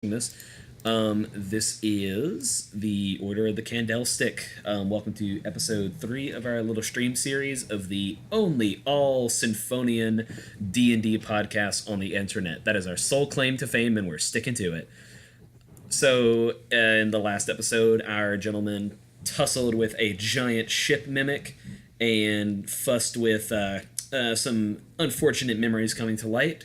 This. This is the Order of the Candelstick. Welcome to episode 3 of our little stream series of the only all Symphonian D&D podcast on the internet. That is our sole claim to fame, and we're sticking to it. So, in the last episode, our gentleman tussled with a giant ship mimic and fussed with some unfortunate memories coming to light,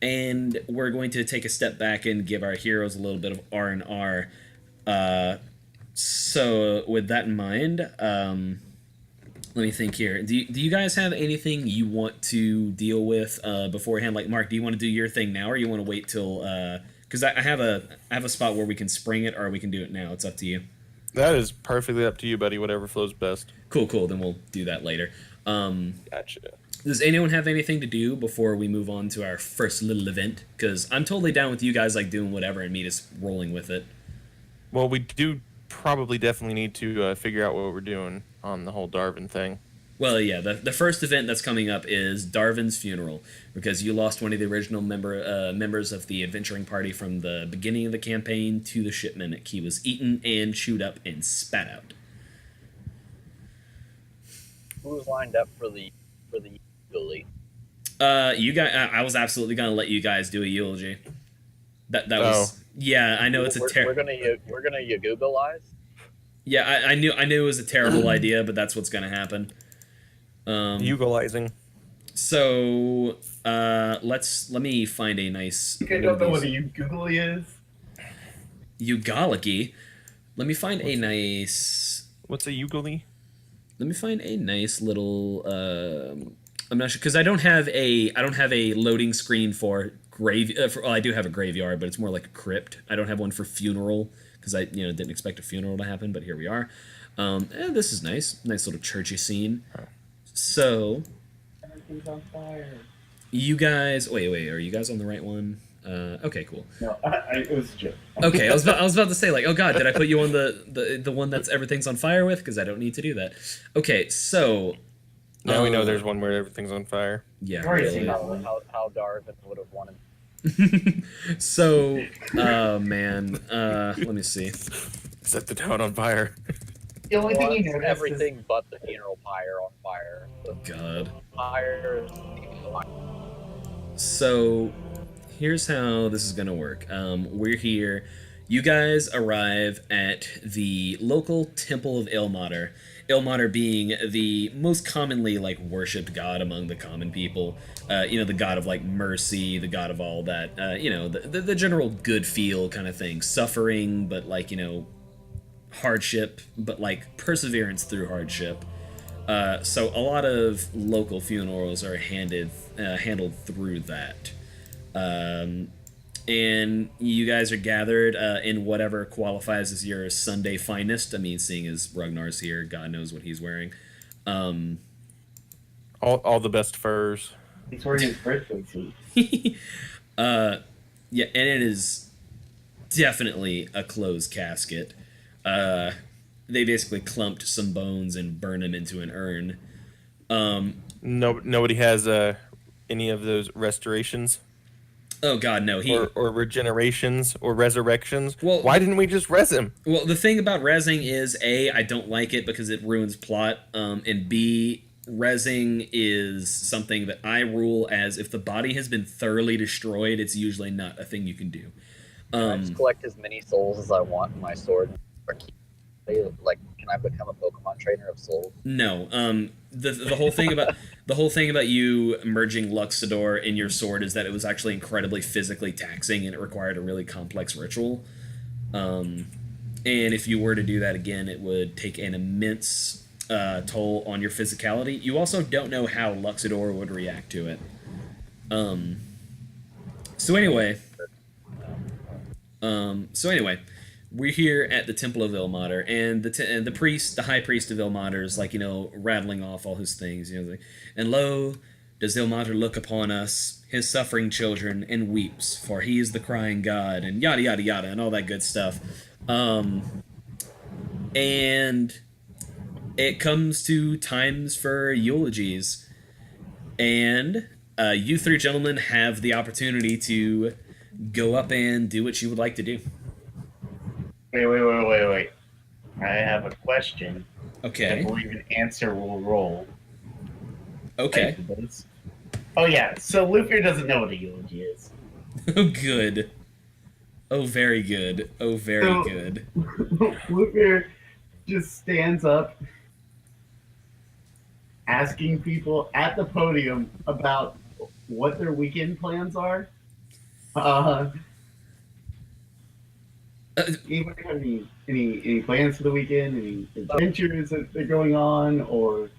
and we're going to take a step back and give our heroes a little bit of R&R. So with that in mind, let me think here. Do you guys have anything you want to deal with beforehand? Like, Mark, do you want to do your thing now, or you want to wait till... Because I have a spot where we can spring it, or we can do it now. It's up to you. That is perfectly up to you, buddy. Whatever flows best. Cool. Then we'll do that later. Gotcha. Does anyone have anything to do before we move on to our first little event? Because I'm totally down with you guys like doing whatever and me just rolling with it. Well, we do probably definitely need to figure out what we're doing on the whole Darwin thing. Well, yeah, the first event that's coming up is Darwin's funeral, because you lost one of the original members of the adventuring party from the beginning of the campaign to the ship mimic. He was eaten and chewed up and spat out. Who was lined up for the eulogy? You guys, I was absolutely gonna let you guys do a eulogy. That was yeah. I know it's a we're gonna Yagugalize. Yeah, I knew it was a terrible idea, but that's what's gonna happen. Utilizing. So let me find a nice. I don't know what a googly is. Eulogy. Let me find a nice. What's a ukulele? Let me find a nice little. I'm not sure, because I don't have a loading screen for grave. Well, I do have a graveyard, but it's more like a crypt. I don't have one for funeral because I didn't expect a funeral to happen, but here we are. And this is nice little churchy scene. So, Everything's on fire. you guys, wait, are you guys on the right one? Okay, cool. No, it was a joke. Okay, I was about to say, like, oh god, did I put you on the one that's everything's on fire with? Because I don't need to do that. Okay, so now we know there's one where everything's on fire. Yeah, I've already really. seen that How, one. how Darwin would have wanted. So, man, let me see. Set the town on fire. The only thing you notice everything but the funeral pyre on fire. The God. pyre is So, here's how this is gonna work. We're here. You guys arrive at the local Temple of Ilmater. Ilmater being the most commonly worshipped god among the common people. The god of mercy, the god of all that. The general good feel kind of thing. Suffering, but hardship, but perseverance through hardship. So a lot of local funerals are handled through that. And you guys are gathered in whatever qualifies as your Sunday finest. I mean, seeing as Ragnar's here, God knows what he's wearing. All the best furs. he's wearing his birthday suit. Yeah, and it is definitely a closed casket. They basically clumped some bones and burned them into an urn. Nobody has any of those restorations. Oh God, no. Or regenerations or resurrections. Well, why didn't we just res him? Well, the thing about rezzing is A, I don't like it because it ruins plot, and B, rezzing is something that I rule as if the body has been thoroughly destroyed, it's usually not a thing you can do. I just collect as many souls as I want in my sword. Can I become a Pokemon trainer of souls? No. The whole thing about you merging Luxador in your sword is that it was actually incredibly physically taxing and it required a really complex ritual. And if you were to do that again, it would take an immense toll on your physicality. You also don't know how Luxador would react to it. So anyway, we're here at the Temple of Ilmater, and the priest, the high priest of Ilmater, is rattling off all his things. And lo, does Ilmater look upon us, his suffering children, and weeps, for he is the crying god, and yada yada yada, and all that good stuff. And it comes to times for eulogies, and you three gentlemen have the opportunity to go up and do what you would like to do. Wait. I have a question. I Okay. believe an answer will roll. Okay. Oh yeah, so Luther doesn't know what a eulogy is. Oh, good. Oh, very good. Oh, very So- good. Luther just stands up, asking people at the podium about what their weekend plans are. Anybody have any plans for the weekend? Any adventures that are going on, or?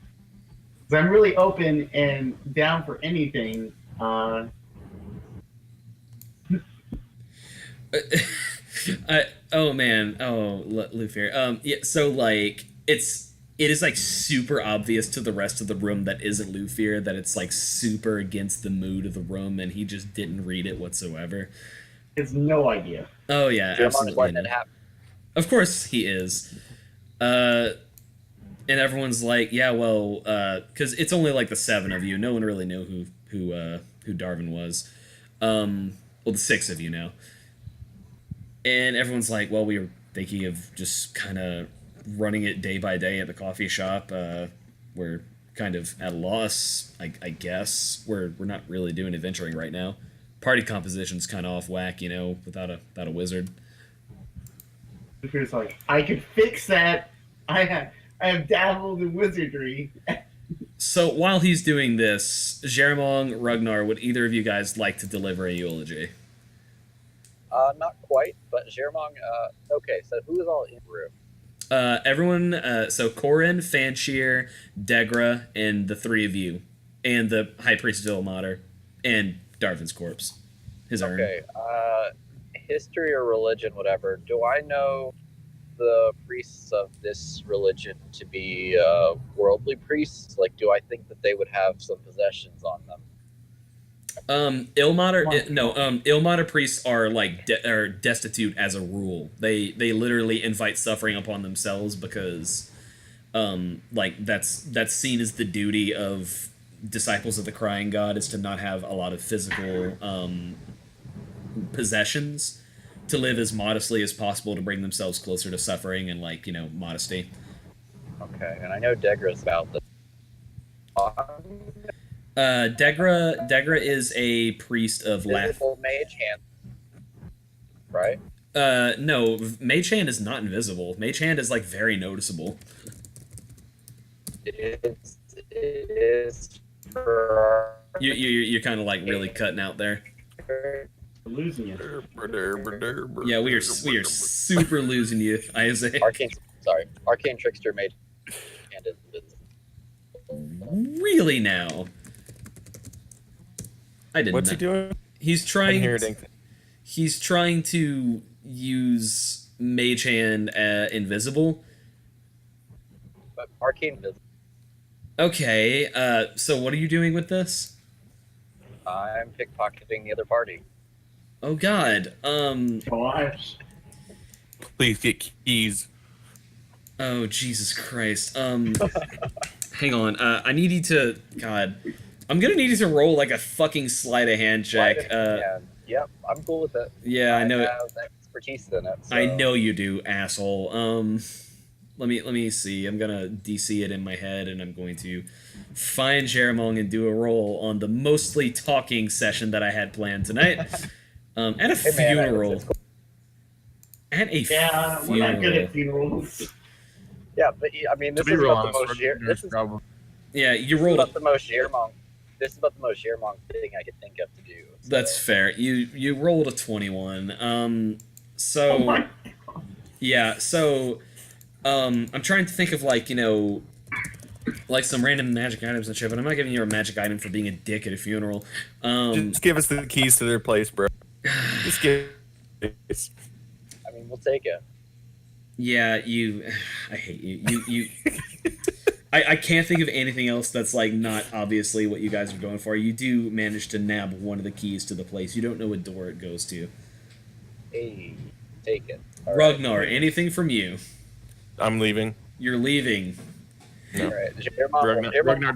'Cause I'm really open and down for anything. Oh man, Luther. Yeah. So like, it is like super obvious to the rest of the room that isn't Luther that it's like super against the mood of the room, and he just didn't read it whatsoever. Has no idea. Oh yeah, Jermong's absolutely. letting it happen. Of course he is. And everyone's like, yeah, well, because it's only like the seven of you. No one really knew who Darwin was. Well, the six of you now. And everyone's like, well, we were thinking of just kind of running it day by day at the coffee shop. We're kind of at a loss, I guess. We're not really doing adventuring right now. Party composition's kind of off whack, without a wizard. Luther's like, I could fix that. I have dabbled in wizardry. So while he's doing this, Jeremong, Ragnar, would either of you guys like to deliver a eulogy? Not quite, but Jermong, okay, so who is all in the room? Everyone, so Corin, Fanshir, Degra, and the three of you, and the High Priest Vilmater, and Darvin's corpse, his urn. Okay, history or religion, whatever. Do I know the priests of this religion to be worldly priests? Like, do I think that they would have some possessions on them? Ilmater priests are like are destitute as a rule. They literally invite suffering upon themselves because, like that's seen as the duty of disciples of the Crying God is to not have a lot of physical possessions, to live as modestly as possible to bring themselves closer to suffering and modesty. Okay, and I know Degra's about this. Degra is a priest of Lath. Invisible mage hand, right? No, Mage Hand is not invisible. Mage Hand is like very noticeable. It is for You're kind of like really cutting out there. Losing it. Yeah, we are super losing you, Isaac. Arcane Trickster mage hand is invisible. Really now? I didn't. What's he doing? He's trying. Inheriting. He's trying to use Mage Hand invisible. But Arcane visible. Okay. So what are you doing with this? I'm pickpocketing the other party. Oh God. Gosh. Please get keys. Oh Jesus Christ. Hang on. I need you to. God. I'm gonna need you to roll like a fucking sleight of hand check. Yep, I'm cool with it. Yeah, I know. I have expertise in it. So. I know you do, asshole. Let me see. I'm gonna DC it in my head, and I'm going to find Jeremong and do a roll on the mostly talking session that I had planned tonight. At a funeral. At a Yeah, we're not good at funerals. Yeah, but I mean, this To be is real about the honest, most we're This is probably Yeah, you this is rolled. about the most Jermong. This is about the most Jermong thing I could think of to do. So. That's fair. You rolled a 21. So Oh my God. yeah, so I'm trying to think of like some random magic items and shit, but I'm not giving you a magic item for being a dick at a funeral. just give us the keys to their place, bro. Just give. I mean, we'll take it. Yeah, I hate you. You I can't think of anything else that's like not obviously what you guys are going for. You do manage to nab one of the keys to the place. You don't know what door it goes to. Hey, take it. All right. Ragnar, anything from you? I'm leaving. You're leaving. No. All right. Jermong Ragnar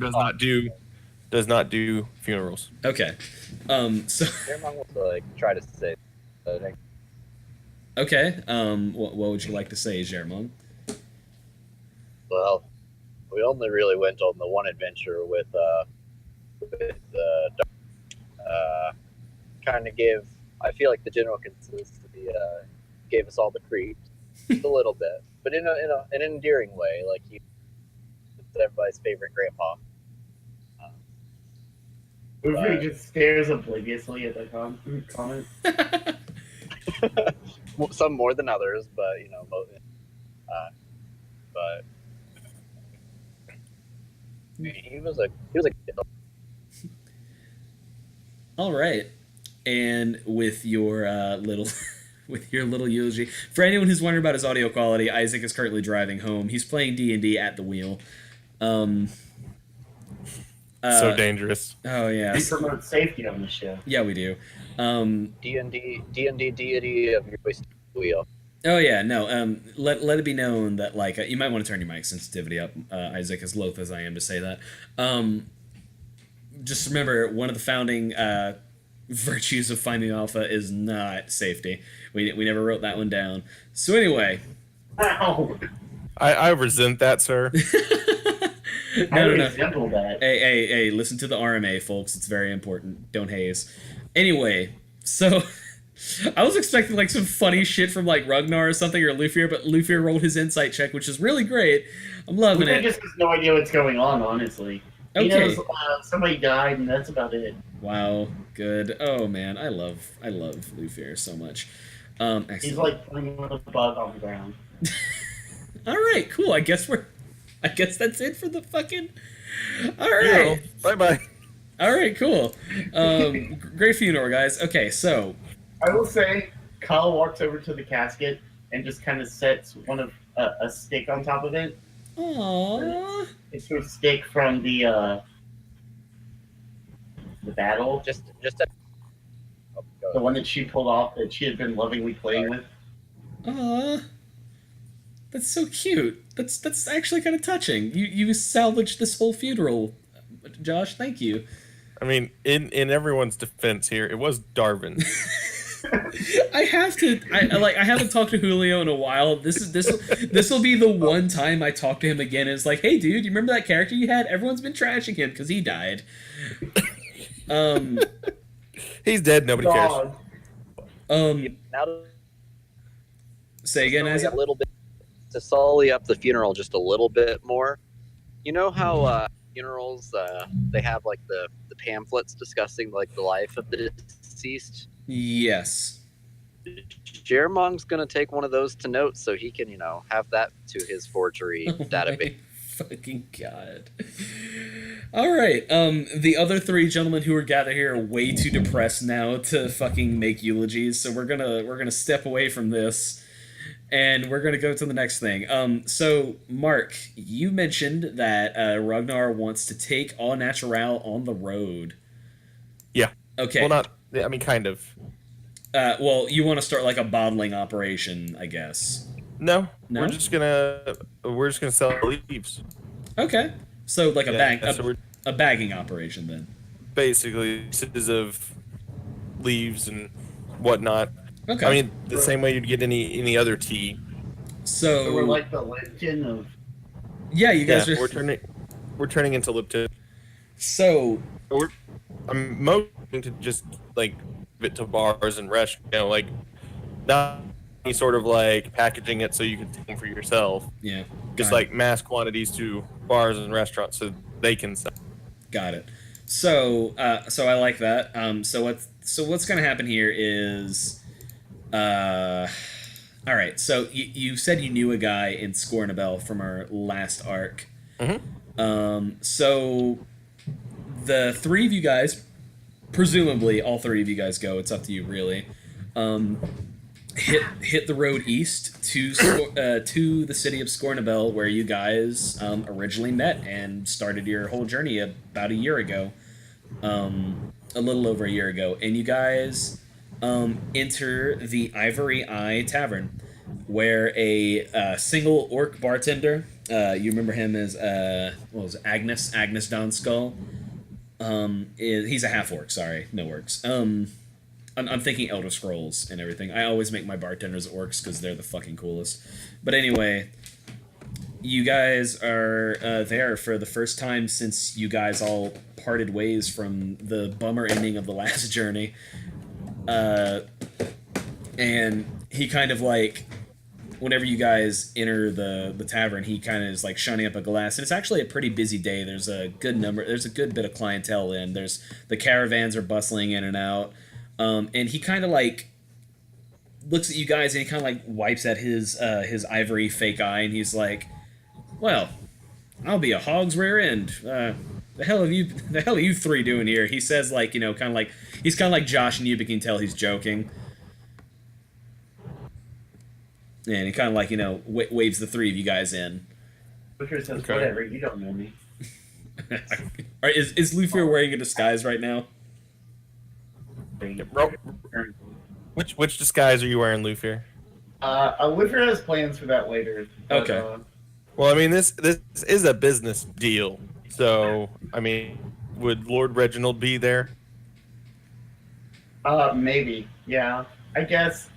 does not do funerals. Okay. So Jermong will like try to say. Okay. What would you like to say, Jermon? Well, we only really went on the one adventure with kind of give. I feel like the general consistency gave us all the creeps just a little bit, but in an endearing way. Like he was everybody's favorite grandpa. Usually just stares obliviously at the comment. Some more than others, but but he was a All right. And with your little with your little eulogy, for anyone who's wondering about his audio quality, Isaac is currently driving home. He's playing D&D at the wheel. So dangerous. Oh yeah. We promote safety on the show. Yeah, we do. D&D deity of your wheel. Oh yeah, no. Let it be known that like you might want to turn your mic sensitivity up, Isaac. As loath as I am to say that, just remember one of the founding virtues of finding alpha is not safety. We never wrote that one down. So anyway, Ow! I resent that, sir. I resemble that. Hey, listen to the RMA, folks. It's very important. Don't haze. Anyway, so I was expecting like some funny shit from like Ragnar or something or Luffy, but Luffy rolled his insight check, which is really great. I'm loving Luffy it. just has no idea what's going on, honestly. He Okay. knows somebody died, and that's about it. Wow, good. Oh man, I love Luffy so much. Excellent. He's like playing with a bug on the ground. All right, cool. I guess that's it for the fucking. All right. Bye bye. All right, cool. Great funeral, guys. Okay, so I will say, Kyle walks over to the casket and just kind of sets a stick on top of it. aww. It's a stick from the battle, Just oh, the one that she pulled off that she had been lovingly playing with. Aww. That's so cute. That's actually kind of touching. You salvaged this whole funeral, Josh. Thank you. I mean, in everyone's defense here, it was Darwin. I haven't talked to Julio in a while. This will be the one time I talk to him again. And it's like, hey, dude, you remember that character you had? Everyone's been trashing him because he died. He's dead. Nobody cares. God. now to Say again, sully Isaac. a little bit to sully up the funeral just a little bit more. You know how funerals they have like the pamphlets discussing like the life of the deceased. Yes. Jermong's gonna take one of those to note so he can have that to his forgery Oh database. my fucking god. All right. The other three gentlemen who are gathered here are way too depressed now to fucking make eulogies, so we're gonna step away from this, and we're gonna go to the next thing. So Mark, you mentioned that Ragnar wants to take Au Naturel on the road. Yeah. Okay. Well, not. I mean, kind of. Well, you want to start like a bottling operation, I guess. No, No? we're just gonna sell leaves. Okay. So like a Yeah, so we're a bagging operation then. basically pieces of leaves and whatnot. Okay. I mean, the same way you'd get any other tea. So we're So like the Lipton of. yeah, you guys Yeah, are. we're turning into Lipton. So I'm mostly to just like give it to bars and restaurants, like not any sort of like packaging it so you can take them for yourself. yeah, Just got like mass quantities to bars and restaurants so they can sell. got it. So I like that. So what's gonna happen here is, all right. So you said you knew a guy in Scornabel from our last arc. So the three of you guys, presumably all three of you guys go. It's up to you, really. Hit the road east to to the city of Scornabel, where you guys originally met and started your whole journey about a year ago, a little over a year ago, and you guys enter the Ivory Eye Tavern, where a single orc bartender, you remember him as what was it, Agnes Don Skull. He's a half orc. Sorry, no orcs. I'm thinking Elder Scrolls and everything. I always make my bartenders orcs because they're the fucking coolest. But anyway, you guys are there for the first time since you guys all parted ways from the bummer ending of the last journey. And he kind of like, whenever you guys enter the tavern, he kind of is like shining up a glass, and it's actually a pretty busy day. There's a good bit of clientele in. There's the caravans are bustling in and out, and he kind of like looks at you guys and he kind of like wipes at his ivory fake eye, and he's like, "Well, I'll be a hog's rear end. The hell are you three doing here?" He says, like, kind of like he's kind of like Josh and you, but you can tell he's joking. And he kind of like, waves the three of you guys in. Luther says, whatever, you don't know me. Alright, is Luther wearing a disguise right now? Which disguise are you wearing, Luther? Luther has plans for that later. But, Okay. Well, I mean, this is a business deal. So, I mean, would Lord Reginald be there? Maybe, yeah. I guess.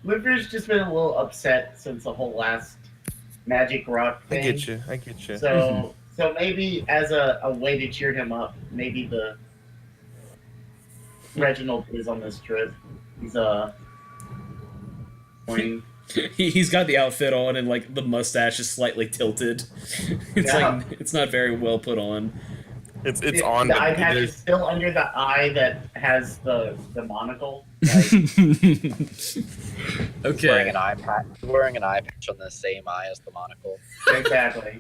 Luther's just been a little upset since the whole last Magic Rock thing. I get you. So maybe as a way to cheer him up, maybe the Reginald is on this trip. He's pointing. He's got the outfit on and like the mustache is slightly tilted. It's like it's not very well put on. It's on. The eye patch is still under the eye that has the monocle. Okay. Wearing an eye patch on the same eye as the monocle. Exactly.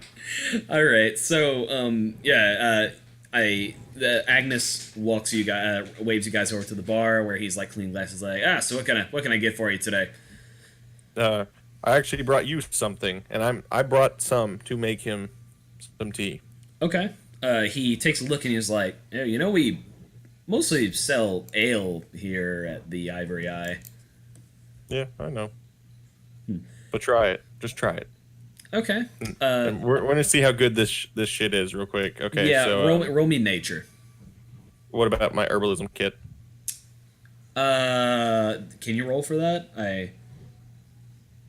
All right. So Agnes waves you guys over to the bar where he's like cleaning glasses. Like, so what can I get for you today? I actually brought you something, and I brought some to make him some tea. Okay. He takes a look and he's like, we mostly sell ale here at the Ivory Eye. Yeah, I know. But try it. Just try it. Okay. And we're going to see how good this shit is real quick. Okay, yeah, so... roll me nature. What about my herbalism kit? Can you roll for that?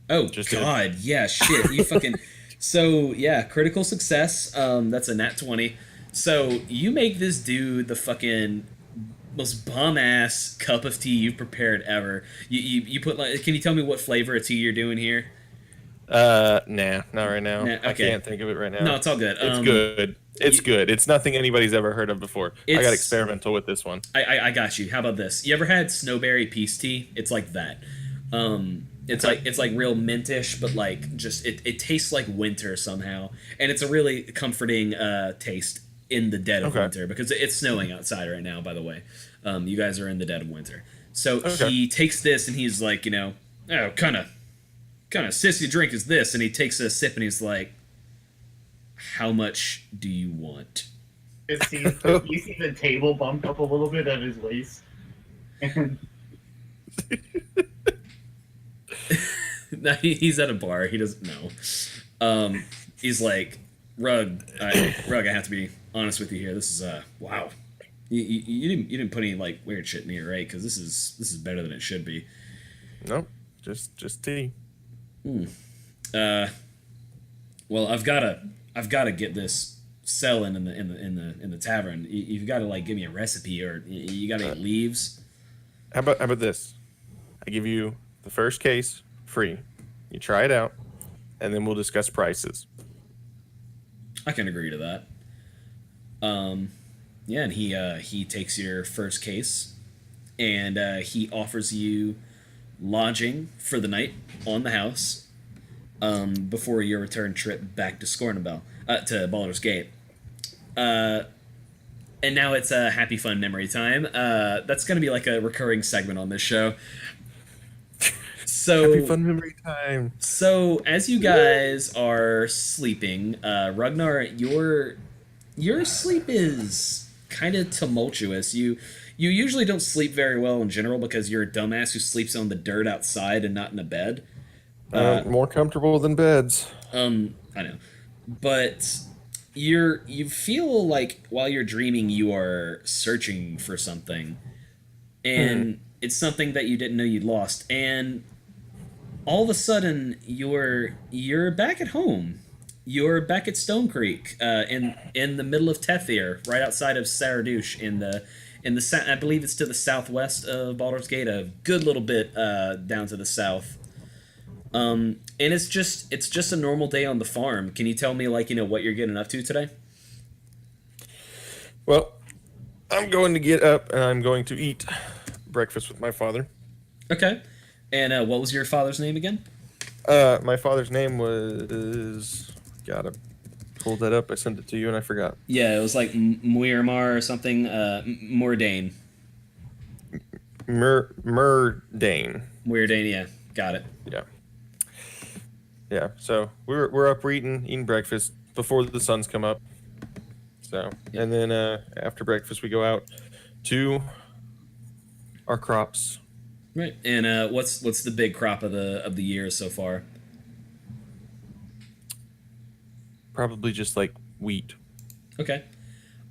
Oh, Just God, yeah, shit. You fucking... So, yeah, critical success. That's a nat 20. So, you make this dude the fucking most bum-ass cup of tea you've prepared ever. You put, like... Can you tell me what flavor of tea you're doing here? Nah, not right now. Nah, okay. I can't think of it right now. No, it's all good. It's good. It's good. It's nothing anybody's ever heard of before. I got experimental with this one. I got you. How about this? You ever had snowberry peace tea? It's like that. It's like real mintish, but like just it tastes like winter somehow, and it's a really comforting taste in the dead of winter because it's snowing outside right now. By the way, you guys are in the dead of winter. So he takes this and he's like, kind of sissy drink is this, and he takes a sip and he's like, how much do you want? You see the table bump up a little bit at his waist. No, he's at a bar. He doesn't know. He's like, Rug, I have to be honest with you here. This is wow. You didn't put any like weird shit in here, right? Because this is better than it should be. Nope, just tea. Well, I've gotta get this selling in the tavern. You've got to like give me a recipe, or you got to get leaves. How about this? I give you the first case free. You try it out, and then we'll discuss prices. I can agree to that. Yeah, and he takes your first case, and he offers you lodging for the night on the house before your return trip back to Scornabel, to Baldur's Gate. And now it's a happy fun memory time. That's going to be like a recurring segment on this show. So happy fun memory time. So as you guys are sleeping, Ragnar, your sleep is kind of tumultuous. You usually don't sleep very well in general because you're a dumbass who sleeps on the dirt outside and not in a bed. More comfortable than beds. I know, but you feel like while you're dreaming you are searching for something, and it's something that you didn't know you'd lost, and all of a sudden you're back at home. You're back at Stone Creek, in the middle of Tethir, right outside of Saradouche, I believe it's to the southwest of Baldur's Gate, a good little bit down to the south. And it's just a normal day on the farm. Can you tell me, like, what you're getting up to today? Well, I'm going to get up and I'm going to eat breakfast with my father. Okay. And what was your father's name again? My father's name was. Gotta pull that up. I sent it to you and I forgot. Yeah, it was like Muirmar or something. Mordane. Murdane. Muirdane, yeah. Got it. Yeah. Yeah. So we're up, we're eating breakfast before the sun's come up. So and then after breakfast we go out to our crops. Right. And what's the big crop of the year so far? Probably just like wheat. Okay.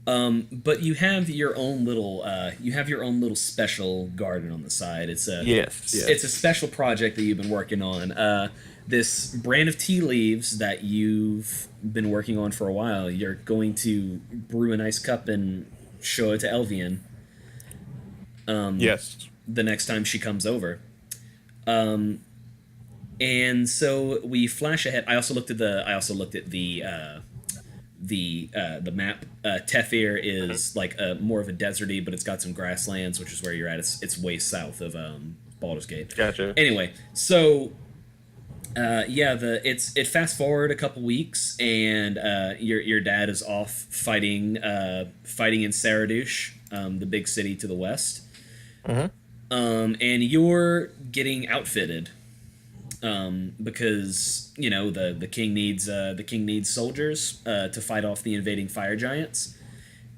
But you have your own little special garden on the side. It's a special project that you've been working on. This brand of tea leaves that you've been working on for a while. You're going to brew a nice cup and show it to Elvian. Yes. The next time she comes over. And so we flash ahead. I also looked at the map. Tethir is like more of a deserty, but it's got some grasslands, which is where you're at. It's way south of Baldur's Gate. Gotcha. Anyway, so it fast forward a couple weeks, and your dad is off fighting in Saradouche, the big city to the west. And you're getting outfitted. Because the king needs soldiers to fight off the invading fire giants,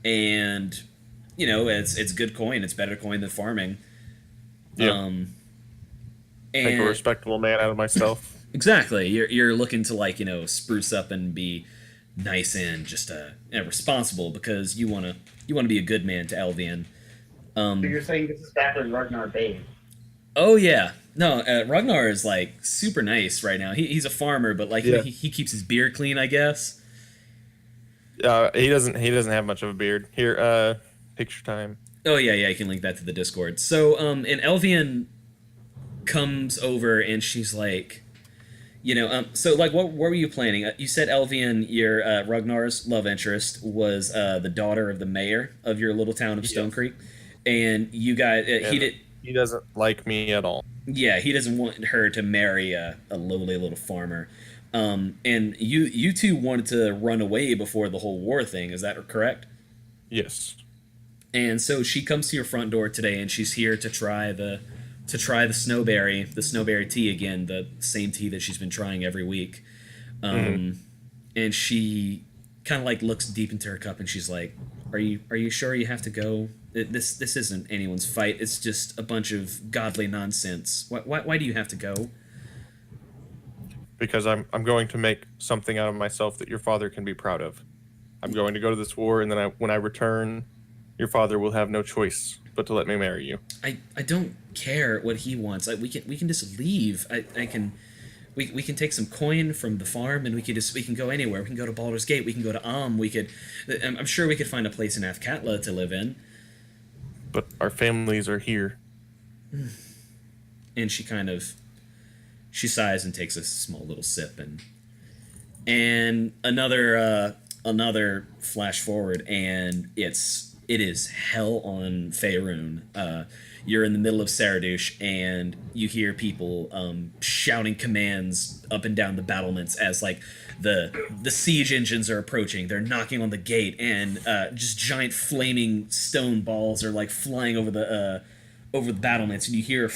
and it's good coin. It's better coin than farming. Yeah. And Make a respectable man out of myself. Exactly. You're looking to spruce up and be nice and just responsible, because you wanna be a good man to Elvian. So you're saying this is back when Ragnar bathed? Oh yeah. No, Ragnar is like super nice right now. He's a farmer, but he keeps his beard clean, I guess. He doesn't have much of a beard. Here, picture time. Oh yeah, you can link that to the Discord. So and Elvian comes over and she's like, so like what were you planning? You said Elvian, your Ragnar's love interest, was the daughter of the mayor of your little town of Stone Creek, and you guys He doesn't like me at all. Yeah, he doesn't want her to marry a lowly little farmer. And you two wanted to run away before the whole war thing. Is that correct? Yes. And so she comes to your front door today, and she's here to try the snowberry tea again, the same tea that she's been trying every week. And she kind of like looks deep into her cup, and she's like, "Are you sure you have to go? This isn't anyone's fight. It's just a bunch of godly nonsense. Why do you have to go?" Because I'm going to make something out of myself that your father can be proud of. I'm going to go to this war, and then when I return, your father will have no choice but to let me marry you. I don't care what he wants. We can just leave. We can take some coin from the farm, and we can go anywhere. We can go to Baldur's Gate. We can go to I'm sure we could find a place in Afkatla to live in. But our families are here. And she sighs and takes a small little sip, and another flash forward, and it is hell on Faerun. You're in the middle of Saradouche, and you hear people shouting commands up and down the battlements as like the siege engines are approaching. They're knocking on the gate, and just giant flaming stone balls are like flying over the battlements, and you hear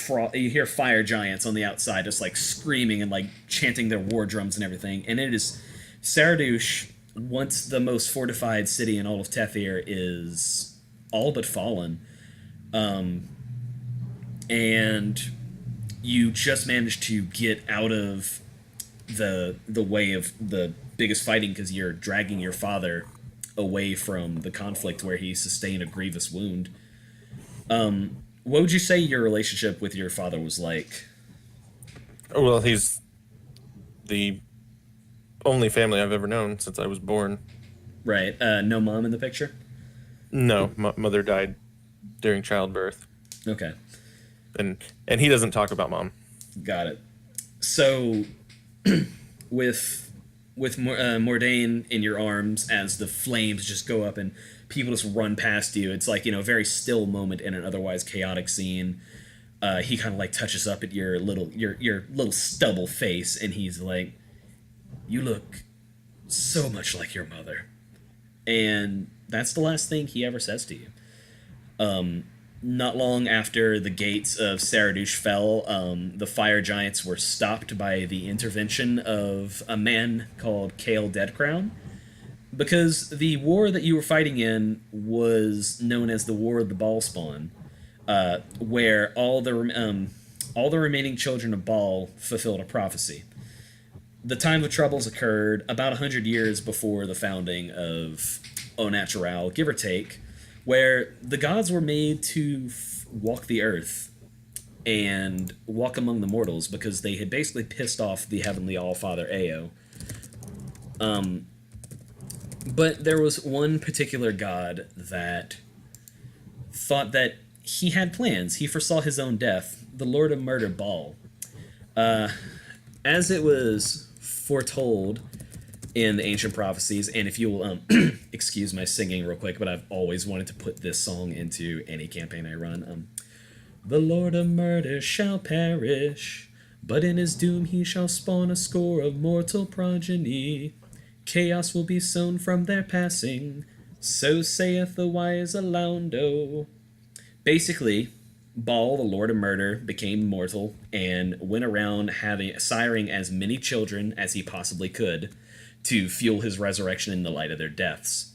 fire giants on the outside just like screaming and like chanting their war drums and everything. And it is Saradouche, once the most fortified city in all of Tethir, is all but fallen. And you just managed to get out of the way of the biggest fighting, because you're dragging your father away from the conflict where he sustained a grievous wound. What would you say your relationship with your father was like? Oh, well, he's the only family I've ever known since I was born. Right. No mom in the picture? No, mother died during childbirth, Okay. and he doesn't talk about mom. Got it. So, with Mordain in your arms as the flames just go up and people just run past you, it's like, a very still moment in an otherwise chaotic scene. He kind of like touches up at your little stubble face, and he's like, "You look so much like your mother," and that's the last thing he ever says to you. Not long after the gates of Saradush fell, the fire giants were stopped by the intervention of a man called Kale Deadcrown. Because the war that you were fighting in was known as the War of the Ballspawn, where all the remaining children of Baal fulfilled a prophecy. The time of troubles occurred about 100 years before the founding of Au Natural, give or take, where the gods were made to walk the earth and walk among the mortals because they had basically pissed off the heavenly Allfather Ao. But there was one particular god that thought that he had plans. He foresaw his own death, the Lord of Murder Baal. As it was foretold in the ancient prophecies, and if you will excuse my singing real quick, but I've always wanted to put this song into any campaign I run. The Lord of Murder shall perish, but in his doom he shall spawn a score of mortal progeny. Chaos will be sown from their passing, so saith the wise Alaundo. Basically, Baal, the Lord of Murder, became mortal and went around siring as many children as he possibly could to fuel his resurrection in the light of their deaths.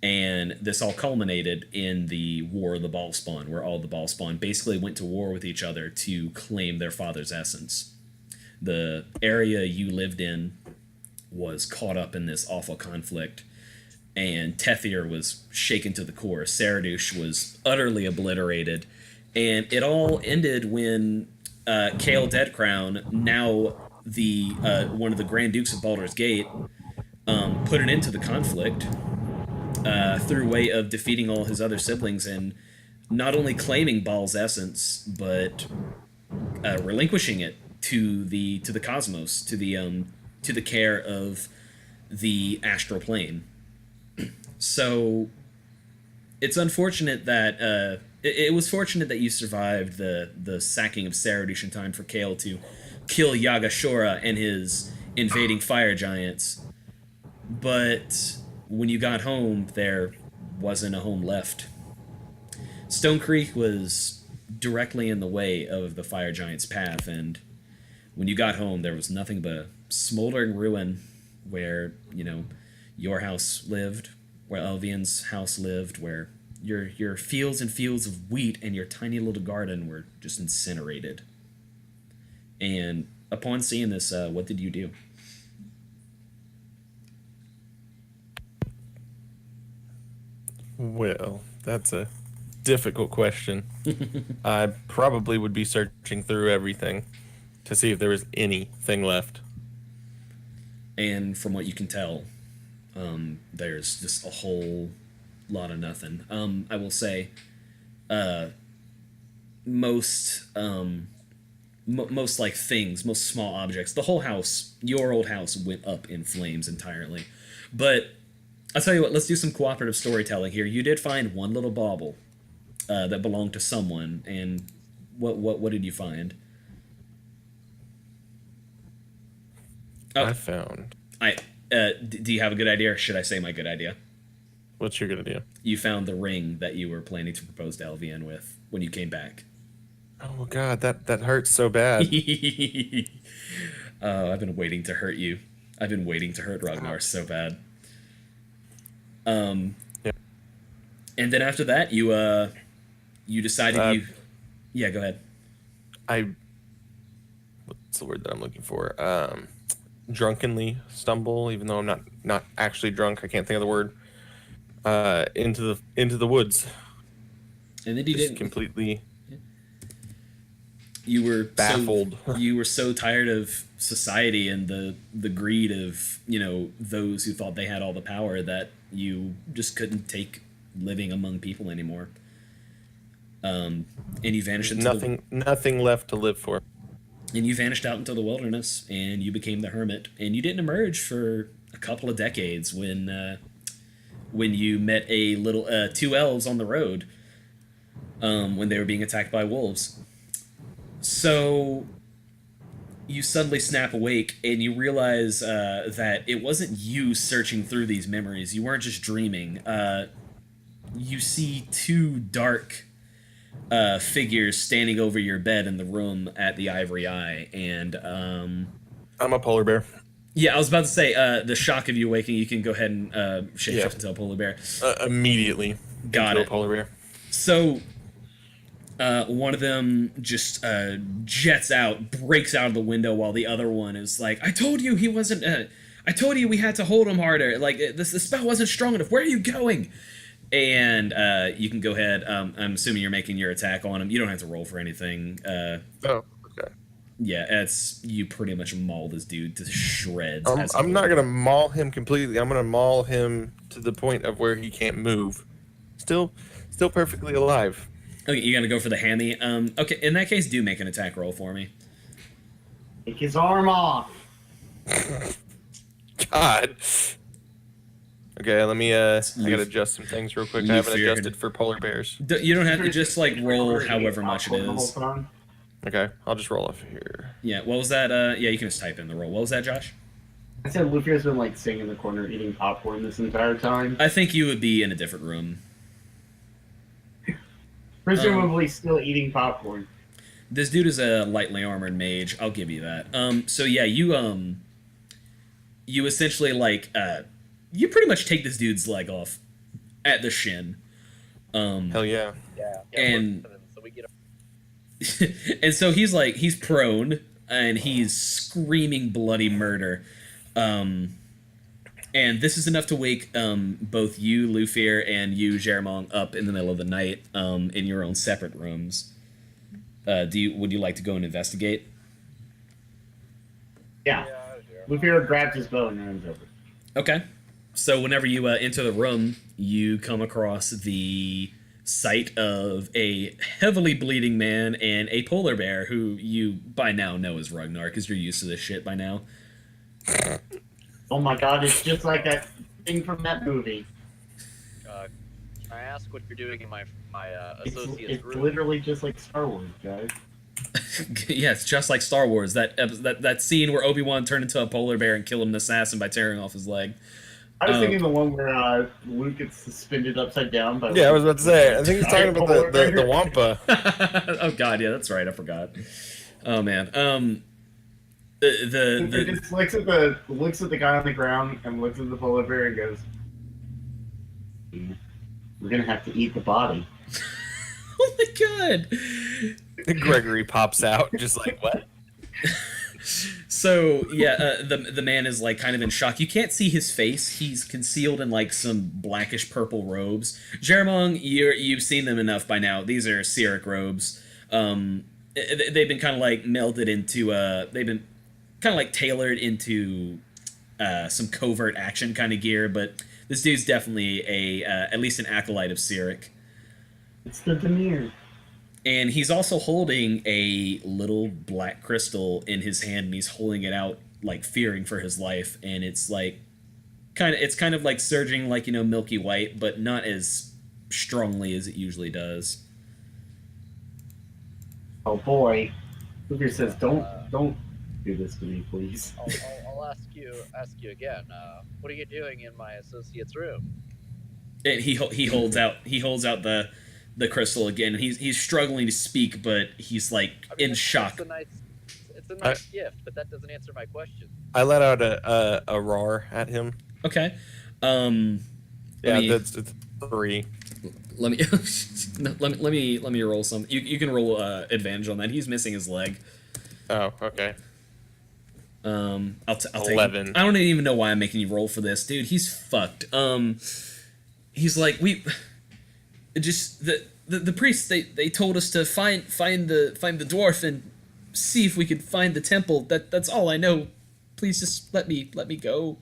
And this all culminated in the War of the Ballspawn, where all the Ballspawn basically went to war with each other to claim their father's essence. The area you lived in was caught up in this awful conflict, and Tethir was shaken to the core. Saradush was utterly obliterated, and it all ended when Kale Deadcrown, now the one of the Grand Dukes of Baldur's Gate, put an end to the conflict through way of defeating all his other siblings and not only claiming Baal's essence, but relinquishing it to the cosmos, to the care of the astral plane. So it's unfortunate that it was fortunate that you survived the sacking of Saradush in time for Kale to kill Yagashora and his invading fire giants. But when you got home, there wasn't a home left. Stone Creek was directly in the way of the fire giant's path, and when you got home, there was nothing but a smoldering ruin where, your house lived, where Elvian's house lived, where your fields and fields of wheat and your tiny little garden were just incinerated. And upon seeing this, what did you do? Well, that's a difficult question. I probably would be searching through everything to see if there was anything left. And from what you can tell, there's just a whole lot of nothing. I will say, most like things, most small objects, the whole house, your old house, went up in flames entirely. But I'll tell you what, let's do some cooperative storytelling here. You did find one little bauble that belonged to someone, and what did you find? I found. Do you have a good idea, or should I say my good idea? What's your good idea? You found the ring that you were planning to propose to Elvian with when you came back. Oh God, that hurts so bad. I've been waiting to hurt you. I've been waiting to hurt Ragnar so bad. Yeah. And then after that, you decided Yeah, go ahead. What's the word that I'm looking for? Drunkenly stumble, even though I'm not actually drunk. I can't think of the word. Into the woods. And then you didn't completely. You were baffled. You were so tired of society and the greed of those who thought they had all the power that you just couldn't take living among people anymore. And you vanished into nothing left to live for. And you vanished out into the wilderness, and you became the hermit. And you didn't emerge for a couple of decades when you met a little two elves on the road when they were being attacked by wolves. So you suddenly snap awake, and you realize that it wasn't you searching through these memories. You weren't just dreaming. You see two dark figures standing over your bed in the room at the Ivory Eye, and I'm a polar bear. yeah, I was about to say the shock of you waking. You can go ahead and shapeshift into a polar bear. Immediately. Got into it. A polar bear. So one of them just jets out, breaks out of the window, while the other one is like, "I told you he wasn't. I told you we had to hold him harder. Like the spell wasn't strong enough. Where are you going?" And you can go ahead. I'm assuming you're making your attack on him. You don't have to roll for anything. Oh, okay. Yeah, you pretty much maul this dude to shreds. I'm not gonna maul him completely. I'm gonna maul him to the point of where he can't move. Still perfectly alive. Okay, you're gonna go for the hammy. Okay, in that case, do make an attack roll for me. Take his arm off. God. Okay, let me. I gotta adjust some things real quick. I haven't adjusted for polar bears. You don't have to just like roll however much it is. Okay, I'll just roll off here. Yeah, what was that? Yeah, you can just type in the roll. What was that, Josh? I said Lufier's been like sitting in the corner eating popcorn this entire time. I think you would be in a different room. Presumably still eating popcorn. This dude is a lightly armored mage. I'll give you that. So yeah, you essentially like you pretty much take this dude's leg off at the shin. Hell yeah. Yeah. And So we get and so he's prone and he's screaming bloody murder. And this is enough to wake both you, Lufier, and you, Jeremong, up in the middle of the night in your own separate rooms. Would you like to go and investigate? Yeah. Lufier grabs his bow and runs over. Okay. So whenever you enter the room, you come across the sight of a heavily bleeding man and a polar bear who you by now know is Ragnar because you're used to this shit by now. Oh my god, it's just like that thing from that movie. Can I ask what you're doing in my associate's room? It's literally just like Star Wars, guys. Yeah, it's just like Star Wars. That scene where Obi-Wan turned into a polar bear and killed an assassin by tearing off his leg. I was thinking the one where Luke gets suspended upside down by. Yeah, I was about to say. I think he's talking about the Wampa. Oh god, yeah, that's right. I forgot. Oh man. He just looks at the guy on the ground and looks at the polar bear and goes, "We're gonna have to eat the body." Oh my god. Gregory pops out, just like, what? So yeah, the man is like kind of in shock. You can't see his face. He's concealed in like some blackish purple robes. Jeremong, you've seen them enough by now. These are Cyric robes. They've been kind of like melded into. They've been kind of like tailored into some covert action kind of gear. But this dude's definitely at least an acolyte of Cyric. It's the Demir. And he's also holding a little black crystal in his hand, and he's holding it out, like fearing for his life. And it's like, it's kind of like surging, like milky white, but not as strongly as it usually does. Oh boy, Luger says, "Don't do this to me, please." I'll ask you again. What are you doing in my associate's room? And he holds out the crystal again. And he's struggling to speak, but he's like in shock. It's a nice gift, but that doesn't answer my question. I let out a roar at him. Okay. It's 3. Let me roll some. You can roll advantage on that. He's missing his leg. Oh, okay. I'll take 11. I don't even know why I'm making you roll for this, dude. He's fucked. He's like, the priests they told us to find the dwarf and see if we could find the temple. That's all I know. Please just let me go.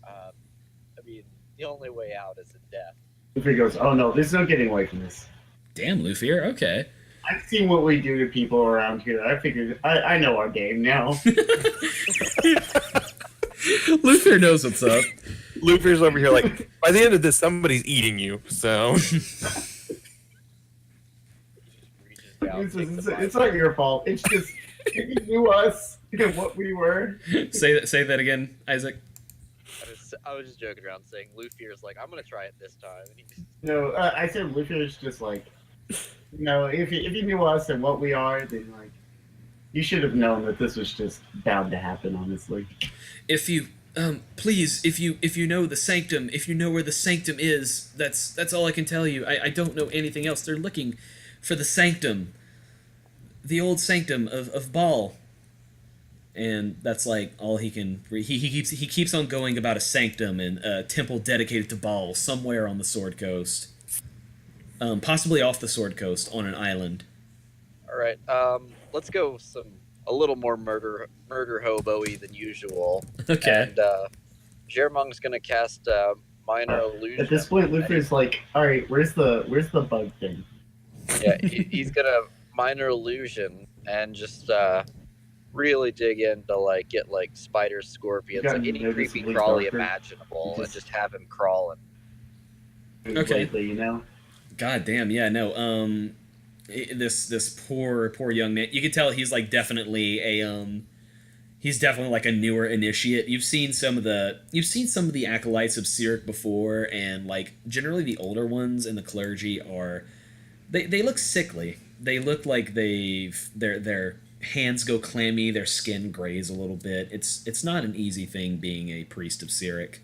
I mean, the only way out is in death. Luffy goes, "Oh no, there's no getting away from this. Damn, Luffy, okay. I've seen what we do to people around here. I figured I know our game now." Luffy knows what's up. Luffy's over here like, by the end of this, somebody's eating you. So Reaches down, takes the It's not your fault. It's just you knew us and what we were. Say that again, Isaac. I was just joking around saying Luffy is like, I'm gonna try it this time. And he just, No, I said Luffy is just like, if you knew us and what we are, then like, you should have known that this was just bound to happen. Honestly, If you please, if you know the sanctum, if you know where the sanctum is, that's all I can tell you. I don't know anything else. They're looking for the sanctum, the old sanctum of Baal, and that's like all he can. He keeps on going about a sanctum and a temple dedicated to Baal somewhere on the Sword Coast, possibly off the Sword Coast on an island. all right, let's go a little more murder hobo-y than usual. Okay. And Jermong's gonna cast minor illusion. at this point, Luffy's like, "All right, where's the bug thing?" Yeah, he's gonna minor illusion and just really dig into get spiders, scorpions, You got like any creepy noticeably crawly darker. imaginable, You and just have him crawling. Okay. Lately, you know. God damn, yeah, no. This poor young man. You can tell he's like definitely he's definitely like a newer initiate. You've seen some of the acolytes of Cyric before, and like generally the older ones in the clergy they look sickly. They look like their hands go clammy, their skin grays a little bit. It's not an easy thing being a priest of Cyric.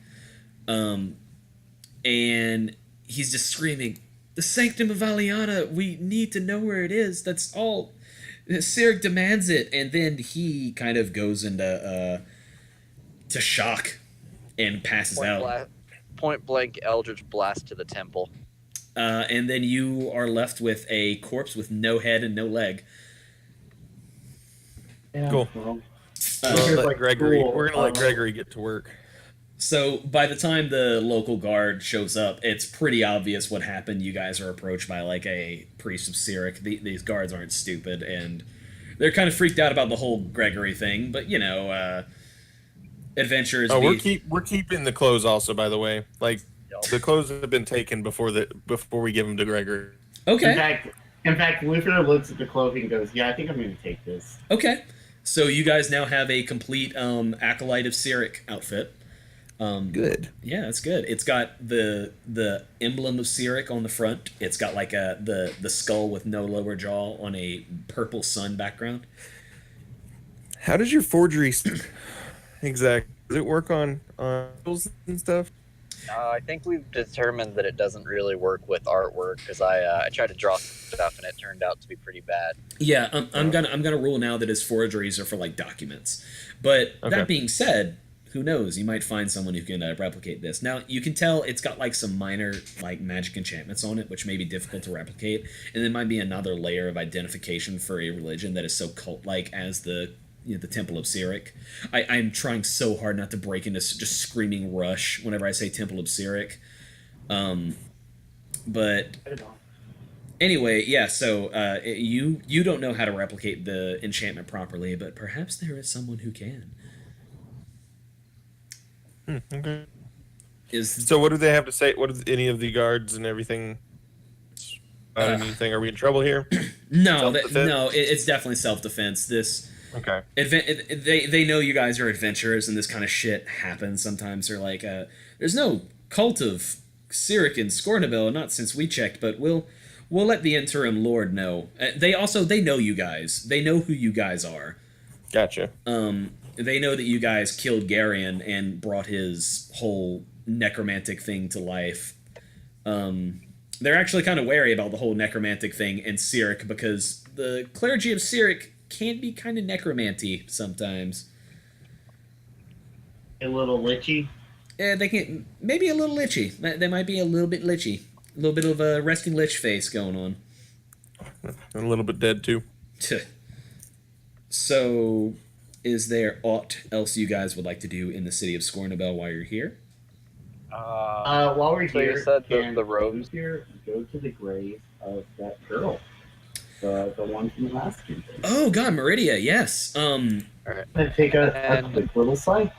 And he's just screaming, "The Sanctum of Aliana, we need to know where it is. That's all. Cyric demands it." And then he kind of goes into to shock and passes out. Point blank Eldritch Blast to the temple. And then you are left with a corpse with no head and no leg. Yeah, Cool. well, Uh, Luffy's let like, Gregory. "Cool, We're gonna let Gregory get to work. So by the time the local guard shows up, it's pretty obvious what happened. You guys are approached by like a priest of Cyric. These guards aren't stupid, and they're kind of freaked out about the whole Gregory thing. But adventurers. Oh, we're keeping the clothes also. By the way, like Yep. the clothes have been taken before we give them to Gregory. Okay. In fact, Luffy looks at the clothing and goes, "Yeah, I think I'm going to take this." Okay. So you guys now have a complete acolyte of Cyric outfit. Good. Yeah, that's good. It's got the emblem of Cyric on the front. It's got like the skull with no lower jaw on a purple sun background. How does your forgery exactly? Does it work on tools and stuff? I think we've determined that it doesn't really work with artwork because I tried to draw stuff and it turned out to be pretty bad. Yeah, I'm gonna rule now that his forgeries are for like documents. But Okay. that being said, who knows? You might find someone who can replicate this. Now you can tell it's got like some minor like magic enchantments on it, which may be difficult to replicate, and there might be another layer of identification for a religion that is so cult-like as the Temple of Cyric. I'm trying so hard not to break into just screaming rush whenever I say Temple of Cyric. But anyway, yeah, so you don't know how to replicate the enchantment properly, but perhaps there is someone who can. Okay. Is So what do they have to say? What do any of the guards and everything about anything? Are we in trouble here? no, Self-defense? it's definitely self-defense. This Okay. they know you guys are adventurers, and this kind of shit happens sometimes. They're like, there's no cult of Cyric in Scornabel, not since we checked, but we'll let the interim lord know. They know you guys. They know who you guys are. Gotcha. They know that you guys killed Garion and brought his whole necromantic thing to life. They're actually kind of wary about the whole necromantic thing in Cyric because the clergy of Cyric can be kind of necromancy sometimes. A little lichy. Yeah, they can maybe a little lichy. They might be a little bit lichy. A little bit of a resting lich face going on. a little bit dead too. So, is there aught else you guys would like to do in the city of Scornabel while you're here? While we're So you here, said can the robes. here go to the grave of that girl, the one from the last campaign. Oh God, Meridia, yes. And take a quick little sidestep.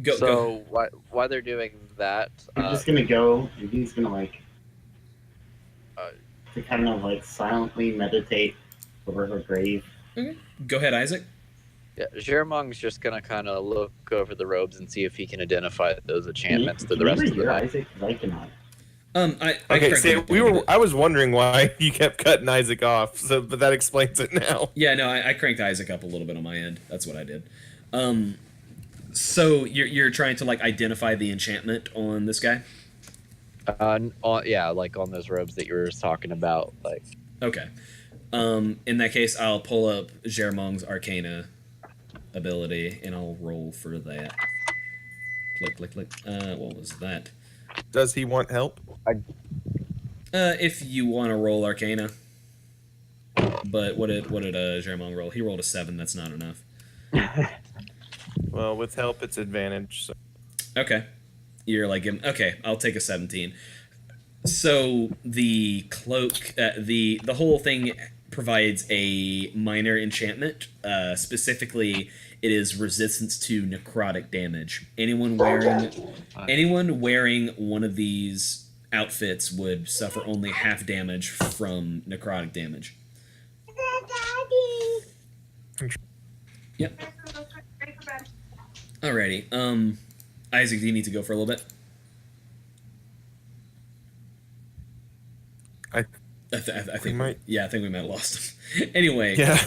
Go. Why they're doing that? You're just gonna go, and he's gonna like Uh, to kind of like silently meditate over her grave. Okay. Go ahead, Isaac. Yeah, Jermong's just gonna kind of look over the robes and see if he can identify those enchantments to the rest of the night. Isaac, I cannot. I Okay, cranked see, it up a little bit. I was wondering why you kept cutting Isaac off, but that explains it now. Yeah, no, I cranked Isaac up a little bit on my end. That's what I did. So you're trying to like identify the enchantment on this guy? Yeah, like on those robes that you were talking about, like. Okay. In that case, I'll pull up Germong's Arcana ability and I'll roll for that. Click. What was that? Does he want help? If you want to roll Arcana. But what did Germong roll? He rolled a 7. That's not enough. Well, with help, it's advantage. So. Okay. You're like, okay, I'll take a 17. So the cloak, the whole thing provides a minor enchantment. Specifically, it is resistance to necrotic damage. Anyone wearing one of these outfits would suffer only half damage from necrotic damage. Yep. Alrighty. Isaac, do you need to go for a little bit? I think we might. Yeah, I think we might have lost him. Anyway. Yeah.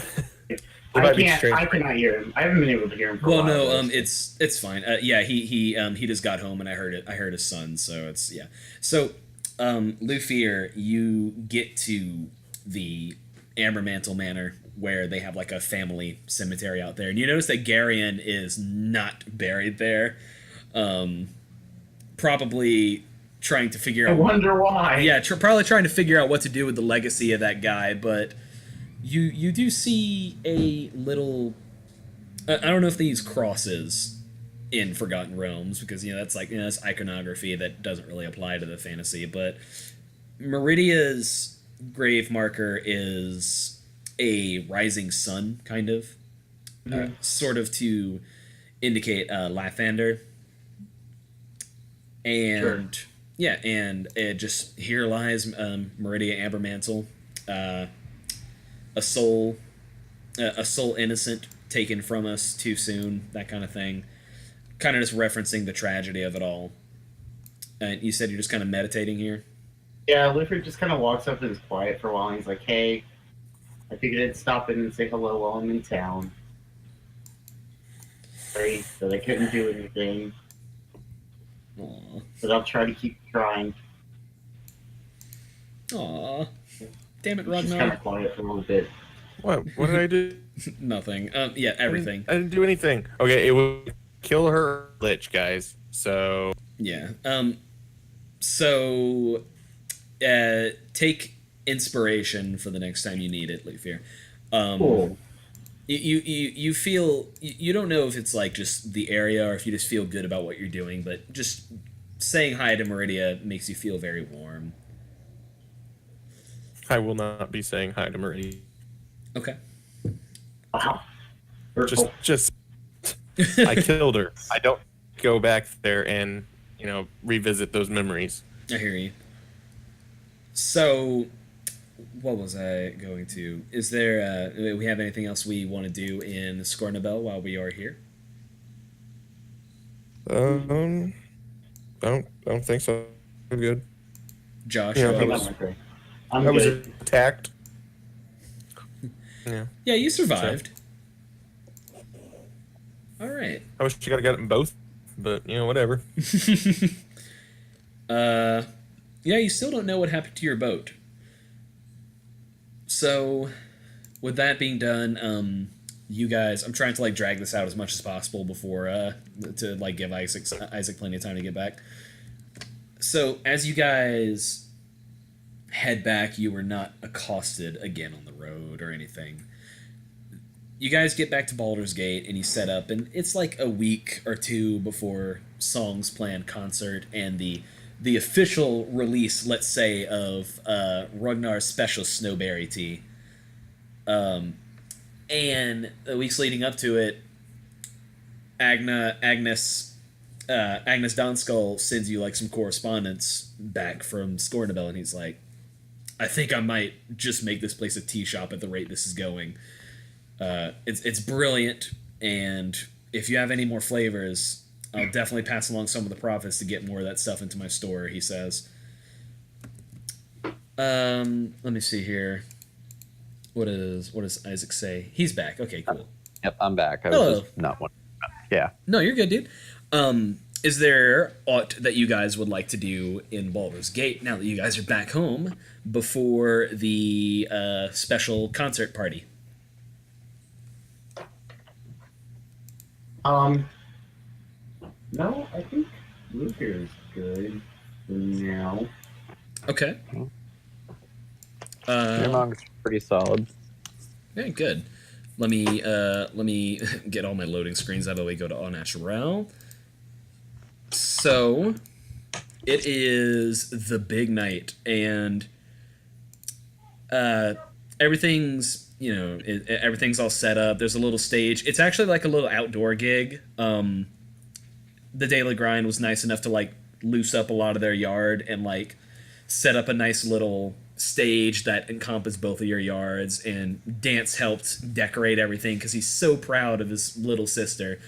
I cannot hear him. I haven't been able to hear him for a while. Well, no, it's fine. Yeah, he just got home and I heard it. I heard his son, so it's yeah. So, Lufier, you get to the Ambermantle Manor where they have like a family cemetery out there, and you notice that Garion is not buried there. Probably trying to figure out. I wonder why. Yeah, probably trying to figure out what to do with the legacy of that guy, but you do see a little. I don't know if they use crosses in Forgotten Realms because that's like that's iconography that doesn't really apply to the fantasy, but Meridia's grave marker is a rising sun, kind of, sort of to indicate Lathander. And sure. Yeah, and it just here lies Meridia Ambermantle, a soul innocent taken from us too soon, that kind of thing. Kind of just referencing the tragedy of it all. And you said you're just kind of meditating here? Yeah, Luffy just kind of walks up and is quiet for a while, and he's like, hey, I figured I'd stop in and say hello while I'm in town. Sorry that I couldn't do anything. Aww. But I'll try to keep trying. Aww. Damn it, Ragnar. Just kind of quiet for a little bit. What did I do? Nothing. Yeah, everything. I didn't do anything. Okay, it would kill her lich, guys. So... Yeah. So... take inspiration for the next time you need it, Lufier. Cool. You feel you don't know if it's like just the area or if you just feel good about what you're doing, but just saying hi to Meridia makes you feel very warm. I will not be saying hi to Meridia. Okay. Wow. Just I killed her. I don't go back there and revisit those memories. I hear you. So, what was I going to? Is there we have anything else we want to do in Scornabel while we are here? I don't think so. I'm good. Josh, yeah, I was attacked. Yeah. Yeah, you survived. All right. I wish you could have got them both, but whatever. Yeah, you still don't know what happened to your boat. So, with that being done, you guys, I'm trying to like drag this out as much as possible before to like give Isaac plenty of time to get back. So, as you guys head back. You were not accosted again on the road or anything. You guys get back to Baldur's Gate and you set up, and it's like a week or two before Song's planned concert and the official release, let's say, of Ragnar's special Snowberry tea. And the weeks leading up to it, Agnes Donskull sends you like some correspondence back from Scornabel, and he's like, I think I might just make this place a tea shop at the rate this is going. It's brilliant, and if you have any more flavors, I'll definitely pass along some of the profits to get more of that stuff into my store, he says. Let me see here. What does Isaac say? He's back. Okay, cool. Yep, I'm back. I was just not one. Yeah. No, you're good, dude. Is there aught that you guys would like to do in Baldur's Gate now that you guys are back home before the special concert party? No, I think Luther is good for now. Okay. Jermong's pretty solid. Very good. Let me get all my loading screens out of the way. Go to Au Naturel. So, it is the big night, and everything's everything's all set up. There's a little stage. It's actually like a little outdoor gig. The Daily Grind was nice enough to like loose up a lot of their yard and like set up a nice little stage that encompassed both of your yards, and Dance helped decorate everything because he's so proud of his little sister,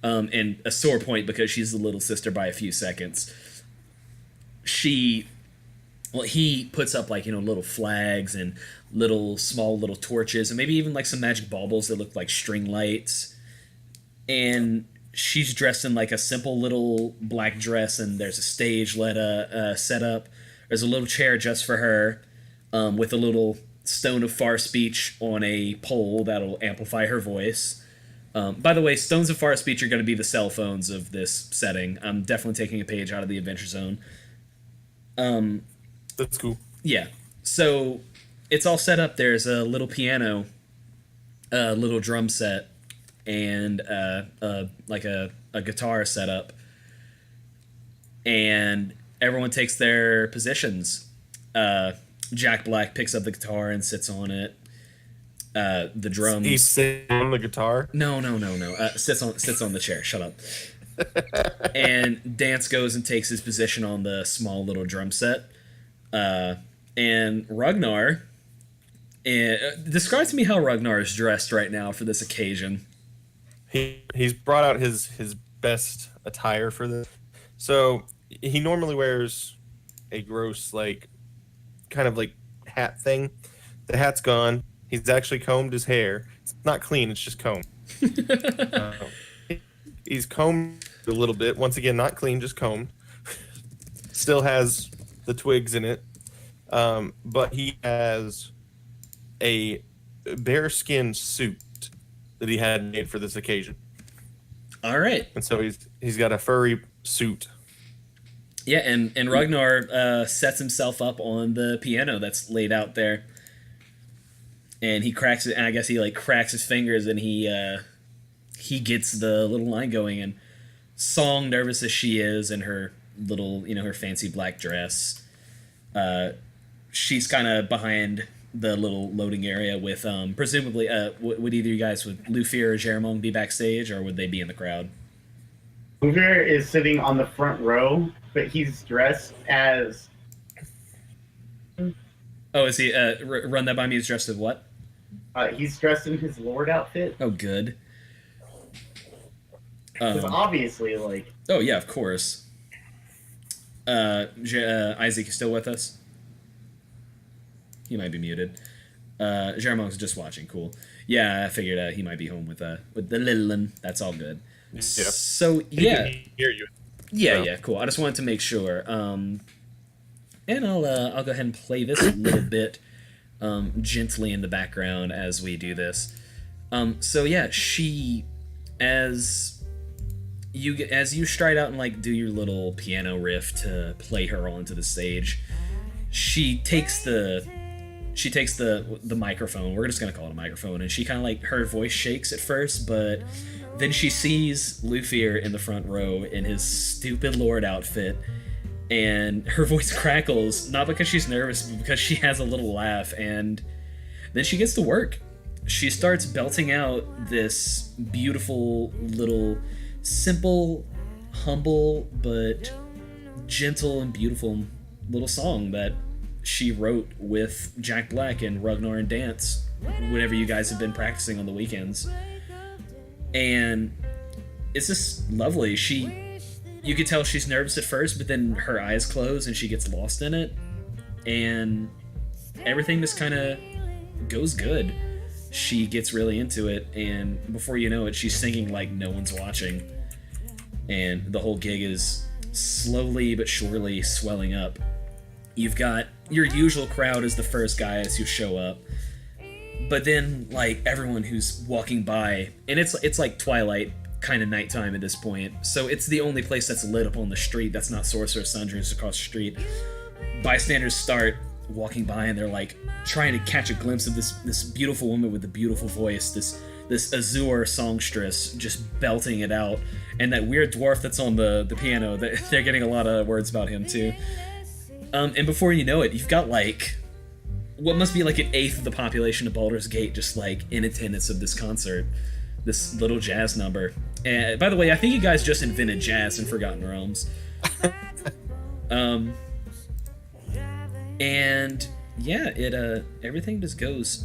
and a sore point because she's the little sister by a few seconds. He puts up like little flags and small little torches and maybe even like some magic baubles that look like string lights, and she's dressed in like a simple little black dress, and there's a stage set up. There's a little chair just for her, with a little stone of far speech on a pole that'll amplify her voice. By the way, stones of far speech are going to be the cell phones of this setting. I'm definitely taking a page out of the Adventure Zone. That's cool. Yeah. So it's all set up. There's a little piano, a little drum set, and like a guitar set up. And everyone takes their positions. Jack Black picks up the guitar and sits on it. The drums. He's sitting on the guitar. No. Sits on the chair. Shut up. And Dance goes and takes his position on the small little drum set. And Ragnar. Describe to me how Ragnar is dressed right now for this occasion. He's brought out his best attire for this. So he normally wears a gross kind of hat thing. The hat's gone. He's actually combed his hair. It's not clean. It's just combed. He's combed a little bit. Once again, not clean, just combed. Still has the twigs in it. But he has a bearskin suit that he had made for this occasion. All right. And so he's got a furry suit. Yeah, and Ragnar sets himself up on the piano that's laid out there. And he cracks it, and I guess he cracks his fingers, and he gets the little line going. And Song, nervous as she is in her little, her fancy black dress, she's kind of behind the little loading area with presumably would either you guys, would Lufir or Jeremong be backstage, or would they be in the crowd? Luther is sitting on the front row, but he's dressed as. Oh, is he? Run that by me. He's dressed as what? He's dressed in his Lord outfit. Oh, good. Because obviously, Oh yeah, of course. Isaac, you still with us? He might be muted. Jeremong's just watching. Cool. Yeah, I figured he might be home with the little one. That's all good. Yeah. So yeah. He can hear you. Yeah, cool. I just wanted to make sure. And I'll go ahead and play this a little bit gently in the background as we do this. So yeah, she, as you stride out and do your little piano riff to play her onto the stage, she takes the microphone. We're just gonna call it a microphone, and she kind of like her voice shakes at first, but then she sees Luthier in the front row in his stupid lord outfit, and her voice crackles, not because she's nervous, but because she has a little laugh, and then she gets to work. She starts belting out this beautiful little, simple, humble, but gentle and beautiful little song that she wrote with Jack Black and Ragnar and Dance whenever you guys have been practicing on the weekends. And it's just lovely. You could tell she's nervous at first, but then her eyes close and she gets lost in it. And everything just kind of goes good. She gets really into it, and before you know it, she's singing like no one's watching. And the whole gig is slowly but surely swelling up. You've got your usual crowd as the first guys who show up, but then like everyone who's walking by, and it's like twilight kind of nighttime at this point, so it's the only place that's lit up on the street that's not Sorcerer's Sundries across the street. Bystanders start walking by, and they're like trying to catch a glimpse of this beautiful woman with a beautiful voice, this Azure songstress just belting it out, and that weird dwarf that's on the piano. They're getting a lot of words about him too. And before you know it, you've got like what must be like an eighth of the population of Baldur's Gate just like in attendance of this concert, this little jazz number. And by the way, I think you guys just invented jazz in Forgotten Realms. And yeah, it everything just goes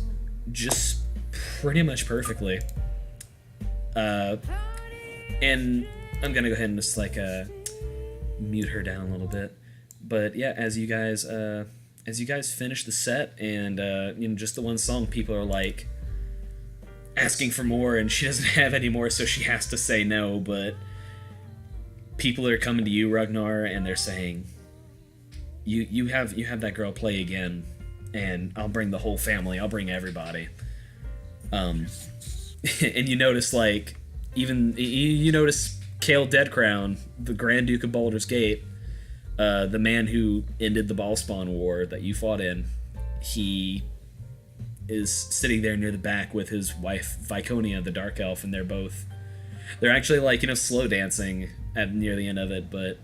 just pretty much perfectly. And I'm gonna go ahead and just like mute her down a little bit. But yeah, as you guys finish the set, and just the one song, people are like asking for more, and she doesn't have any more, so she has to say no. But people are coming to you, Ragnar, and they're saying, You have that girl play again, and I'll bring the whole family. I'll bring everybody. And you notice like you notice Cale Deadcrown, the Grand Duke of Baldur's Gate, the man who ended the Ballspawn War that you fought in. He is sitting there near the back with his wife Viconia, the Dark Elf, and they're actually like slow dancing at near the end of it, but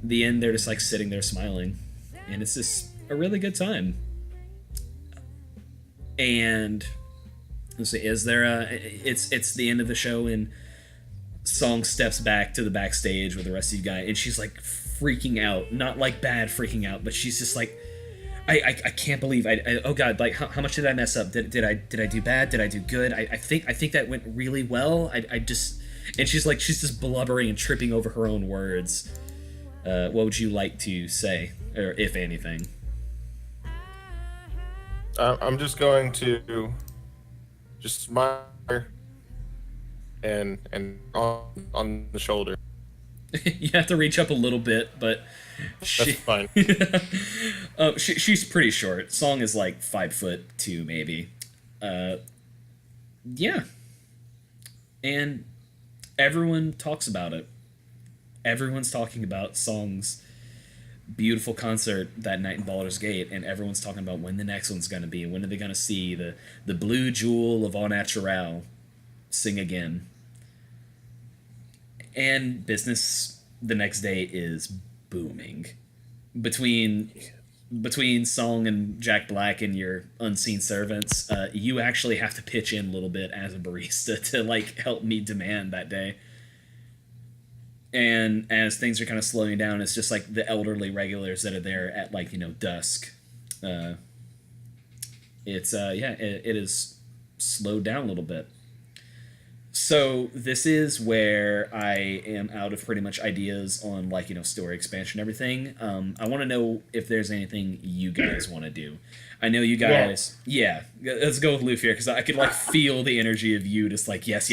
the end they're just like sitting there smiling, and it's just a really good time. And let's see, is there it's the end of the show, and Song steps back to the backstage with the rest of you guys, and she's like freaking out, not like bad freaking out, but she's just like, I can't believe oh god, like how much did I mess up? Did I do bad? Did I do good? I think that went really well. I just, and she's just blubbering and tripping over her own words. What would you like to say, or if anything? I'm just going to just smile and on the shoulder. You have to reach up a little bit, but That's fine. She's pretty short. Song is like 5'2", maybe. Yeah. And everyone talks about it. Everyone's talking about Song's beautiful concert that night in Baldur's Gate, and everyone's talking about when the next one's going to be, and when are they going to see the blue jewel of Au Naturel sing again. And business the next day is booming. Between Song and Jack Black and your unseen servants, you actually have to pitch in a little bit as a barista to like help meet demand that day. And as things are kind of slowing down, it's just like the elderly regulars that are there at like dusk. It is slowed down a little bit. So this is where I am out of pretty much ideas on like story expansion and everything. I want to know if there's anything you guys want to do. I know you guys. Yeah, let's go with Luthier, because I could like feel the energy of you just like yes.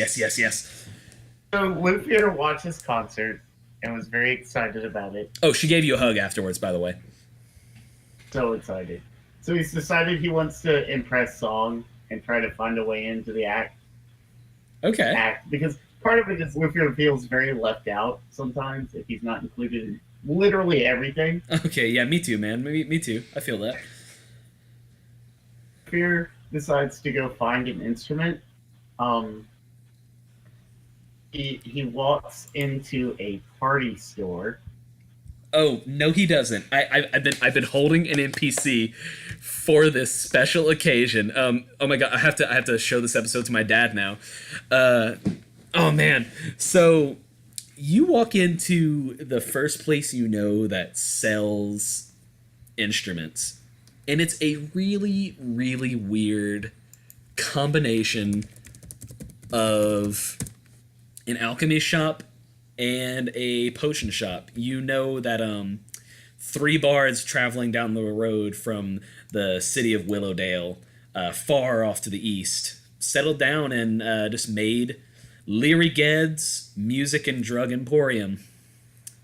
So Luthier watched this concert and was very excited about it. Oh, she gave you a hug afterwards, by the way. So excited. So he's decided he wants to impress Song and try to find a way into the act. Okay. Because part of it is Luthier feels very left out sometimes if he's not included literally everything. Okay, yeah, me too, man. Me too. I feel that. Fear decides to go find an instrument. Um, he walks into a party store. Oh no, he doesn't. I've been holding an NPC for this special occasion. Oh my god, I have to show this episode to my dad now. Oh man, so you walk into the first place you know that sells instruments, and it's a really weird combination of an alchemy shop and a potion shop. You know that 3 bards traveling down the road from the city of Willowdale, far off to the east, settled down and just made Leary Ged's Music and Drug Emporium,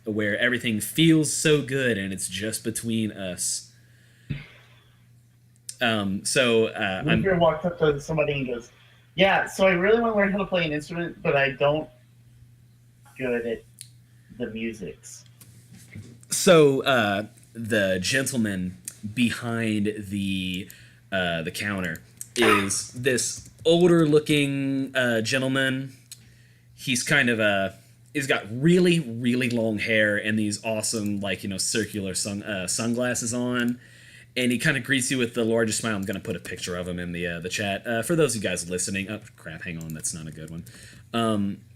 where everything feels so good and it's just between us. Luther walks up to somebody and goes, "Yeah, so I really want to learn how to play an instrument, but I don't good at the musics." So the gentleman behind the counter is this older looking gentleman. He's kind of he's got really long hair and these awesome circular sunglasses on, and he kind of greets you with the largest smile. I'm gonna put a picture of him in the chat for those of you guys listening. Oh crap, hang on, that's not a good one.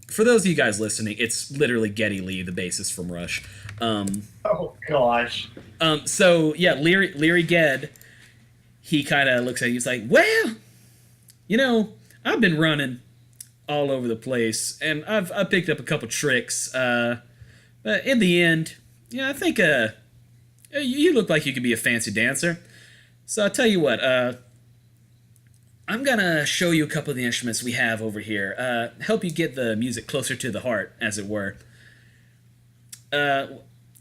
For those of you guys listening, it's literally Geddy Lee, the bassist from Rush. Oh gosh. So yeah, Leary Ged, he kind of looks at you. He's like, "Well, I've been running all over the place, and I've picked up a couple tricks. But in the end, yeah, I think you look like you could be a fancy dancer. So I'll tell you what, I'm gonna show you a couple of the instruments we have over here. Help you get the music closer to the heart, as it were.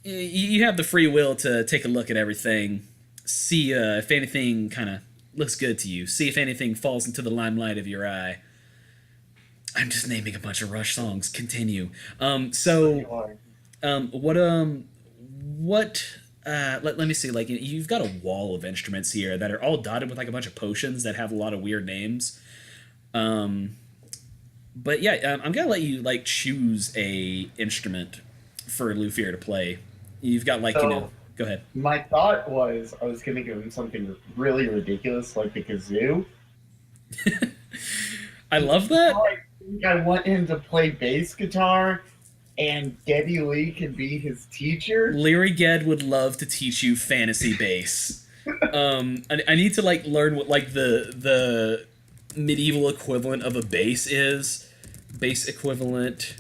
You have the free will to take a look at everything, see if anything kind of looks good to you, see if anything falls into the limelight of your eye." I'm just naming a bunch of Rush songs. Continue. Let me see. Like, you've got a wall of instruments here that are all dotted with like a bunch of potions that have a lot of weird names. But yeah, I'm gonna let you like choose a instrument for Lufir to play. You've got Go ahead. My thought was I was gonna give him something really ridiculous like the kazoo. I love that. I want him to play bass guitar, and Geddy Lee can be his teacher. Leary Ged would love to teach you fantasy bass. I need to like learn what like the medieval equivalent of a bass is. Bass equivalent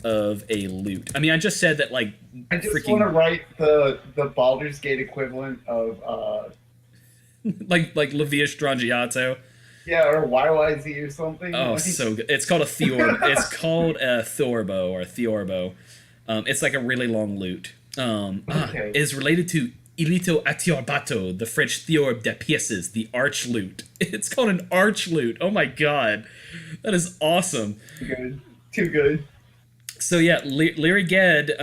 of a lute. I mean, I just said that like. I just want to write the Baldur's Gate equivalent of like Levius Strangiato. Yeah, or YYZ or something. Oh, so good. It's called a Theorbo. It's called a Thorbo or a Theorbo. It's like a really long lute. Okay. It is related to Ilito Atiorbato, the French Theorbe de Pieces, the arch lute. It's called an arch lute. Oh my god. That is awesome. Too good. So yeah, Leary Ged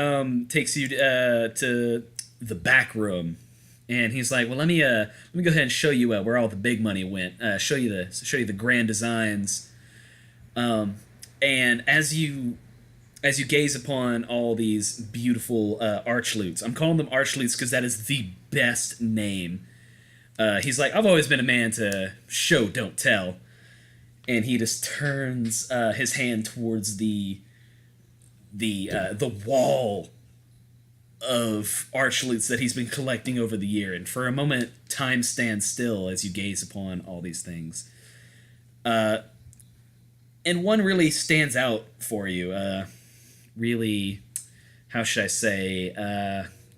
takes you to the back room. And he's like, "Well, let me go ahead and show you where all the big money went. Show you the grand designs." And as you gaze upon all these beautiful arch lutes, I'm calling them arch lutes because that is the best name. He's like, "I've always been a man to show, don't tell," and he just turns his hand towards the wall of arch lutes that he's been collecting over the year, and for a moment time stands still as you gaze upon all these things, and one really stands out for you. Really, how should I say,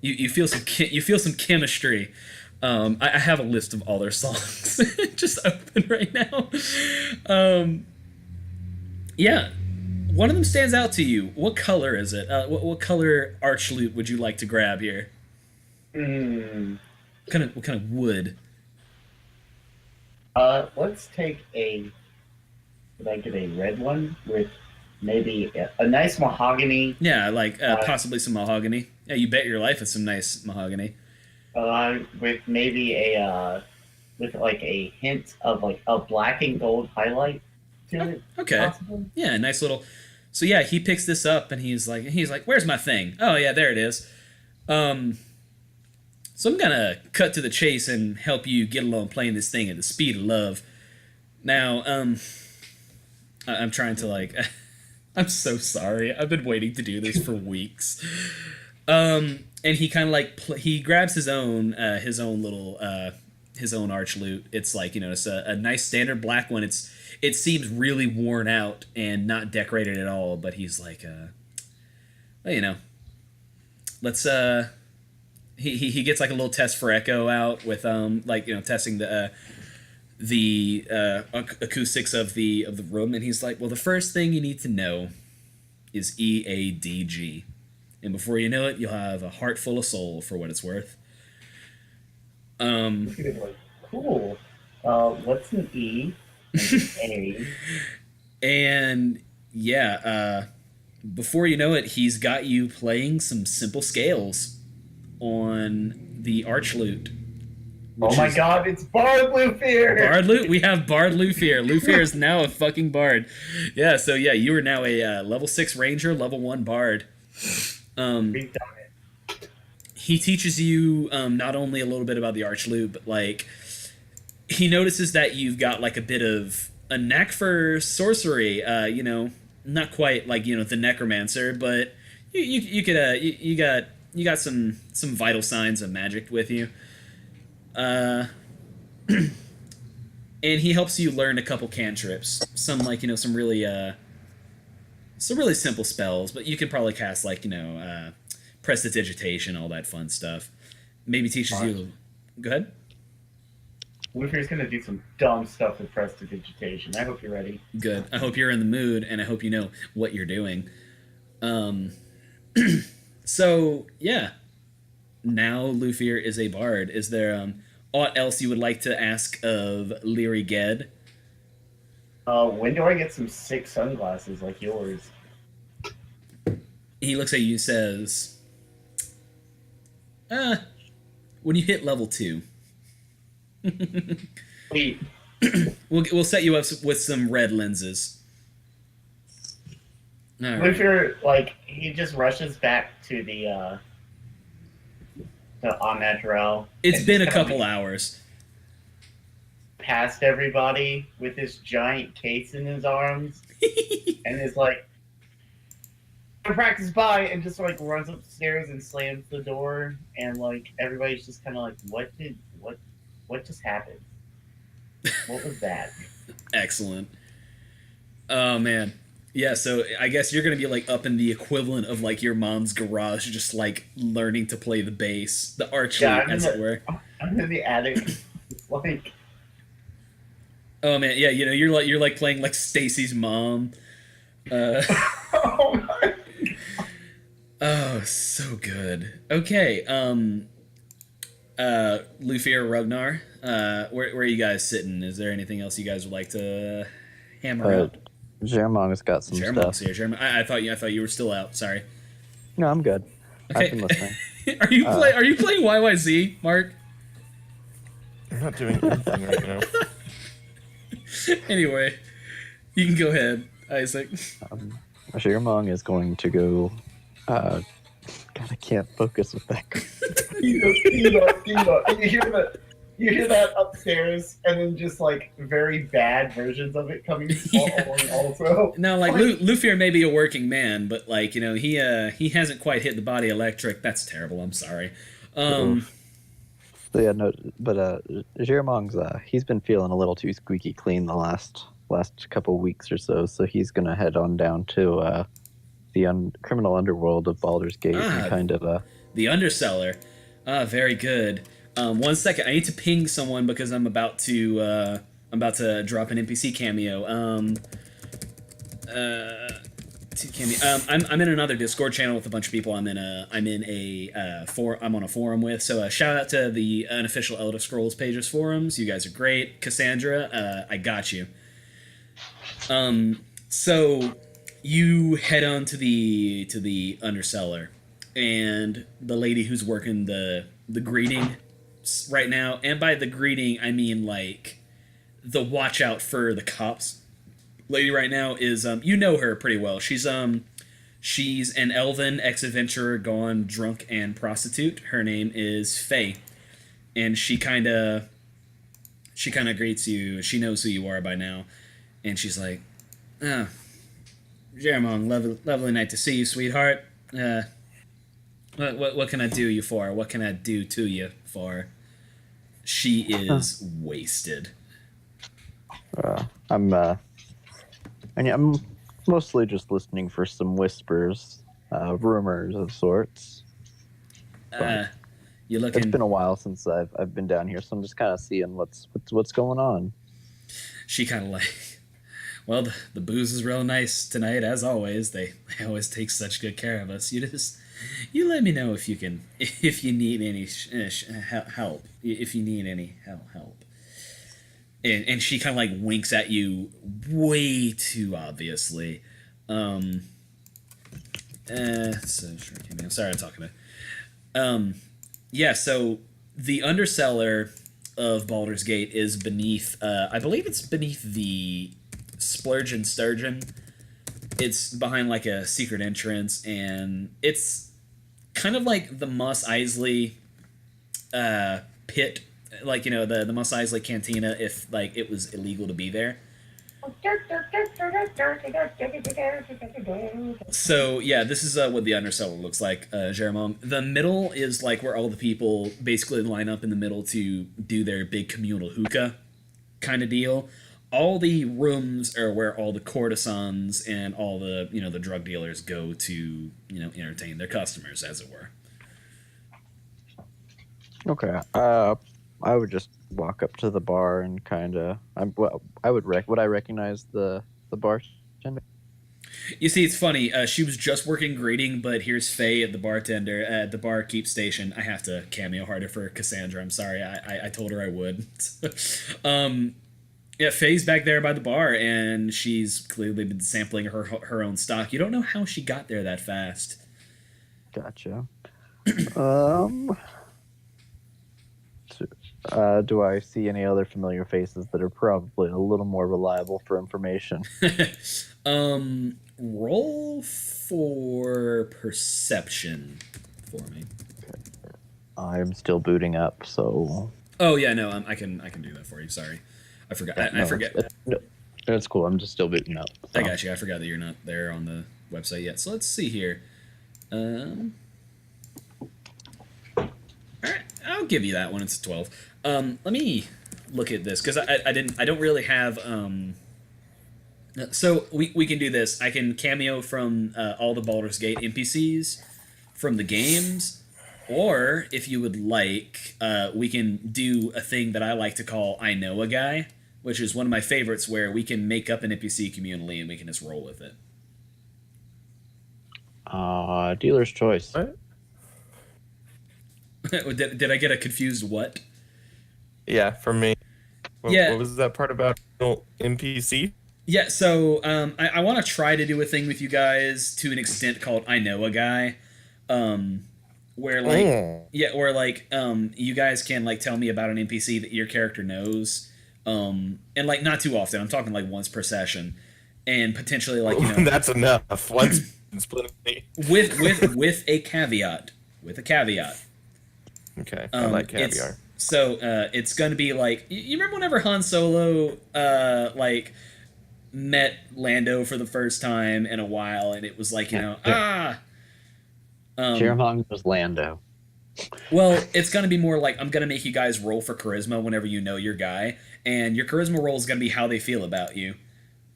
you feel some chemistry. I have a list of all their songs just open right now. Yeah, one of them stands out to you. What color is it? What color arch lute would you like to grab here? What kind of wood? Let's take a. Did I get a red one with maybe a nice mahogany, Yeah, like possibly some mahogany. Yeah, you bet your life it's some nice mahogany. with maybe with like a hint of like a black and gold highlight to it, Okay. possibly. Yeah, nice little. So yeah, he picks this up and he's like, "Where's my thing?" Oh yeah, there it is. Um, so I'm gonna cut to the chase and help you get along playing this thing at the speed of love. Now, I'm trying to like. I'm so sorry. I've been waiting to do this for weeks. And he kind of like he grabs his own little his own arch lute. It's like, it's a nice standard black one. It seems really worn out and not decorated at all. But he's like, well, let's he gets like a little test for echo out with testing the acoustics of the room, and he's like, well, the first thing you need to know is EADG, and before you know it, you'll have a heart full of soul, for what it's worth. Like, cool. What's an E? And an A. And yeah, before you know it, he's got you playing some simple scales on the arch lute. Oh my god, it's Bard Lufir! Bard Lute? We have Bard Lufir. Lufir is now a fucking bard. Yeah, so yeah, you are now a level 6 ranger, level 1 bard. He teaches you not only a little bit about the arch lute, but like he notices that you've got like a bit of a knack for sorcery. Not quite like the necromancer, but you could you got some vital signs of magic with you. And he helps you learn a couple cantrips. Some like some really simple spells, but you can probably cast like prestidigitation, all that fun stuff. Maybe teaches you. Go ahead. Lufir's gonna do some dumb stuff with prestidigitation. I hope you're ready. Good. I hope you're in the mood, and I hope you know what you're doing. So yeah, now Lufir is a bard. Is there aught else you would like to ask of Leary Ged? When do I get some sick sunglasses like yours? He looks at you and says, when you hit level 2. Wait. We'll set you up with some red lenses. All right. Lufir, like, he just rushes back to the Au Naturel. It's been a couple hours. Past everybody with this giant case in his arms. And is like, practice by, and just like runs upstairs and slams the door, and like everybody's just kind of like, what just happened? What was that? Excellent. Oh man, yeah. So I guess you're gonna be like up in the equivalent of like your mom's garage, just like learning to play the bass, the arch lute, as it were. I'm in the attic, it's like. Oh man, yeah. You're like playing like Stacy's mom. Oh my. Oh, so good. Okay, Lufir, Ragnar, where are you guys sitting? Is there anything else you guys would like to hammer out? Jeremong's got some Jeremong's stuff. here. I thought you were still out. Sorry. No, I'm good. Okay. I've been listening. Are you playing YYZ, Mark? I'm not doing anything right now. Anyway, you can go ahead, Isaac. Jeremong is going to go. God, I can't focus with that. You hear that upstairs, and then just like very bad versions of it coming along also. Now, like Lufir may be a working man, but like he hasn't quite hit the body electric. That's terrible. I'm sorry. So yeah, no, but Jeremong's he's been feeling a little too squeaky clean the last couple weeks or so. So he's gonna head on down to the criminal underworld of Baldur's Gate and kind of the undercellar. Very good. 1 second, I need to ping someone because I'm about to drop an NPC cameo. I'm in another Discord channel with a bunch of people. I'm on a forum with. So shout out to the unofficial Elder Scrolls Pages forums. You guys are great. Cassandra, I got you. So You head on to the undercellar, and the lady who's working the greeting right now, and by the greeting I mean like the watch out for the cops lady right now is you know her pretty well. She's an elven ex-adventurer gone drunk and prostitute. Her name is Faye, and she kind of greets you. She knows who you are by now, and she's like, "Ah, Jeremong, lovely night to see you, sweetheart. What can I do you for? What can I do to you for?" She is wasted. I'm mostly just listening for some whispers, rumors of sorts. You looking? It's been a while since I've been down here, so I'm just kind of seeing what's going on. She kind of like, well, the booze is real nice tonight, as always. They always take such good care of us. You let me know if you need any help. If you need any help. And she kind of like winks at you way too obviously. So sure, I'm sorry, I'm talking to. Yeah, so the undercellar of Baldur's Gate is beneath. I believe it's beneath the Splurge and Sturgeon. It's behind like a secret entrance, and it's kind of like the Mos Eisley pit, like the Mos Eisley Cantina, if like it was illegal to be there. So yeah, this is what the undercellar looks like, Jeremon. The middle is like where all the people basically line up in the middle to do their big communal hookah kind of deal. All the rooms are where all the courtesans and all the the drug dealers go to entertain their customers, as it were. Okay. I would just walk up to the bar and kind of. Would I recognize the bartender? You see, it's funny. She was just working greeting, but here's Faye at the bartender at the barkeep station. I have to cameo harder for Cassandra. I'm sorry. I told her I would. Yeah, Faye's back there by the bar, and she's clearly been sampling her own stock. You don't know how she got there that fast. Gotcha. Do I see any other familiar faces that are probably a little more reliable for information? Roll for perception for me. I'm still booting up, so. Oh yeah, no, I can do that for you. Sorry, I forgot. I forget. That's cool. I'm just still booting up. So. I got you. I forgot that you're not there on the website yet. So let's see here. All right, I'll give you that one. It's a 12. Let me look at this because I don't really have. So we can do this. I can cameo from all the Baldur's Gate NPCs from the games, or if you would like, we can do a thing that I like to call I Know a Guy, which is one of my favorites, where we can make up an NPC communally and we can just roll with it. Dealer's choice. What? Did I get a confused what? Yeah, for me. What was that part about NPC? Yeah, so I want to try to do a thing with you guys to an extent called I Know a Guy, where like you guys can like tell me about an NPC that your character knows, and like not too often. I'm talking like once per session, and potentially like that's enough. Once plenty. with a caveat. With a caveat. Okay, I like caviar. So it's going to be like, you remember whenever Han Solo like met Lando for the first time in a while, and it was like Jeremon was Lando. Well, it's going to be more like I'm going to make you guys roll for charisma whenever you know your guy, and your charisma roll is going to be how they feel about you.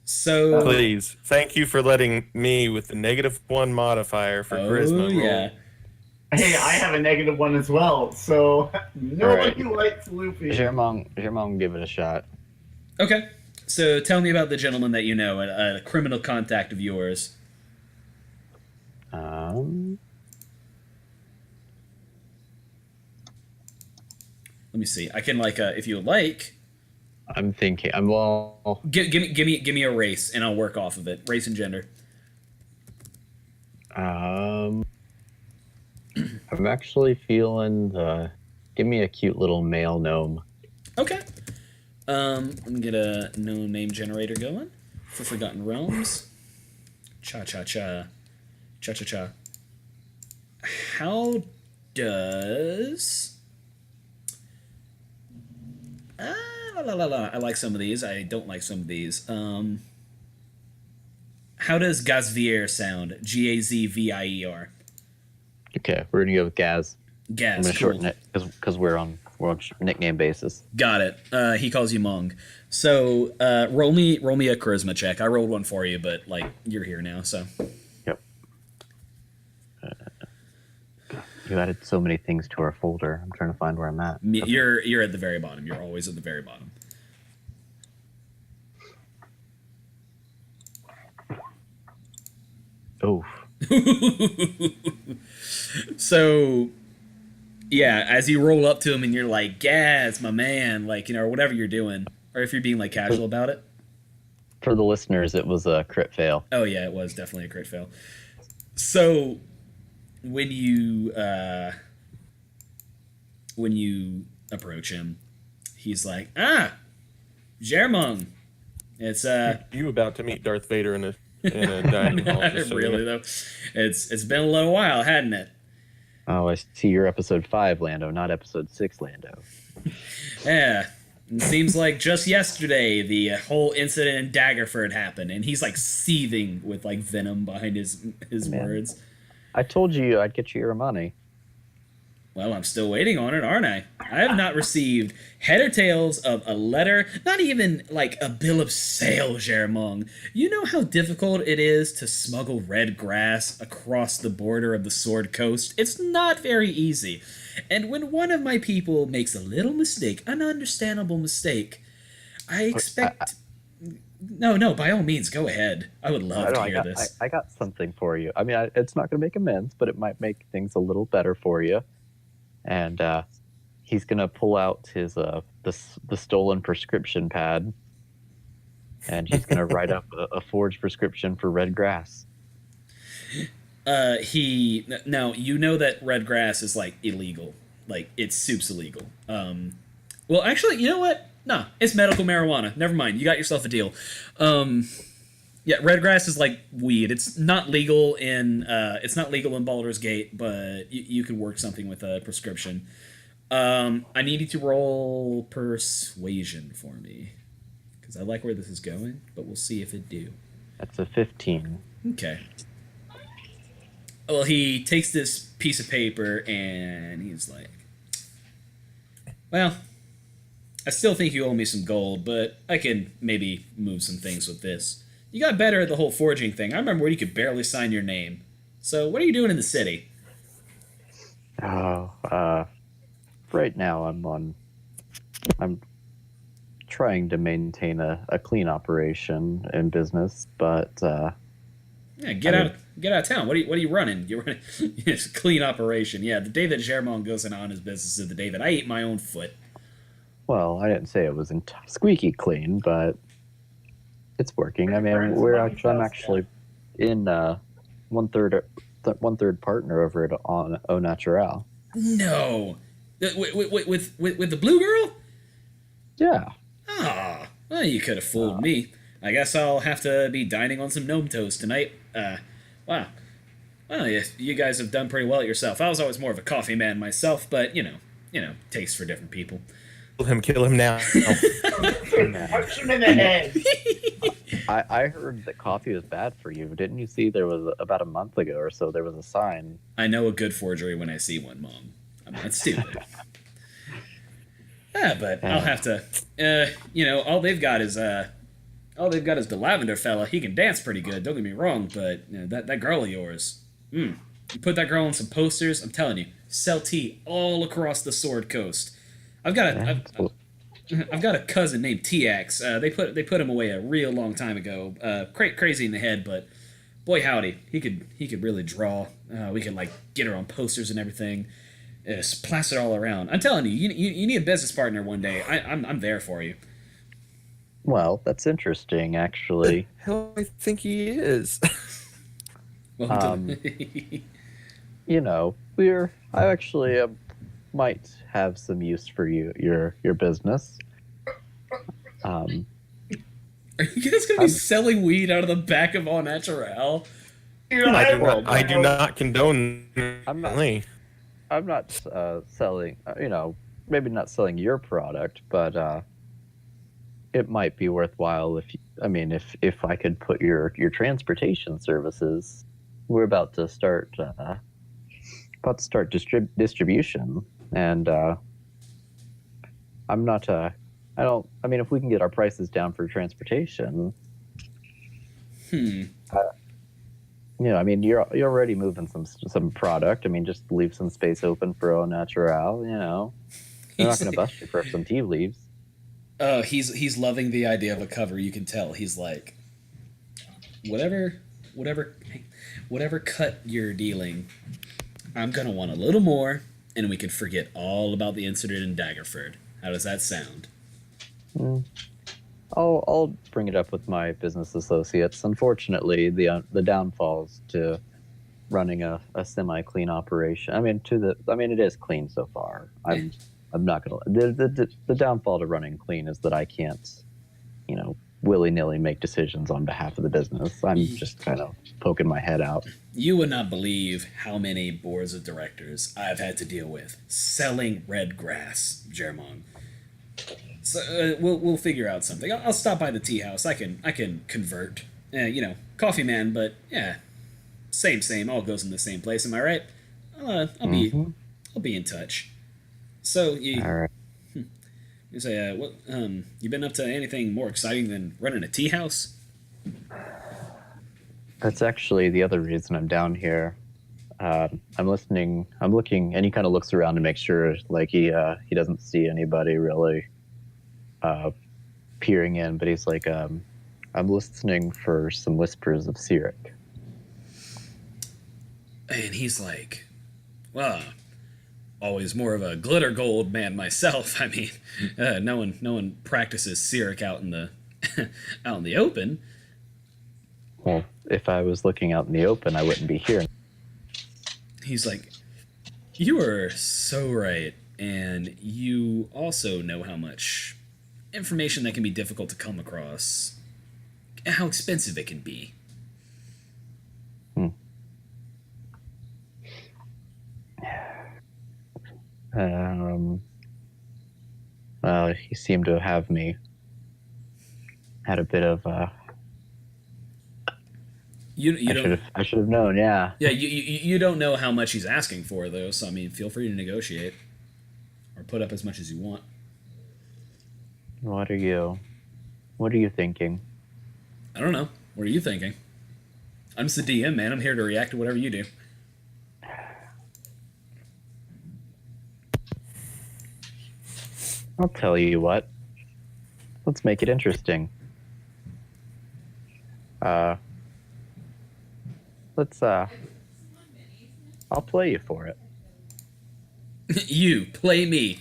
So please, thank you for letting me with the -1 modifier for charisma roll. Yeah. Hey, I have a -1 as well, so nobody likes Luffy. Jeremon, give it a shot. Okay, so tell me about the gentleman that you know, a criminal contact of yours. Let me see. I can like, if you would like. I'm thinking. Give me a race, and I'll work off of it. Race and gender. I'm actually feeling the. Give me a cute little male gnome. Okay. Let me get a gnome name generator going for Forgotten Realms. Cha cha cha. Cha cha cha. How does. La, la, la, la. I like some of these. I don't like some of these. How does Gazvier sound? Gazvier. Okay, we're gonna go with Gaz. Gaz. I'm gonna Cool. shorten it because we're on nickname basis. Got it. He calls you Mong. So roll me a charisma check. I rolled one for you, but like you're here now, so. Yep. You added so many things to our folder. I'm trying to find where I'm at. You're at the very bottom. You're always at the very bottom. Oh. So, yeah, as you roll up to him and you're like, Gaz, my man, like, or whatever you're doing, or if you're being like casual about it. For the listeners, it was a crit fail. Oh yeah, it was definitely a crit fail. So, when you approach him, he's like, Germong. It's You about to meet Darth Vader in a dining hall? Not just so you really know. though. It's been a little while, hadn't it? Oh, I see you're episode 5, Lando, not episode 6, Lando. Yeah. It seems like just yesterday the whole incident in Daggerford happened, and he's like seething with like venom behind his Man. words. I told you I'd get you your money. Well, I'm still waiting on it, aren't I? I have not received head or tails of a letter, not even like a bill of sale, Germong. You know how difficult it is to smuggle red grass across the border of the Sword Coast? It's not very easy. And when one of my people makes a little mistake, an understandable mistake, I expect... No, by all means, go ahead. I would love to hear this. I got something for you. I mean, it's not going to make amends, but it might make things a little better for you. And he's going to pull out his the stolen prescription pad, and he's going to write up a forged prescription for red grass. Now you know that red grass is like illegal, like it's soup's illegal. Well, actually, you know what? No, it's medical marijuana. Never mind. You got yourself a deal. Yeah, red grass is like weed. It's not legal in Baldur's Gate, but you could work something with a prescription. I need you to roll persuasion for me because I like where this is going, but we'll see if it do. That's a 15. Okay. Well, he takes this piece of paper and he's like, well, I still think you owe me some gold, but I can maybe move some things with this. You got better at the whole forging thing. I remember when you could barely sign your name. So what are you doing in the city? Oh, right now I'm trying to maintain a clean operation in business, but Yeah, get out of town. What are you running? You're running. It's a clean operation. Yeah, the day that Germont goes in on his business is the day that I eat my own foot. well, I didn't say it was squeaky clean, but it's working. I mean, I'm actually in one third partner over it on Au Natural. No, with the blue girl. Yeah. Ah, well, you could have fooled me. I guess I'll have to be dining on some gnome toast tonight. Wow. Well, you guys have done pretty well at yourself. I was always more of a coffee man myself, but you know, tastes for different people. Kill him now. Punch him in the head. I heard that coffee was bad for you. Didn't you see there was about a month ago or so there was a sign? I know a good forgery when I see one, Mom. I'm not stupid. Yeah, but I'll have to. All they've got is the lavender fella. He can dance pretty good. Don't get me wrong, but that girl of yours. You put that girl on some posters. I'm telling you, sell tea all across the Sword Coast. I've got a cousin named T-Ax. They put him away a real long time ago. Crazy in the head, but boy howdy, he could really draw. We could like get her on posters and everything. Just plaster all around. I'm telling you, you need a business partner one day. I'm there for you. Well, that's interesting, actually. Hell, I think he is. Welcome to You know, I actually might have some use for your business. Are you guys gonna be selling weed out of the back of Au Naturel? Dude, I do not condone. I'm not selling. Maybe not selling your product, but it might be worthwhile if I could put your transportation services. We're about to start distribution, and I'm not. I don't. I mean, if we can get our prices down for transportation, I mean, you're already moving some product. I mean, just leave some space open for Au Naturel. They're not going to bust you for some tea leaves. Oh, he's loving the idea of a cover. You can tell he's like, whatever cut you're dealing, I'm gonna want a little more, and we can forget all about the incident in Daggerford. How does that sound? I'll bring it up with my business associates. Unfortunately, the downfalls to running a semi-clean operation. I mean, it is clean so far. I'm not gonna. The downfall to running clean is that I can't, willy-nilly make decisions on behalf of the business. I'm just kind of poking my head out. You would not believe how many boards of directors I've had to deal with selling red grass, Jermon. So we'll figure out something. I'll stop by the tea house. I can convert. Coffee man, but yeah, same. All goes in the same place. Am I right? I'll be in touch. So you. All right. You say, you been up to anything more exciting than running a tea house? That's actually the other reason I'm down here. I'm listening. I'm looking, and he kind of looks around to make sure, like he doesn't see anybody really peering in. But he's like, I'm listening for some whispers of Cyric. And he's like, well, always more of a glitter gold man myself. I mean, no one practices Cyric out in the out in the open. Well, if I was looking out in the open, I wouldn't be here. He's like, you are so right, and you also know how much information that can be difficult to come across, and how expensive it can be. He seemed to have me. Had a bit of. I should have known. Yeah. Yeah. You don't know how much he's asking for though, so I mean, feel free to negotiate, or put up as much as you want. What are you thinking? I don't know. What are you thinking? I'm just the DM, man. I'm here to react to whatever you do. I'll tell you what. Let's make it interesting. I'll play you for it. You play me.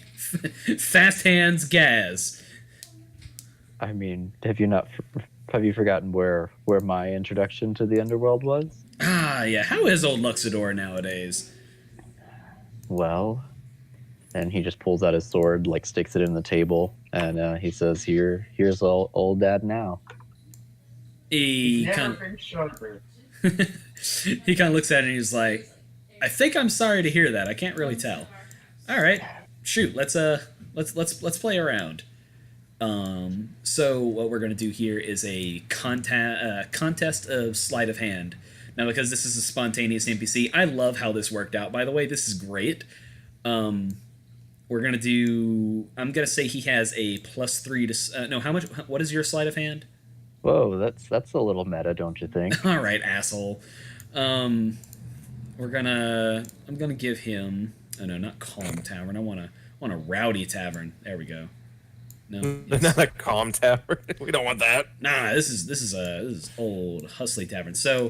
Fast hands, Gaz. I mean, have you forgotten where my introduction to the underworld was? Ah, yeah. How is old Luxador nowadays? Well, and he just pulls out his sword, like sticks it in the table, and he says, "Here's old dad now." He kind of looks at it and he's like, "I think I'm sorry to hear that. I can't really tell." All right, shoot. Let's play around. So what we're gonna do here is a contest of sleight of hand. Now, because this is a spontaneous NPC, I love how this worked out. By the way, this is great. We're gonna do. I'm gonna say he has a +3 to. No, how much? What is your sleight of hand? Whoa, that's a little meta, don't you think? All right, asshole. I'm gonna give him. Oh no, not calm tavern. I want a rowdy tavern. There we go. No, not a calm tavern. We don't want that. Nah, this is old hustly tavern. So,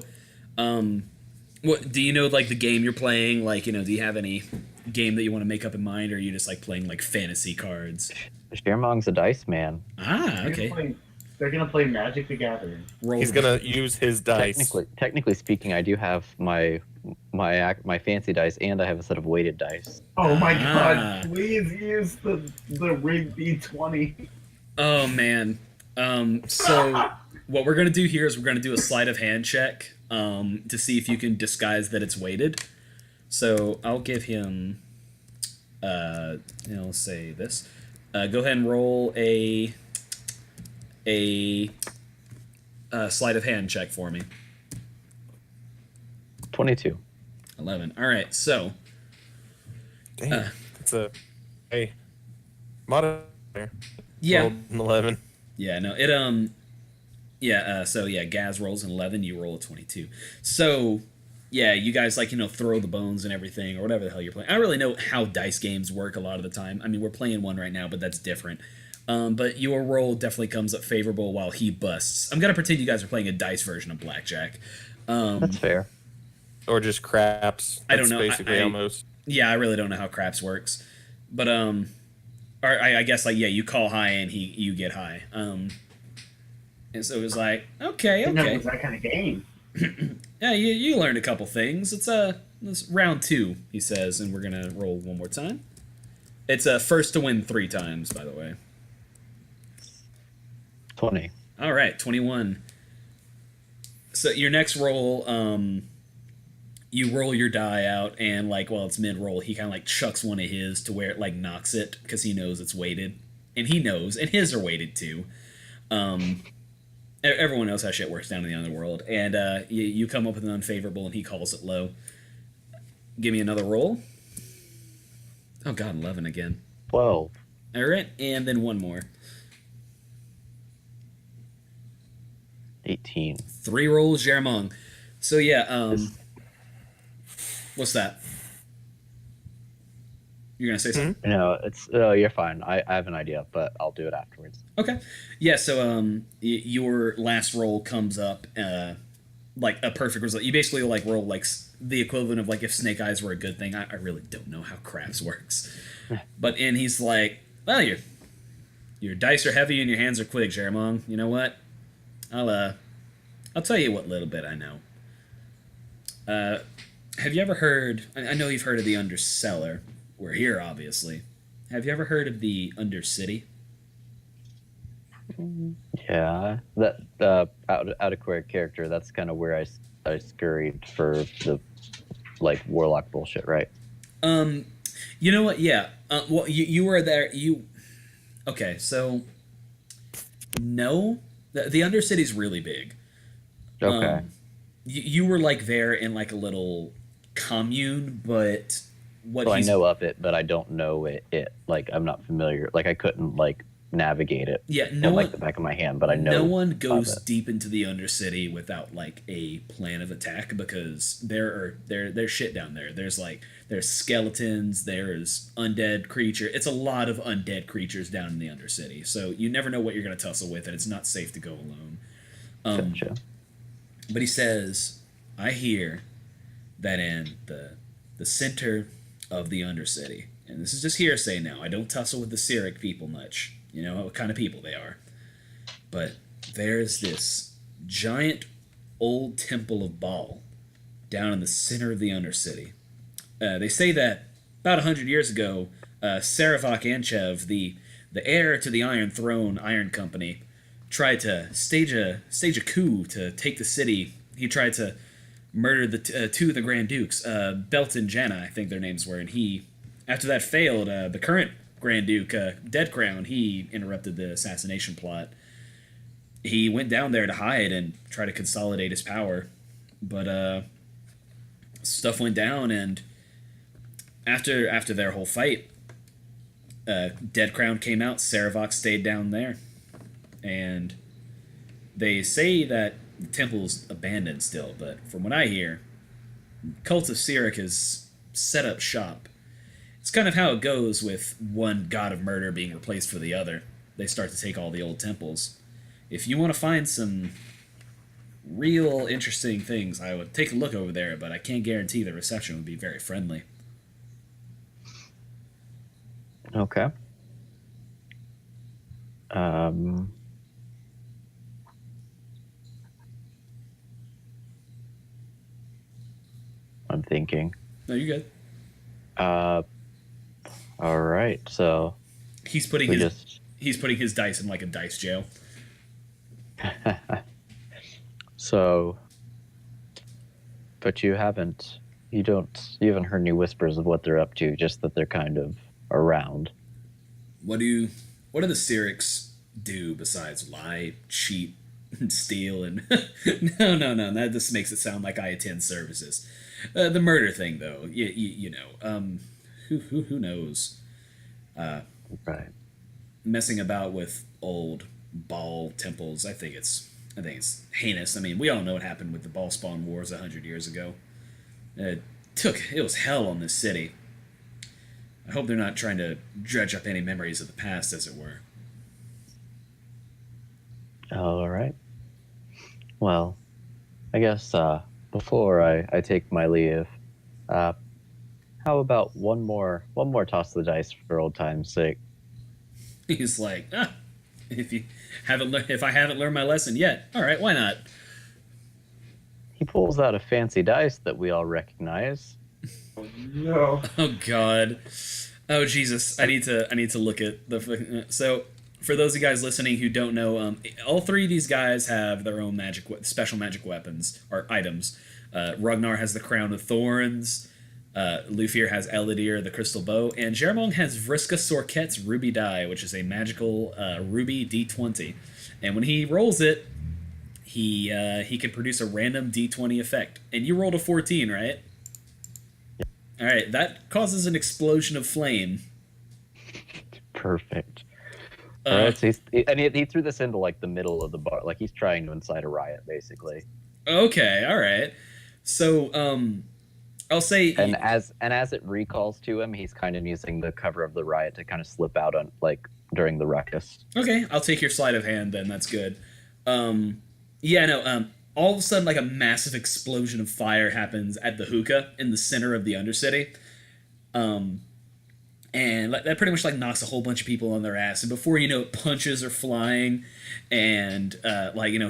what do you know? Like the game you're playing? Like, do you have any game that you want to make up in mind, or are you just like playing like fantasy cards? Shermong's a dice man. Ah, okay. They're gonna play Magic the Gathering. Roll. He's gonna use his dice. Technically speaking, I do have my fancy dice, and I have a set of weighted dice. Oh my Ah. god! Please use the rig D20. Oh man. So what we're gonna do here is we're gonna do a sleight of hand check to see if you can disguise that it's weighted. So I'll give him let's say this. Go ahead and roll a sleight of hand check for me. 22. 11. All right. So Damn, it's a modifier. yeah. Rolled an 11. Yeah, no, so Gaz rolls an 11, you roll a 22. So, yeah, you guys, throw the bones and everything, or whatever the hell you're playing. I don't really know how dice games work a lot of the time. I mean, we're playing one right now, but that's different. But your roll definitely comes up favorable while he busts. I'm going to pretend you guys are playing a dice version of Blackjack. That's fair. Or just craps. I don't know. Basically, almost. Yeah, I really don't know how craps works. But, or I guess you call high and you get high. And so it was like, okay. It was that kind of game. Yeah, you learned a couple things. It's round 2, he says, and we're gonna roll one more time. It's first to win 3 times, by the way. 20. All right, 21. So your next roll, you roll your die out, and while it's mid-roll, he kind of chucks one of his to where it knocks it because he knows it's weighted, and he knows, and his are weighted too. Everyone knows how shit works down in the underworld, and you come up with an unfavorable, and he calls it low. Give me another roll. Oh god, 11 again. 12. All right, and then one more. 18. 3 rolls, Jeremong. So yeah, what's that? You're gonna say something? No, you're fine. I have an idea, but I'll do it afterwards. Okay. Yeah, so your last roll comes up like a perfect result. You basically roll the equivalent of if Snake Eyes were a good thing. I really don't know how craps works. But he's like, well, your dice are heavy and your hands are quick, Jeremong. You know what? I'll tell you what little bit I know. Have you ever heard, I know you've heard of the Undercellar. We're here, obviously. Have you ever heard of the Undercity? Yeah, that out of character. That's kind of where I scurried for the warlock bullshit, right? You know what? Yeah. Well, you were there. Okay? So no, the Undercity's really big. Okay. You were there in a little commune, but what? I know of it, but I don't know it. I'm not familiar. I couldn't navigate it. Yeah, the back of my hand, but I know. No one goes deep into the Undercity without a plan of attack because there's shit down there. There's skeletons, there's undead creature. It's a lot of undead creatures down in the Undercity, so you never know what you're gonna tussle with, and it's not safe to go alone. Gotcha. But he says, I hear that in the center of the Undercity, and this is just hearsay now. I don't tussle with the Cyric people much. You know what kind of people they are. But there's this giant old temple of Baal down in the center of the Undercity. They say that about 100 years ago, Saravok Anchev, the heir to the Iron Throne Iron Company, tried to stage a coup to take the city. He tried to murder the 2 of the Grand Dukes, Belt and Janna, I think their names were, and after that failed, the current Grand Duke, Dead Crown, he interrupted the assassination plot. He went down there to hide and try to consolidate his power, but stuff went down, and after their whole fight, Dead Crown came out, Saravok stayed down there, and they say that the temple's abandoned still, but from what I hear, Cult of Cyric has set up shop. It's kind of how it goes with one god of murder being replaced for the other. They start to take all the old temples. If you want to find some real interesting things, I would take a look over there, but I can't guarantee the reception would be very friendly. Okay. I'm thinking. No, you're good. All right. So He's putting we his just. he's putting his dice in like a dice jail. So, but you haven't. You haven't heard any whispers of what they're up to. Just that they're kind of around. What do the Syrics do besides lie, cheat, and steal? And no. That just makes it sound like I attend services. The murder thing, though, you know, who knows? Right. Messing about with old Baal temples, I think it's heinous. I mean, we all know what happened with the Baal spawn wars 100 years ago. It was hell on this city. I hope they're not trying to dredge up any memories of the past, as it were. All right. Well, I guess before I take my leave, how about one more toss of the dice for old time's sake? He's like, if I haven't learned my lesson yet, all right, why not? He pulls out a fancy dice that we all recognize. No. Oh God. Oh Jesus. I need to look at the. So for those of you guys listening who don't know, all three of these guys have their own special magic weapons or items. Ragnar has the Crown of Thorns. Lufir has Elidir, the Crystal Bow, and Jeramong has Vriska Sorket's Ruby Die, which is a magical ruby D20. And when he rolls it, he can produce a random D20 effect. And you rolled a 14, right? All right, that causes an explosion of flame. Perfect. All right, so he threw this into like the middle of the bar, like he's trying to incite a riot, basically. Okay, all right. So, I'll say, and as it recalls to him, he's kind of using the cover of the riot to kind of slip out on like during the ruckus. Okay, I'll take your sleight of hand then. That's good. All of a sudden, like a massive explosion of fire happens at the hookah in the center of the Undercity. And that pretty much like knocks a whole bunch of people on their ass. And before you know it, punches are flying, and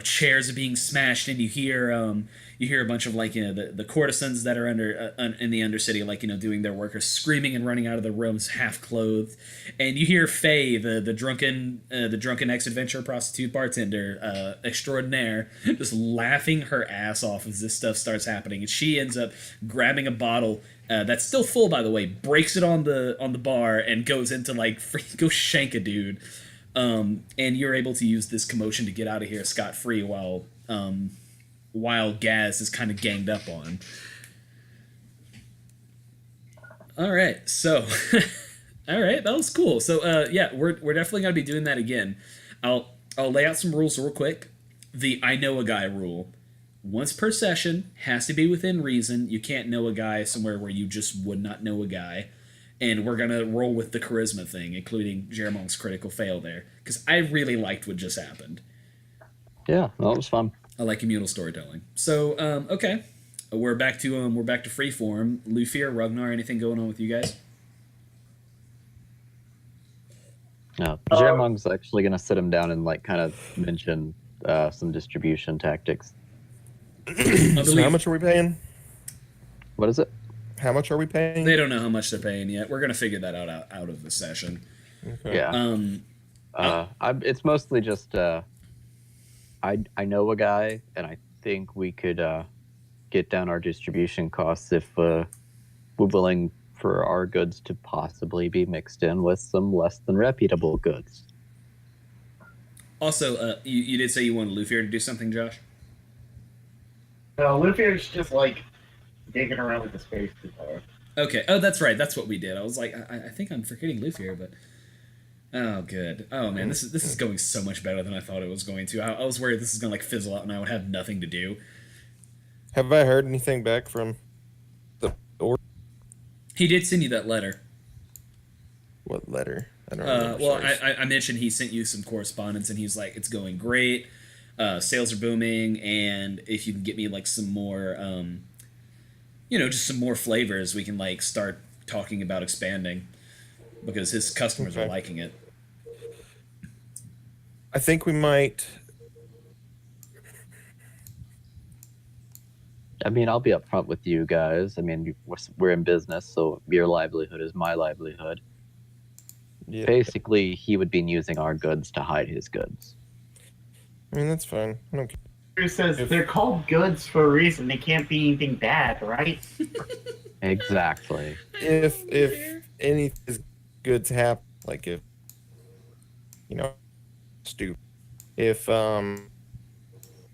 chairs are being smashed. And you hear a bunch of the courtesans that are in the Undercity doing their work are screaming and running out of their rooms half clothed. And you hear Faye, the drunken ex-adventurer prostitute bartender extraordinaire, just laughing her ass off as this stuff starts happening. And she ends up grabbing a bottle. That's still full, by the way, breaks it on the bar and goes into go shank a dude, and you're able to use this commotion to get out of here scot-free while Gaz is kind of ganged up on. All right, so all right, that was cool. So we're definitely gonna be doing that again. I'll lay out some rules real quick. The I know a guy rule. Once per session, has to be within reason. You can't know a guy somewhere where you just would not know a guy. And we're going to roll with the charisma thing, including Jeramong's critical fail there. Because I really liked what just happened. Yeah, that was fun. I like communal storytelling. So, okay. We're back to freeform. Lufir, Ragnar, anything going on with you guys? No, Jeramong's actually going to sit him down and kind of mention some distribution tactics. So how much are we paying? What is it? How much are we paying? They don't know how much they're paying yet. We're gonna figure that out of the session. Okay. Yeah. It's mostly just I know a guy, and I think we could get down our distribution costs if we're willing for our goods to possibly be mixed in with some less than reputable goods. Also, you did say you wanted Lufir to do something, Josh? No, Lufir's just digging around with the space guitar. Okay. Oh, that's right. That's what we did. I was like, I think I'm forgetting Lufir, but oh, good. Oh man, this is going so much better than I thought it was going to. I was worried this is gonna fizzle out and I would have nothing to do. Have I heard anything back from the order? He did send you that letter. What letter? I don't remember. Well, I mentioned he sent you some correspondence, and he's like, it's going great. Sales are booming, and if you can get me some more, just some more flavors, we can start talking about expanding, because his customers are liking it. I think we might. I mean, I'll be upfront with you guys. I mean, we're in business, so your livelihood is my livelihood. Yeah. Basically, he would be using our goods to hide his goods. I mean, that's fine. I don't care. It says they're called goods for a reason. They can't be anything bad, right? Exactly. If any of his goods happen, like if stupid, if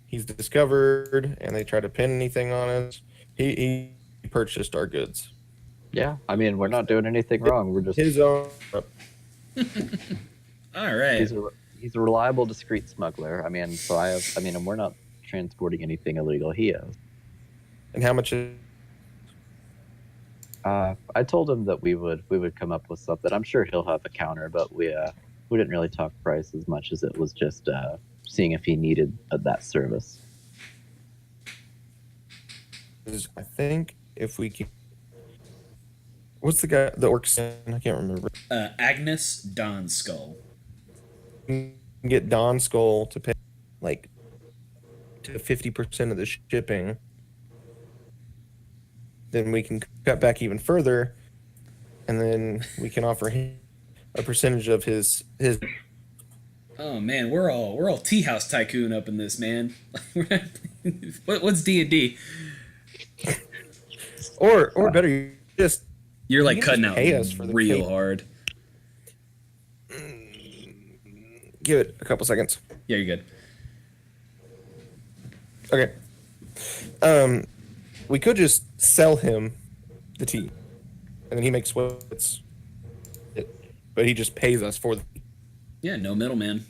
he's discovered and they try to pin anything on us, he purchased our goods. Yeah, I mean, we're not doing anything wrong. We're just His own. All right. he's a reliable, discreet smuggler. I mean, and we're not transporting anything illegal. He is. And how much is I told him that we would come up with something. I'm sure he'll have a counter, but we didn't really talk price as much as it was just seeing if he needed that service. I think if we can. What's the guy, the orc? I can't remember. Agnes Don Skull. We can get Don Skull to pay like to 50% of the shipping. Then we can cut back even further, and then we can offer him a percentage of his. Oh man, we're all tea house tycoon up in this, man. What's D&D? Or better, just You're like you cutting just out pay us for the real cake. hard. Give it a couple seconds. Yeah, you're good. Okay. We could just sell him the tea, and then he makes what's it, but he just pays us for Yeah, no middleman.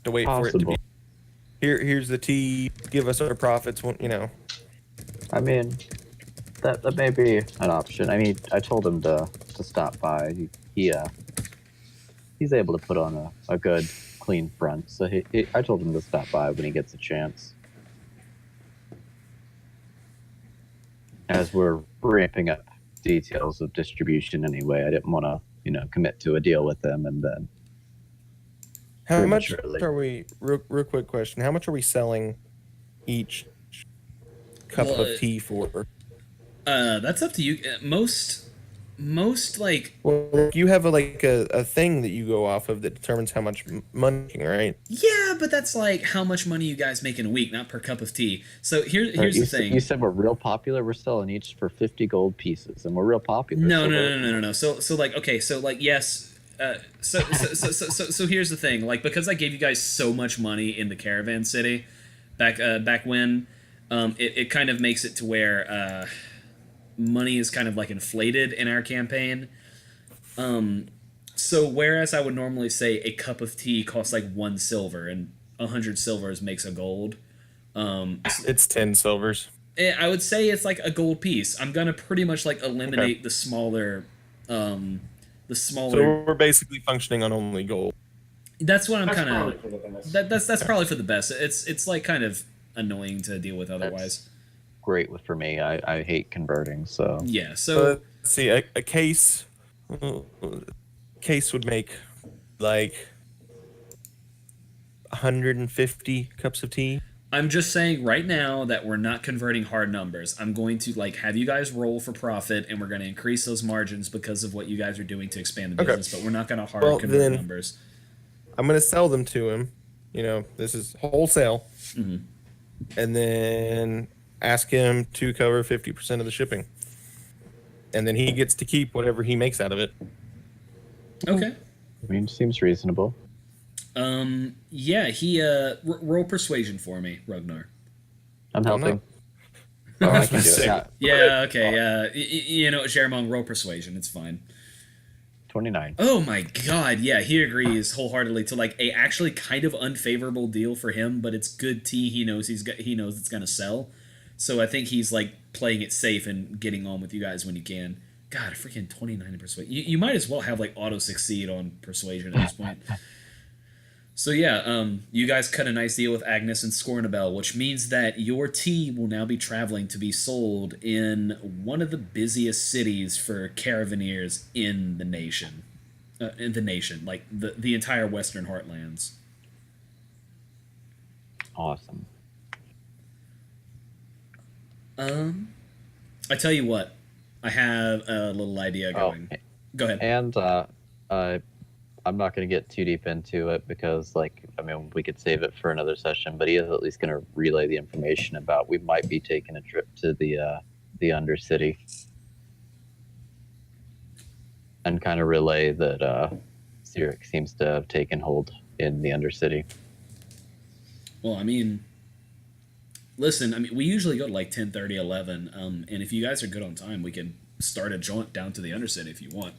to wait for it to Possible. be. Here's the tea. Give us our profits. I mean, that may be an option. I mean, I told him to stop by. He's able to put on a good, clean front. So I told him to stop by when he gets a chance. As we're ramping up details of distribution anyway, I didn't want to, commit to a deal with them and then. How much Prematurely. are we? Real quick question. How much are we selling each cup Well, of tea for? That's up to you. Most like Well, you have a thing that you go off of that determines how much money, right? yeah, but that's like how much money you guys make in a week, not per cup of tea. So here's the thing. You said we're real popular. We're selling each for 50 gold pieces, and we're real popular. No. So like okay, so like yes. So here's the thing. Like because I gave you guys so much money in the caravan city, back when, it kind of makes it to where money is kind of like inflated in our campaign. So whereas I would normally say a cup of tea costs like 1 silver and 100 silvers makes a gold. It's 10 silvers. I would say it's like a gold piece. I'm gonna pretty much like eliminate the smaller. So we're basically functioning on only gold. That's what I'm That's kind probably of. for the best. That's probably for the best. It's like kind of annoying to deal with otherwise. Great for me. I hate converting, so. Yeah. So Let's see, a case would make like 150 cups of tea. I'm just saying right now that we're not converting hard numbers. I'm going to like have you guys roll for profit, and we're going to increase those margins because of what you guys are doing to expand the Okay. business. But we're not going to hard Well, convert then- numbers. I'm gonna sell them to him. This is wholesale, Mhm. and then ask him to cover 50% of the shipping, and then he gets to keep whatever he makes out of it. Okay. I mean, seems reasonable. Yeah. He roll persuasion for me, Ragnar. I'm I'm helping. not- I can do it. Sick. Yeah, Yeah. Okay. Jeremon, roll persuasion. It's fine. 29. Oh my god, yeah, he agrees wholeheartedly to like a actually kind of unfavorable deal for him, but it's good tea. He knows he knows it's gonna sell, so I think he's like playing it safe and getting on with you guys when you can. God, freaking 29 in persuasion. You might as well have like auto succeed on persuasion at this point. So yeah, you guys cut a nice deal with Agnes and Scornabel, which means that your tea will now be traveling to be sold in one of the busiest cities for caravaneers in the nation. Like the entire Western Heartlands. Awesome. I tell you what, I have a little idea going. Go ahead. And I'm not going to get too deep into it because, like, I mean, we could save it for another session. But he is at least going to relay the information about we might be taking a trip to the Undercity, and kind of relay that Cyric seems to have taken hold in the Undercity. Well, I mean, listen, I mean, we usually go to like 10:30, 11, and if you guys are good on time, we can start a jaunt down to the Undercity if you want.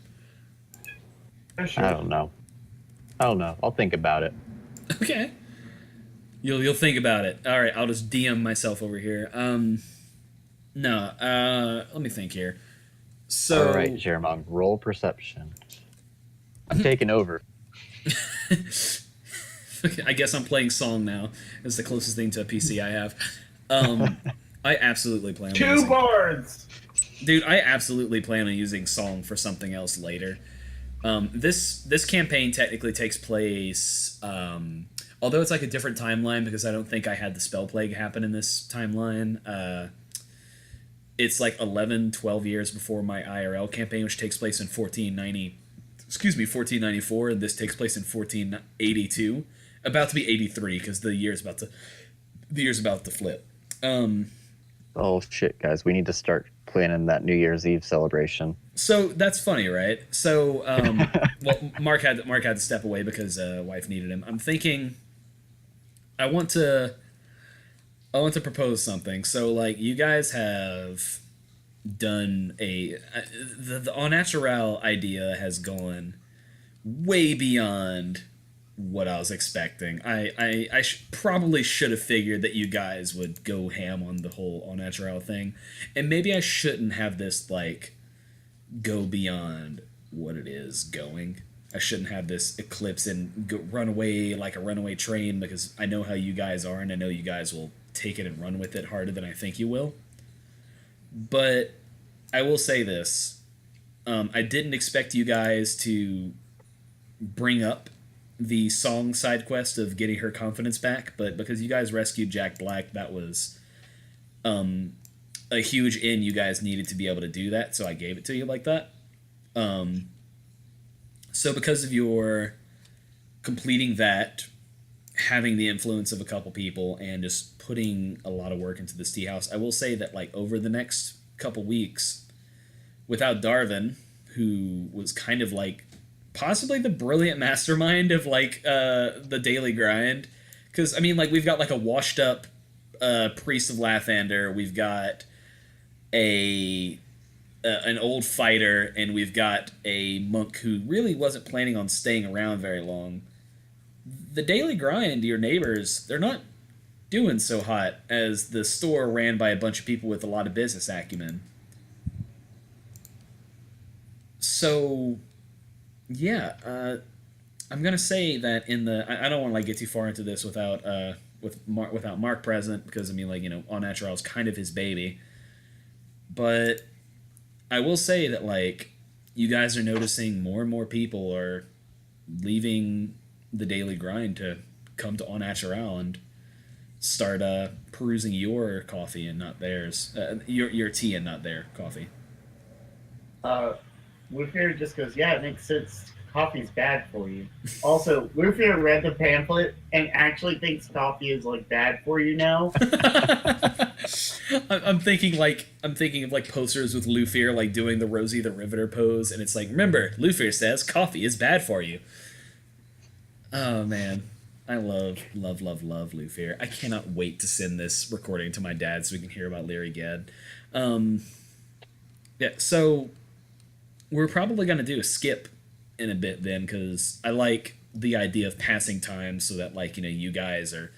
Sure. I don't know. I'll think about it. Okay. You'll think about it. All right, I'll just DM myself over here. Let me think here. So, All right, Jeremong, roll perception. I'm taking over. I guess I'm playing Song now. It's the closest thing to a PC I have. I absolutely plan on Two using, bards. dude. I absolutely plan on using Song for something else later. This campaign technically takes place, although it's like a different timeline because I don't think I had the spell plague happen in this timeline. It's like 11, 12 years before my IRL campaign, which takes place in 1494, and this takes place in 1482. About to be 83 because the year's about to flip. Oh shit, guys, we need to start planning that New Year's Eve celebration. So that's funny, right? So, well, Mark had to step away because wife needed him. I'm thinking, I want to propose something. So, like, you guys have done the Au Naturel idea has gone way beyond what I was expecting. I probably should have figured that you guys would go ham on the whole Au Naturel thing, and maybe I shouldn't have this like go beyond what it is going. I shouldn't have this eclipse and run away like a runaway train because I know how you guys are, and I know you guys will take it and run with it harder than I think you will. But I will say this. I didn't expect you guys to bring up the Song side quest of getting her confidence back, but because you guys rescued Jack Black, that was a huge in you guys needed to be able to do that, so I gave it to you like that. So because of your completing that, having the influence of a couple people, and just putting a lot of work into this tea house, I will say that like over the next couple weeks, without Darvin, who was kind of like possibly the brilliant mastermind of like the daily grind, because I mean like we've got like a washed up priest of Lathander, we've got an old fighter, and we've got a monk who really wasn't planning on staying around very long. The daily grind, your neighbors, they're not doing so hot as the store ran by a bunch of people with a lot of business acumen. So, yeah, I'm gonna say that in the I don't want to like get too far into this without without Mark present, because I mean like Au Naturel is kind of his baby, but I will say that like you guys are noticing more and more people are leaving the daily grind to come to Au Naturel and start perusing your coffee and not theirs, your tea and not their coffee. Woodfair just goes, yeah, it makes sense. Coffee's bad for you. Also, Woodfair read the pamphlet and actually thinks coffee is like bad for you now. I'm thinking of like posters with Lufir like doing the Rosie the Riveter pose, and it's like, remember, Lufir says coffee is bad for you. Oh man, I love Lufir. I cannot wait to send this recording to my dad so we can hear about Larry Gad. Yeah, so we're probably gonna do a skip in a bit then, because I like the idea of passing time so that like you guys are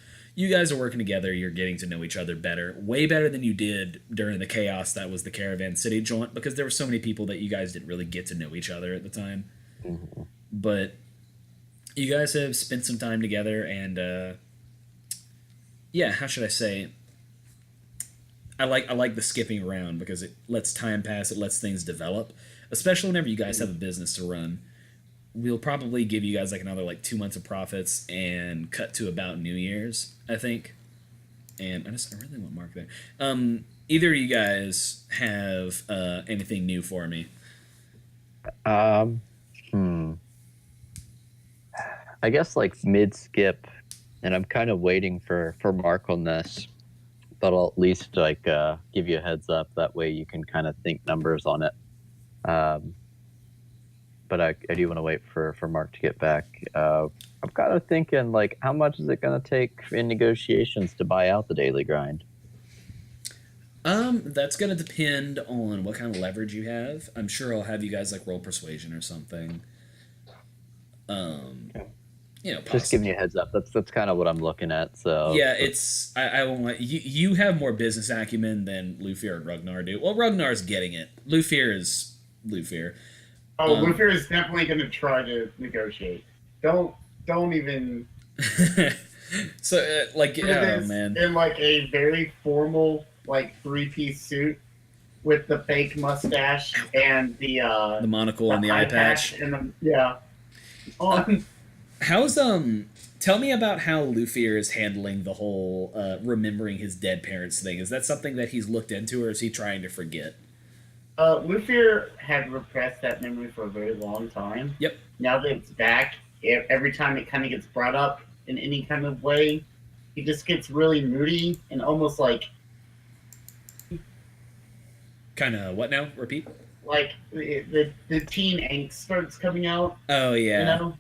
working together, you're getting to know each other better, way better than you did during the chaos that was the Caravan City jaunt, because there were so many people that you guys didn't really get to know each other at the time. Mm-hmm. But you guys have spent some time together, and yeah, how should I say? I like the skipping around because it lets time pass, it lets things develop, especially whenever you guys have a business to run. We'll probably give you guys like another like 2 months of profits and cut to about New Year's, I think. And I really want Mark there. Either of you guys have anything new for me? Hmm. I guess like mid skip, and I'm kind of waiting for Mark on this, but I'll at least like give you a heads up. That way you can kind of think numbers on it. But I do want to wait for Mark to get back. I'm kind of thinking like, how much is it going to take in negotiations to buy out the daily grind? That's gonna depend on what kind of leverage you have. I'm sure I'll have you guys like roll persuasion or something. Just giving you a heads up. That's kind of what I'm looking at. So yeah, it's I want you. You have more business acumen than Lufir and Ragnar do. Well, Ragnar's getting it. Lufir is Lufir. Oh, Luther is definitely going to try to negotiate. Don't even. So like, oh This man, in like a very formal like 3-piece suit with the fake mustache and the monocle and the eye patch. and yeah. On How's Tell me about how Lufir is handling the whole remembering his dead parents thing. Is that something that he's looked into, or is he trying to forget? Luther had repressed that memory for a very long time. Yep. Now that it's back, every time it kind of gets brought up in any kind of way, he just gets really moody and almost like Kind of what now? Repeat. like the teen angst starts coming out. Oh yeah. You know.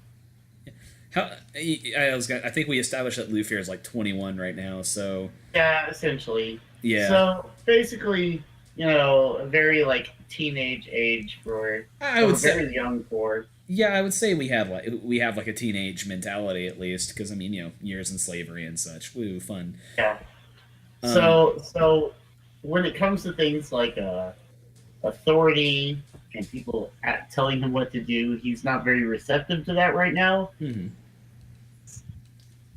I think we established that Lufir is like 21 right now, so Yeah, essentially. yeah. So basically, a very like teenage age for I would say very young for. yeah, I would say we have like a teenage mentality at least, because I mean, years in slavery and such. Woo, fun. Yeah. So when it comes to things like authority and people telling him what to do, he's not very receptive to that right now. Mm-hmm.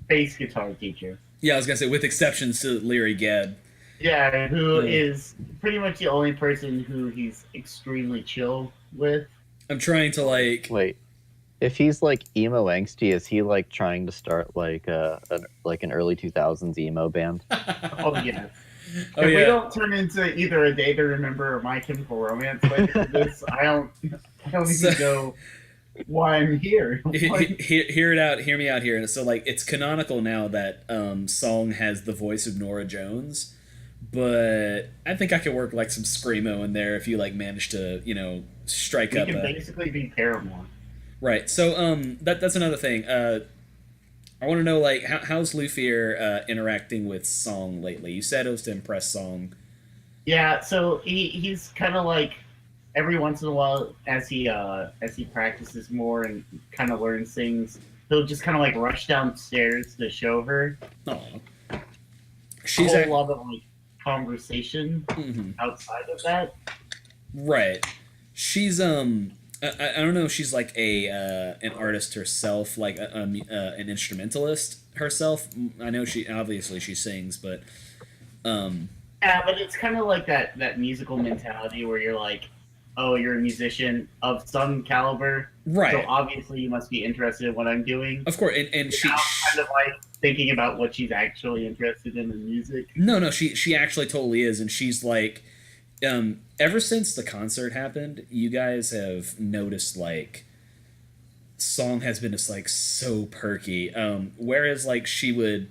Bass guitar teacher. Yeah, I was gonna say, with exceptions to Leary Gad. Yeah, who is pretty much the only person who he's extremely chill with. I'm trying to like. Wait, if he's like emo angsty, is he like trying to start like an early 2000s emo band? Oh yeah. Oh If we yeah. don't turn into either A Day to Remember or My Chemical Romance later this, I don't even know why I'm here. Hear me out here. So like, it's canonical now that Song has the voice of Nora Jones, but I think I could work like some screamo in there if you like manage to strike He up. can basically be Paramore. Right. So that's another thing. I want to know like how's Lufir interacting with Song lately? You said it was to impress Song. Yeah, so he's kind of like every once in a while as he practices more and kind of learns things, he'll just kind of like rush downstairs to show her. Oh, She's a whole lot of like conversation Mhm. outside of that. Right. She's I don't know if she's like an artist herself, like an instrumentalist herself. I know she obviously she sings, but Yeah, but it's kind of like that musical mentality where you're like, oh, you're a musician of some caliber, right. So obviously you must be interested in what I'm doing. Of course, and she kind of like thinking about what she's actually interested in music. No, she actually totally is, and she's like, ever since the concert happened, you guys have noticed like Song has been just like so perky. Whereas like she would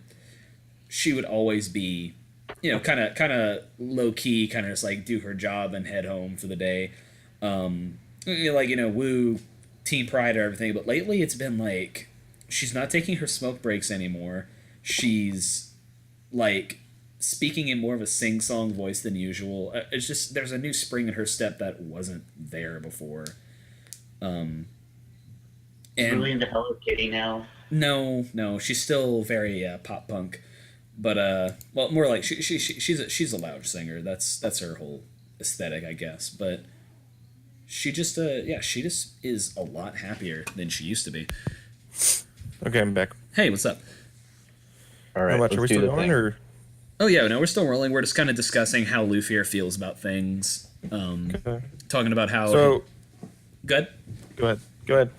always be, kind of low key, kind of just like do her job and head home for the day. Woo, teen pride or everything. But lately it's been like she's not taking her smoke breaks anymore. She's like speaking in more of a sing-song voice than usual. It's just there's a new spring in her step that wasn't there before. And really into Hello Kitty now. No, she's still very pop punk, but well, more like she's a loud singer. That's her whole aesthetic, I guess. But she just she just is a lot happier than she used to be. Okay, I'm back. Hey, what's up? All right, How much are we still going, or? Oh yeah, no, we're still rolling. We're just kind of discussing how Lufir feels about things. Okay. Talking about how. So. Good. Go ahead.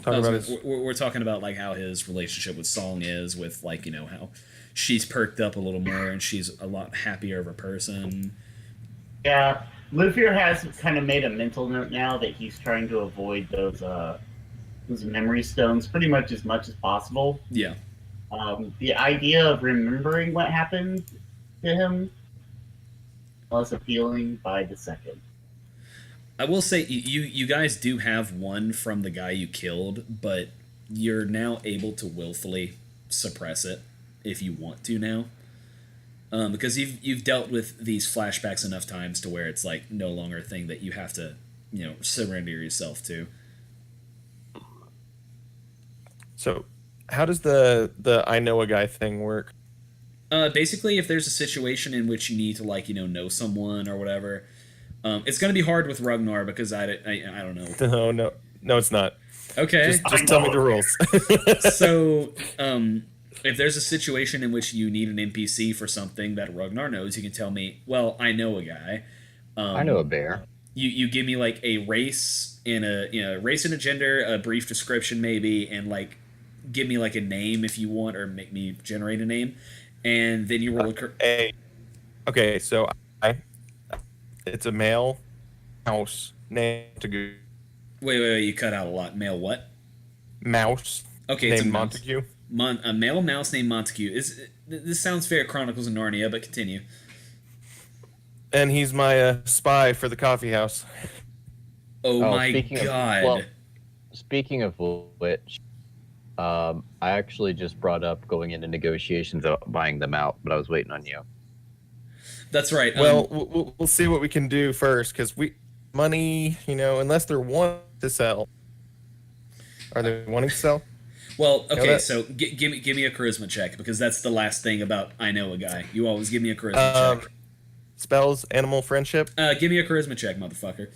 Talk about it. We're talking about like how his relationship with Song is, with like how she's perked up a little more and she's a lot happier of a person. Yeah, Luthier has kind of made a mental note now that he's trying to avoid those memory stones pretty much as possible. Yeah. The idea of remembering what happened to him less appealing by the second. I will say you guys do have one from the guy you killed, but you're now able to willfully suppress it if you want to now. Because you've dealt with these flashbacks enough times to where it's like no longer a thing that you have to, surrender yourself to. So, how does the I know a guy thing work? Basically, if there's a situation in which you need to know someone or whatever, it's gonna be hard with Ragnar because I don't know. No, it's not. Okay, just tell me the rules. So, if there's a situation in which you need an NPC for something that Ragnar knows, you can tell me, well, I know a guy. I know a bear. You give me like a race and a gender, a brief description maybe, and like give me like a name if you want, or make me generate a name, and then you roll Okay, so it's a male mouse named Montague. Wait, you cut out a lot. Male what? Mouse. Okay, named it's a Montague. A male mouse named Montague. This sounds fair, Chronicles of Narnia, but continue. And he's my spy for the coffee house. Oh my god. Speaking of which, I actually just brought up going into negotiations about buying them out, but I was waiting on you. That's right. Well, we'll see what we can do first, because money, unless they're wanting to sell. Are they wanting to sell? Well, okay, so give me a charisma check, because that's the last thing about I know a guy. You always give me a charisma check. Spells, animal friendship. Give me a charisma check, motherfucker.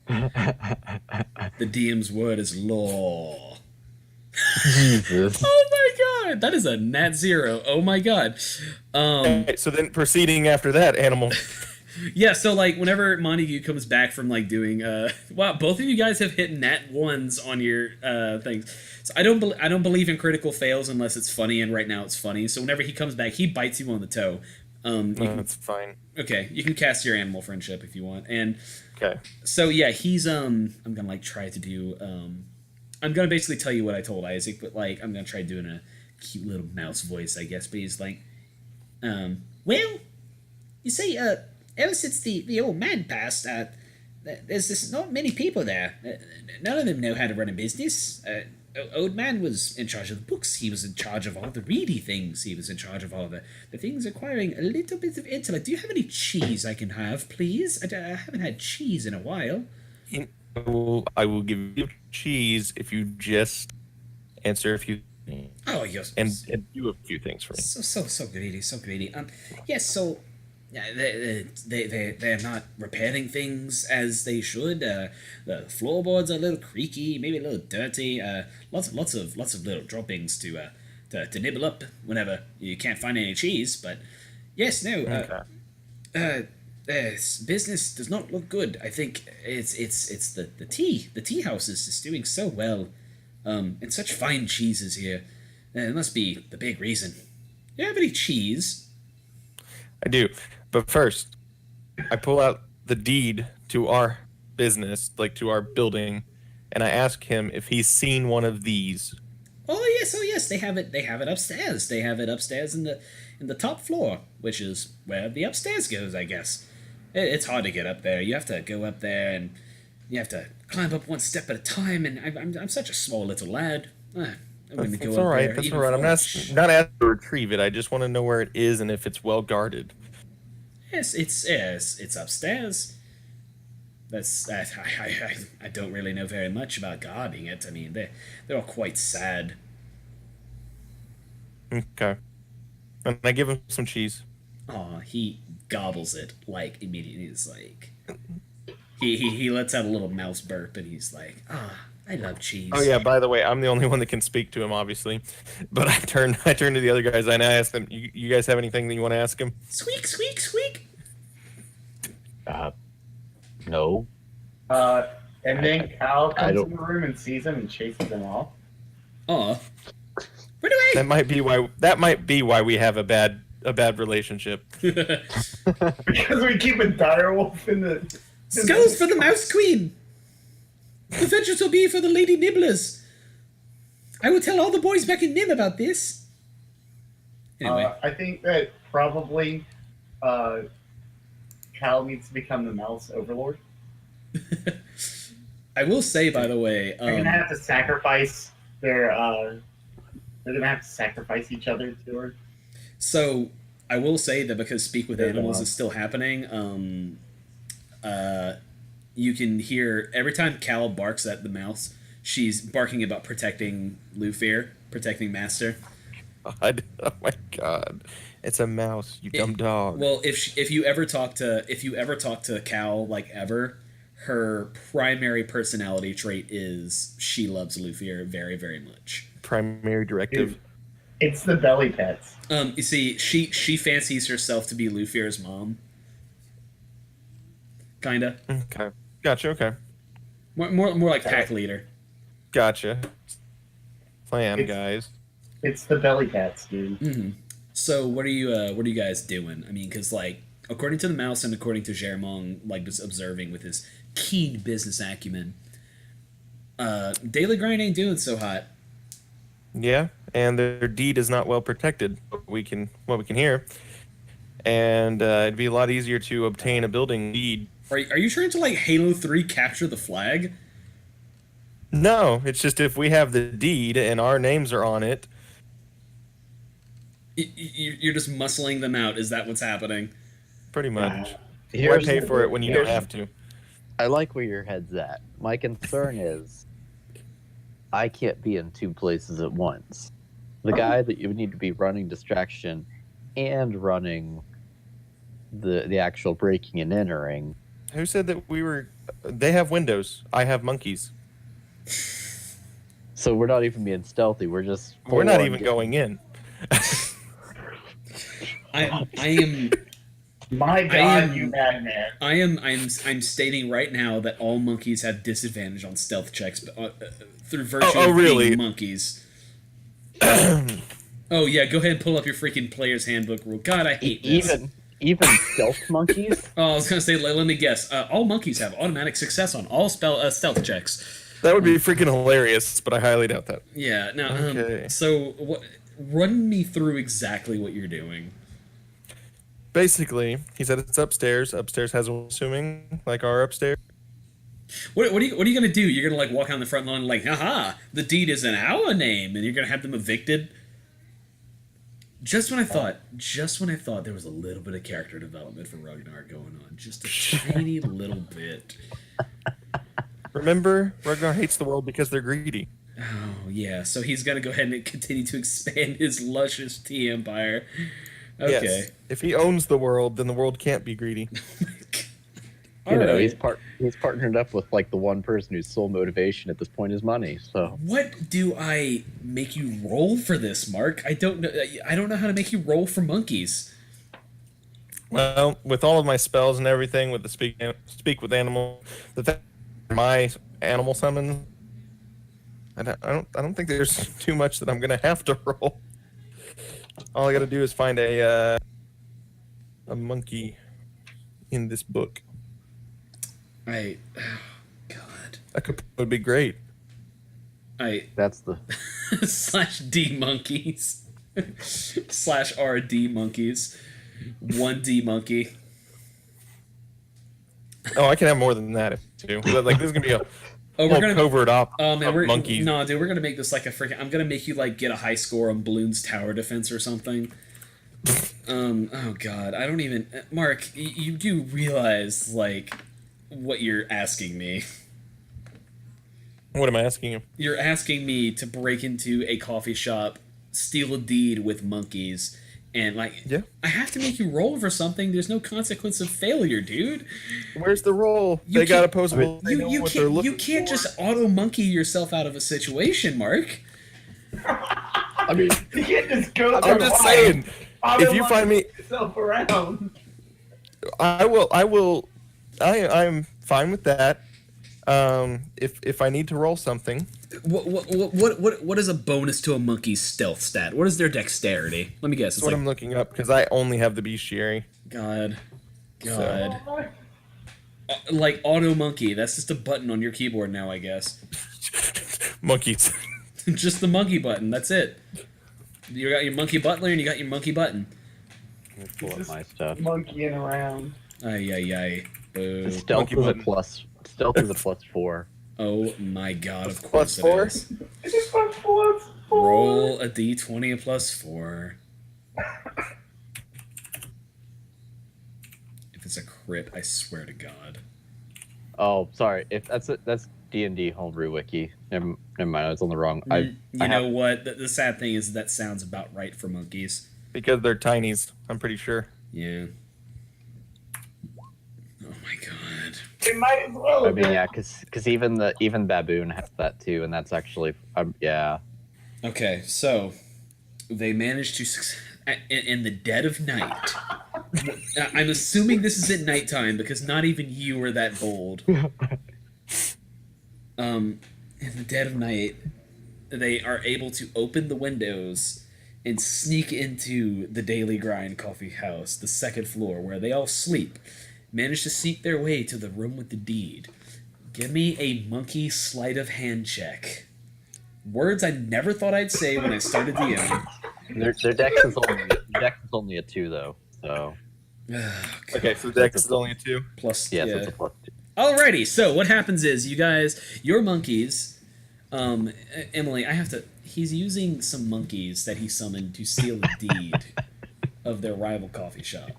The DM's word is law. Jesus. Oh my god, that is a nat 0. Oh my god. Okay, so then proceeding after that, animal. Yeah, so like whenever Montague comes back from like doing wow, both of you guys have hit nat 1s on your things. So I don't believe in critical fails unless it's funny, and right now it's funny. So whenever he comes back, he bites you on the toe. That's fine. Okay, you can cast your animal friendship if you want. And okay. So yeah, he's I'm gonna like try to do I'm gonna basically tell you what I told Isaac, but like I'm gonna try doing a cute little mouse voice, I guess. But he's like, well, you see, ever since the old man passed, there's not many people there. None of them know how to run a business. Old man was in charge of the books. He was in charge of all the reedy things. He was in charge of all the things requiring a little bit of intellect. Do you have any cheese I can have, please? I haven't had cheese in a while. I will give you cheese if you just answer a few things. Oh, yes. And do a few things for me. So greedy, so greedy. Yes, so they're not repairing things as they should. The floorboards are a little creaky, maybe a little dirty. Lots of little droppings to nibble up whenever you can't find any cheese. But yes, no. Business does not look good. I think it's the tea. The tea house is just doing so well, and such fine cheeses here. It must be the big reason. Do you have any cheese? I do. But first, I pull out the deed to our business, like to our building, and I ask him if he's seen one of these. Oh yes, they have it. They have it upstairs. They have it upstairs in the top floor, which is where the upstairs goes, I guess. It's hard to get up there. You have to go up there, and you have to climb up one step at a time. And I'm such a small little lad. That's all right. That's all right. I'm not asking to retrieve it. I just want to know where it is and if it's well guarded. Yes, it's upstairs. I don't really know very much about guarding it. I mean, they're all quite sad. Okay. And I give him some cheese. Aw, he gobbles it like immediately. He's like, he lets out a little mouse burp, and he's like, I love cheese. Oh yeah, by the way, I'm the only one that can speak to him, obviously. But I turn to the other guys and I ask them, you guys have anything that you want to ask him? Squeak, squeak, squeak. No. And then Cal comes in the room and sees him and chases him off. Aw. Run away! That might be why we have a bad relationship. Because we keep a direwolf in the. Skulls for the Mouse Queen! The vengeance will be for the Lady Nibblers! I will tell all the boys back in Nim about this! Anyway. I think that probably Cal needs to become the mouse overlord. I will say, by the way... They're gonna have to sacrifice their... they're gonna have to sacrifice each other to her. So, I will say that because Speak with Yeah, Animals no. is still happening, you can hear every time Cal barks at the mouse, she's barking about protecting Lufir, protecting Master. God. Oh my God, it's a mouse, you dumb dog. Well, if you ever talk to Cal like ever, her primary personality trait is she loves Lufir very, very much. Primary directive. Dude, it's the belly pets. You see, she fancies herself to be Lufir's mom. Kinda. Okay, gotcha. Okay, More like pack leader. gotcha. Plan, It's- guys. It's the belly pets, dude. Mm-hmm. So what are you guys doing? I mean, because like according to the mouse and according to Germong, like just observing with his keen business acumen, daily grind ain't doing so hot. Yeah, and their deed is not well protected. What we can hear, and it'd be a lot easier to obtain a building deed. Are you trying to like Halo 3 capture the flag? No, it's just if we have the deed and our names are on it. You're just muscling them out. Is that what's happening? Pretty much. Why Here's pay for it when you don't have to? I like where your head's at. My concern is I can't be in two places at once. The guy that you would need to be running distraction and running the actual breaking and entering. Who said that we were? They have windows. I have monkeys. So we're not even being stealthy. We're just We're not full-on even getting- going in. I am My God, you madman. I'm stating right now that all monkeys have disadvantage on stealth checks through virtue Oh, of really? being monkeys. Oh yeah, go ahead and pull up your freaking player's handbook rule. God, I hate this. Even stealth monkeys. Oh, I was gonna say, let me guess. All monkeys have automatic success on all stealth checks. That would be freaking hilarious, but I highly doubt that. Yeah. Now, Okay. so what? Run me through exactly what you're doing. Basically, he said it's upstairs. Upstairs has, I'm assuming, like our upstairs. What are you gonna do? You're gonna like walk on the front lawn like, haha, the deed is in our name, and you're gonna have them evicted. Just when I thought there was a little bit of character development for Ragnar going on, just a tiny little bit. Remember, Ragnar hates the world because they're greedy. Oh yeah, so he's gonna go ahead and continue to expand his luscious tea empire. Okay. Yes. If he owns the world, then the world can't be greedy. You know, Alright. he's partnered up with like the one person whose sole motivation at this point is money. So What do I make you roll for this, Mark? I don't know. I don't know how to make you roll for monkeys. Well, with all of my spells and everything, with the speak with animal, the fact that my animal summon, I don't think there's too much that I'm gonna have to roll. All I gotta do is find a monkey in this book. Oh, God. A kapoo would be great. that's the /D monkeys /RD monkeys 1D monkey. Oh, I can have more than that too. Like this is gonna be a Oh, we're gonna covert op and of monkeys. No, dude, we're gonna make this like a freaking. I'm gonna make you like get a high score on Bloons tower defense or something. Oh God, I don't even. Mark, you do realize like what you're asking me. What am I asking you? You're asking me to break into a coffee shop, steal a deed with monkeys, and like, Yeah. I have to make you roll for something. There's no consequence of failure, dude. Where's the roll? You They got can't- opposable. They know what they're You looking can't for. just auto monkey yourself out of a situation, Mark. I mean, You can't just go. I'm just saying. If you find me, yourself around. I will. I'm fine with that. If I need to roll something, What is a bonus to a monkey's stealth stat? What is their dexterity? Let me guess. that's It's what like I'm looking up because I only have the bestiary. God. So- Like auto monkey. That's just a button on your keyboard now, I guess. Monkeys. Just the monkey button. That's it. You got your monkey butler and you got your monkey button. Let me pull up my stuff. Monkeying around. Ay ay ay. Boo. Stealth Monkey is a button. plus. Stealth is a +4. Oh my god, of Plus course it 4? is. It's my plus 4. Roll a d20 +4. If it's a crit, I swear to God. Oh, sorry. If that's D&D homebrew wiki. Never mind. I was on the wrong. You I know have- what? The sad thing is that sounds about right for monkeys. Because they're tinies, I'm pretty sure. Yeah. Oh my god. It might as well. I mean, yeah, because even baboon has that too, and that's actually yeah. Okay, so they managed to in the dead of night. I'm assuming this is at nighttime because not even you were that bold. In the dead of night, they are able to open the windows and sneak into the Daily Grind coffee house, the second floor, where they all sleep. Manage to sneak their way to the room with the deed. Give me a monkey sleight of hand check. Words I never thought I'd say when I started DMing. Their dex is only a 2 though. So Okay, so Dex is only a 2. Plus, yeah, yeah. so it's a +2. Alrighty, so what happens is, you guys, your monkeys, Emily, he's using some monkeys that he summoned to steal a deed of their rival coffee shop.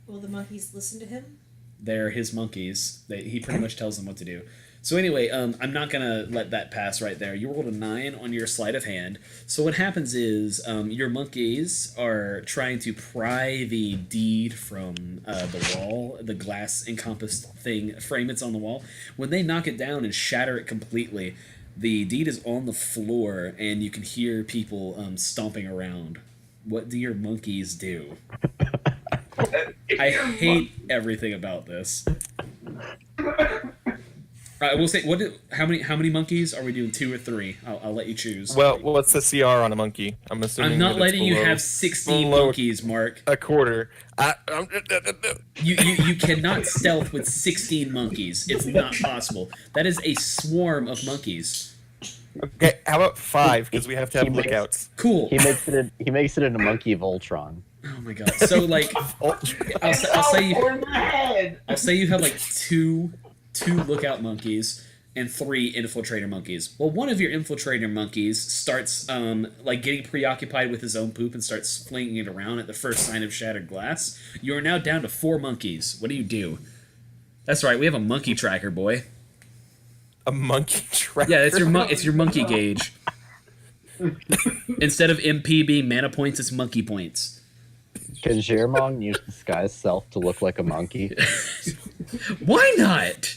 Will the monkeys listen to him? They're his monkeys. He pretty much tells them what to do. So anyway, I'm not gonna let that pass right there. You rolled a 9 on your sleight of hand. So what happens is your monkeys are trying to pry the deed from the wall, the glass encompassed frame it's on the wall. When they knock it down and shatter it completely, the deed is on the floor, and you can hear people stomping around. What do your monkeys do? I hate everything about this. I will say, how many monkeys are we doing? 2 or 3? I'll let you choose. Well, what's the CR on a monkey? I'm assuming I'm not that it's letting you below have 16 below monkeys, Mark. a quarter. You cannot stealth with 16 monkeys. It's not possible. That is a swarm of monkeys. Okay, how about 5? Because we have to have He makes- lookouts. Cool. He makes it in a monkey Voltron. Oh my god. So like, I'll say you. Or in my head. I'll say you have like two lookout monkeys and 3 infiltrator monkeys. Well, one of your infiltrator monkeys starts like getting preoccupied with his own poop and starts flinging it around at the first sign of shattered glass. You are now down to 4 monkeys. What do? That's right. We have a monkey tracker, boy. A monkey tracker. Yeah, it's your monkey gauge. Instead of MP being mana points, it's monkey points. Can Jermong use disguise self to look like a monkey? Why not?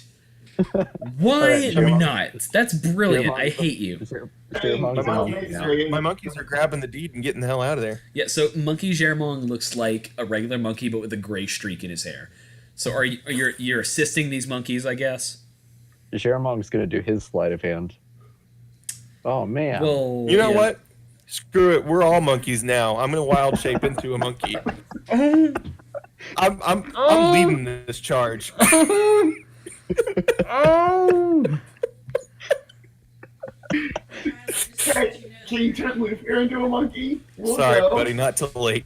Why Alright, Jermong. not? That's brilliant. Jermong. I hate you. Jermong's a monkey now. My monkeys are grabbing the deed and getting the hell out of there. Yeah, so Monkey Jermong looks like a regular monkey, but with a gray streak in his hair. So you're assisting these monkeys, I guess? Jermong's gonna do his sleight of hand. Oh man. Well, You know yeah. what? Screw it. We're all monkeys now. I'm gonna wild shape into a monkey. I'm leading this charge. Can you turn Luffy into a monkey? We'll Sorry, go. buddy. Not till late.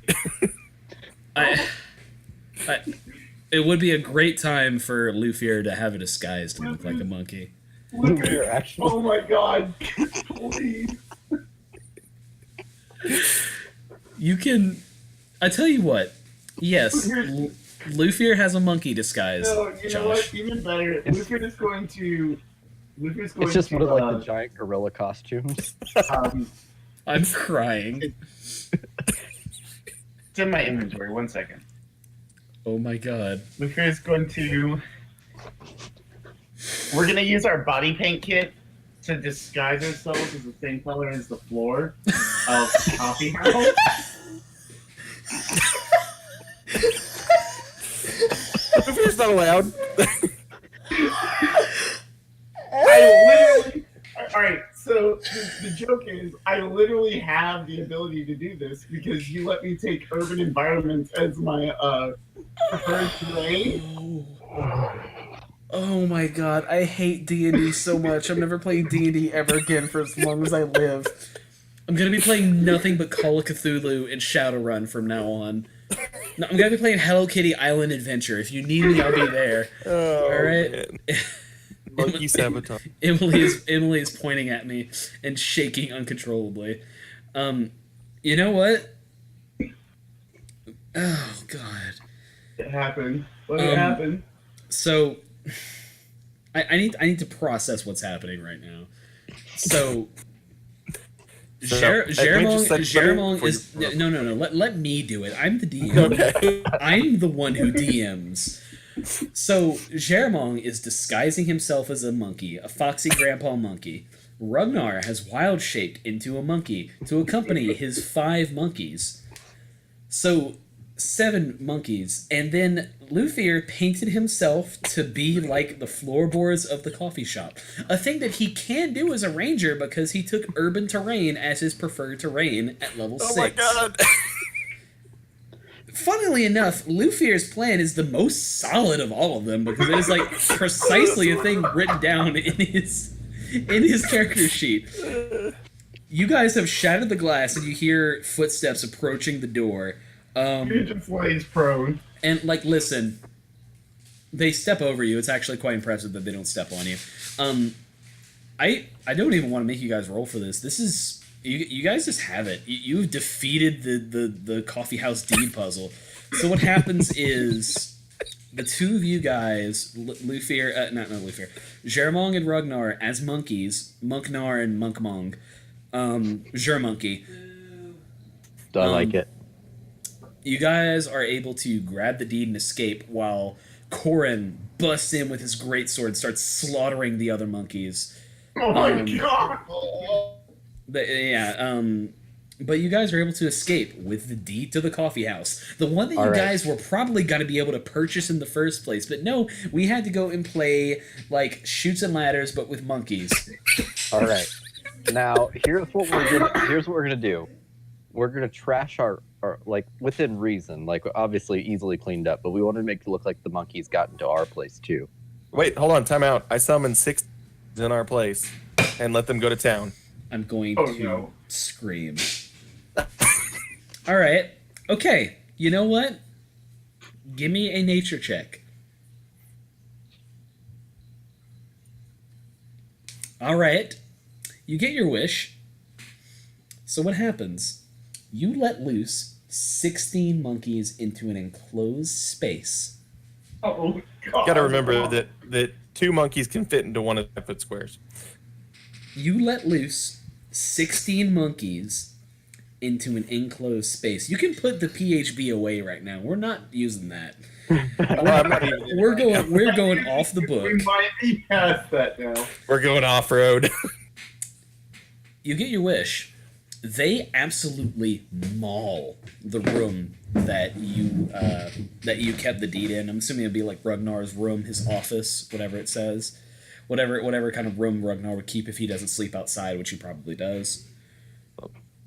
It would be a great time for Luffy to have a disguise to look like a monkey. Luffy, You're actually- oh my god. Please. You can. I tell you what. Yes, Luffy has a monkey disguise. No, you know Josh. what? Even better. Luffy is going to. Luffy's going It's just to. one of like the giant gorilla costumes. I'm crying. It's in my inventory. 1 second. Oh my god. Luffy is going to. We're gonna use our body paint kit to disguise ourselves as the same color as the floor of the coffee house. Luffy's not allowed. I literally. All right, so the joke is, I literally have the ability to do this because you let me take urban environments as my preferred terrain. Oh my god, I hate D&D so much. I'm never playing D&D ever again for as long as I live. I'm gonna be playing nothing but Call of Cthulhu and Shadowrun from now on. No, I'm gonna be playing Hello Kitty Island Adventure. If you need me, I'll be there. Oh, All right. man. Monkey sabotage. Emily is pointing at me and shaking uncontrollably. You know what? Oh god. It happened. Let it happen. So I need to process what's happening right now. So Jeramong is no. Let me do it. I'm the DM. Okay. I'm the one who DMs. So Jeramong is disguising himself as a monkey, a foxy grandpa monkey. Ragnar has wild shaped into a monkey to accompany his 5 monkeys. So 7 monkeys, and then Luthier painted himself to be like the floorboards of the coffee shop. A thing that he can do as a ranger because he took urban terrain as his preferred terrain at level 6. Oh my god. Funnily enough, Luthier's plan is the most solid of all of them because it is like precisely a thing written down in his character sheet. You guys have shattered the glass and you hear footsteps approaching the door. He just lays prone. And like, listen, they step over you. It's actually quite impressive that they don't step on you. I don't even want to make you guys roll for this. This is you guys just have it. You've defeated the coffee house deed puzzle. So what happens is the two of you guys, Luthier, not Luthier, Jeramong and Ragnar as monkeys, Monknar and Monkmong, Jermonkey. I like it. You guys are able to grab the deed and escape while Corin busts in with his greatsword and starts slaughtering the other monkeys. Oh my god! But you guys are able to escape with the deed to the coffee house. The one that you guys were probably going to be able to purchase in the first place. But no, we had to go and play, like, Chutes and Ladders, but with monkeys. All right. Now, here's what we're gonna do. We're gonna trash our like, within reason, like, obviously easily cleaned up, but we want to make it look like the monkeys got into our place too. Wait, hold on, time out. I summoned 6 in our place and let them go to town. I'm going to scream. All right. Okay. You know what? Give me a nature check. All right. You get your wish. So what happens? You let loose 16 monkeys into an enclosed space. Oh god! Got to remember that 2 monkeys can fit into 1 of the 5-foot squares. You let loose 16 monkeys into an enclosed space. You can put the PHB away right now. We're not using that. We're going off the book. We might be past that now. We're going off road. You get your wish. They absolutely maul the room that you kept the deed in. I'm assuming it'd be like Ragnar's room, his office, whatever it says. Whatever kind of room Ragnar would keep if he doesn't sleep outside, which he probably does.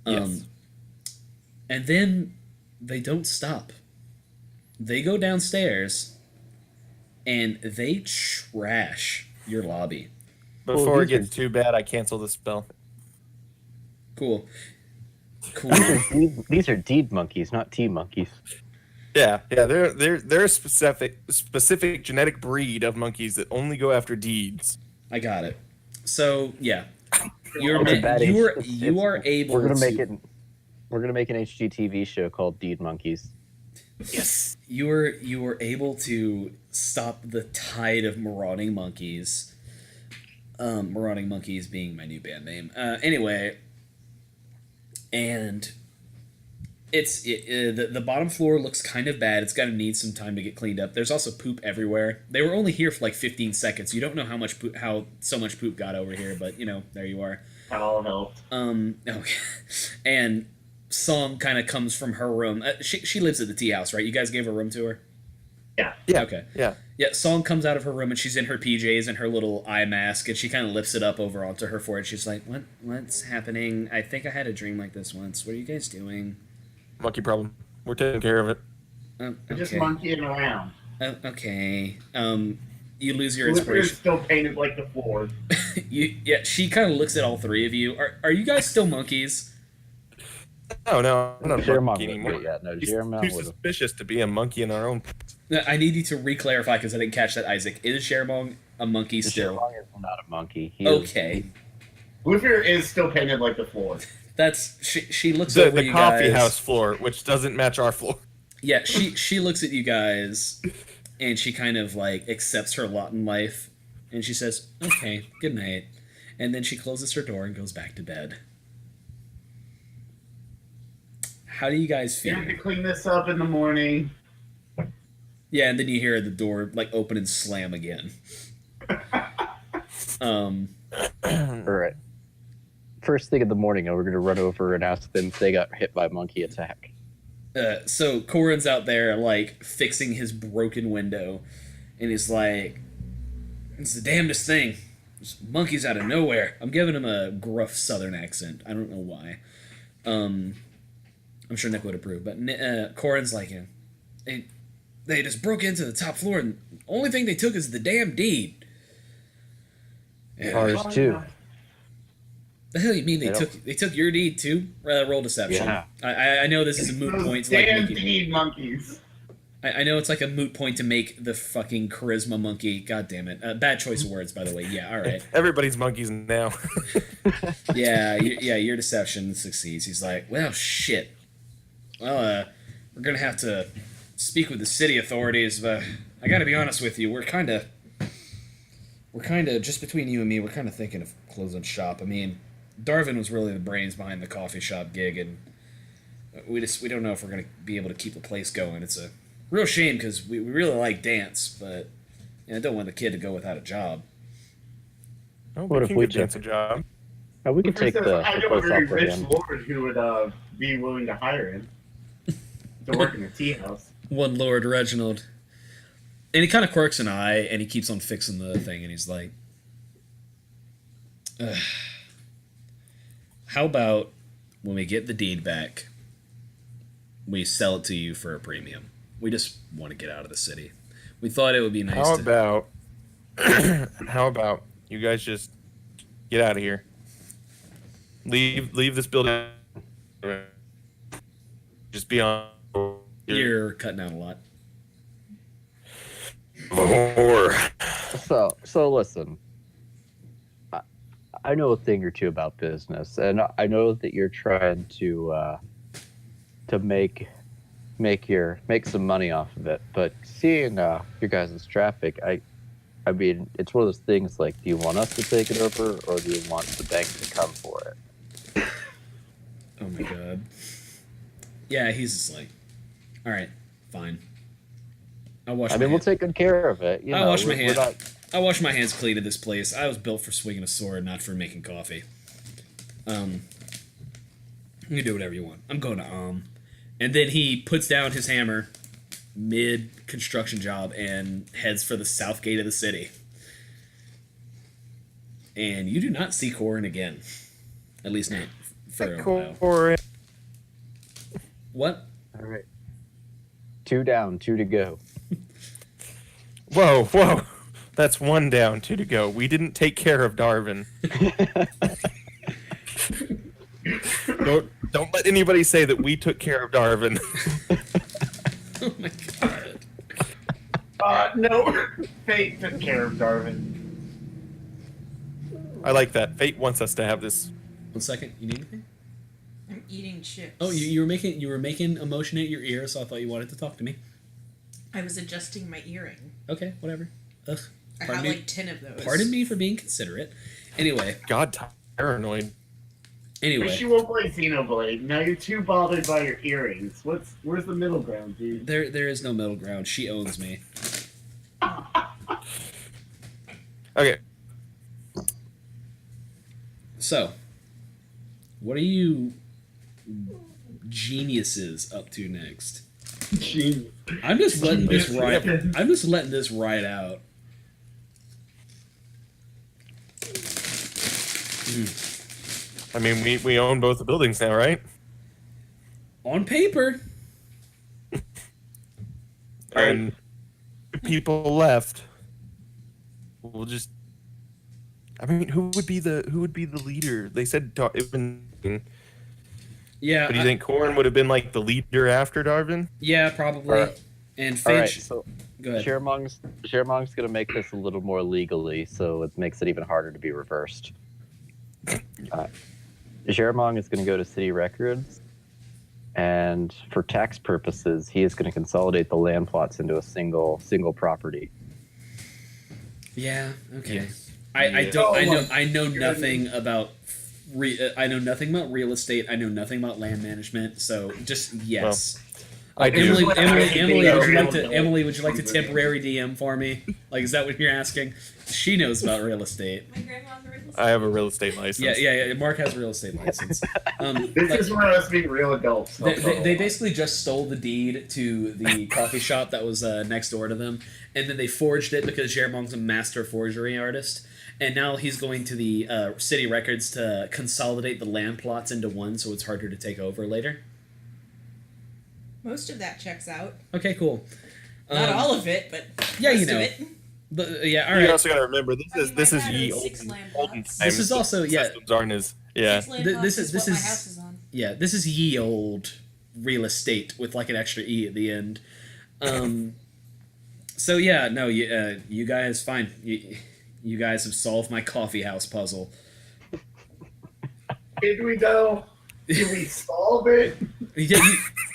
Yes. And then they don't stop. They go downstairs and they trash your lobby. Before it gets too bad, I cancel the spell. Cool. These are deed monkeys, not tea monkeys. Yeah, they're a specific genetic breed of monkeys that only go after deeds. I got it. So yeah, you are able. We're gonna make an HGTV show called Deed Monkeys. Yes, you were able to stop the tide of marauding monkeys. Marauding Monkeys being my new band name. Anyway, and the bottom floor looks kind of bad. It's gonna need some time to get cleaned up. There's also poop everywhere. They were only here for like 15 seconds. You don't know how so much poop got over here, but you know, there you are. All helped. Okay. And Song kind of comes from her room. She lives at the tea house, right? You guys gave a room to her? Yeah. Yeah. Okay. Yeah. Yeah, Song comes out of her room and she's in her PJs and her little eye mask and she kind of lifts it up over onto her forehead. She's like, What's happening? I think I had a dream like this once. What are you guys doing?" Monkey problem. We're taking care of it. We're just Okay. monkeying around. Okay. You lose your Flipper is inspiration. still painted like the floor. Yeah, she kind of looks at all three of you. Are you guys still monkeys? No, I'm not a Jeremon monkey wouldn't anymore. be yet. No, He's Jeremon too would have. suspicious to be a monkey in our own. I need you to re-clarify because I didn't catch that, Isaac. Is Shermong a monkey still? Jeremon is not a monkey. He is- Okay. Flipper is still painted like the floor. That's she looks The, over the you coffee guys. house floor, which doesn't match our floor. Yeah, she looks at you guys and she kind of like accepts her lot in life and she says, "Okay, good night." And then she closes her door and goes back to bed. How do you guys You feel? have to clean this up in the morning. Yeah, and then you hear the door like open and slam again. All right. First thing in the morning, we're going to run over and ask them if they got hit by a monkey attack. So Corin's out there like fixing his broken window, and he's like, "It's the damnedest thing. There's monkeys out of nowhere." I'm giving him a gruff Southern accent. I don't know why. I'm sure Nick would approve, but Corin's like, they just broke into the top floor, and the only thing they took is the damn deed. Yeah. Ours too. The hell you mean They they took your deed too? Roll deception. Yeah. I know this is a moot Those point. To, like, damn make it- deed monkeys. I know it's like a moot point to make the fucking charisma monkey. God damn it! Bad choice of words, by the way. Yeah, all right. Everybody's monkeys now. Yeah, your deception succeeds. He's like, "Well, shit. Well, we're gonna have to speak with the city authorities. But I gotta be honest with you. We're kind of just between you and me. We're kind of thinking of closing shop. I mean, Darvin was really the brains behind the coffee shop gig, and we don't know if we're gonna be able to keep the place going. It's a real shame because we really like dance, but I don't want the kid to go without a job." Oh, What if can we get Dance a job? We can take the I know a place very off for rich him. lord who would be willing to hire him to work in a tea house. One Lord Reginald. And he kind of quirks an eye, and he keeps on fixing the thing, and he's like, "Ugh. How about when we get the deed back, we sell it to you for a premium? We just want to get out of the city. We thought it would be nice How to..." about how about you guys just get out of here? Leave this building. Just be on. You're cutting out a lot. So listen. I know a thing or two about business, and I know that you're trying to make some money off of it. But seeing your guys' traffic, I mean, it's one of those things like, do you want us to take it over, or do you want the bank to come for it? Oh my god. Yeah, he's just like, "All right, fine. I'll wash I my mean, we'll hands. take good care of it. You I'll know, wash my we're hands. not- I wash my hands clean of this place. I was built for swinging a sword, not for making coffee. You can do whatever you want. I'm going to And then he puts down his hammer mid construction job and heads for the south gate of the city. And you do not see Corin again. At least not for a while. Or What? All right. 2 down, 2 to go. whoa. That's 1 down, 2 to go. We didn't take care of Darvin. Don't let anybody say that we took care of Darvin. Oh my god. No, Fate took care of Darvin. I like that. Fate wants us to have this. 1 second. You need anything? I'm eating chips. Oh, you were making a motion at your ear, so I thought you wanted to talk to me. I was adjusting my earring. Okay, whatever. Ugh. I Pardon have me. like 10 of those. Pardon me for being considerate. Anyway. God, paranoid. Anyway. She won't play Xenoblade. Now you're too bothered by your earrings. Where's the middle ground, dude? There is no middle ground. She owns me. Okay. So, what are you geniuses up to next? Jeez. I'm just letting this Jeez. ride. I'm just letting this ride out. I mean, we own both the buildings now, right? On paper. And people left. We'll just. I mean, who would be the leader? They said Darwin. Yeah. But do you think Corn would have been like the leader after Darwin? Yeah, probably. Alright. And All right, Finch. so Go ahead. Sharemong's going to make this a little more legally, so it makes it even harder to be reversed. Sharemong is going to go to city records, and for tax purposes, he is going to consolidate the land plots into a single property. Yeah. Okay. Yes. I don't. Oh, I know nothing about. I know nothing about real estate. I know nothing about land management. So just yes. I do. Emily, Here's what Emily, I think Emily, would you like about to? real Emily, would you like to estate. temporary DM for me? Like, is that what you're asking? She knows about real estate. My grandma's original. I have a real estate license. Yeah. Mark has a real estate license. This Like, is where us being real adults. they basically just stole the deed to the coffee shop that was next door to them, and then they forged it because Jeremong's a master forgery artist, and now he's going to the city records to consolidate the land plots into one, so it's harder to take over later. Most of that checks out. Okay, cool. Not all of it, but yeah, most you know. of it. Yeah, all You right. also got to remember I mean, this my is dad ye owns 6 olden, land olden plots. times. This is also Systems aren't as yeah. 6 land Th- plots this is- is this what is- my house is on. Yeah, this is ye old real estate with like an extra e at the end. So yeah, no, you guys fine. You guys have solved my coffee house puzzle. Did we though? Did we solve it? Yeah,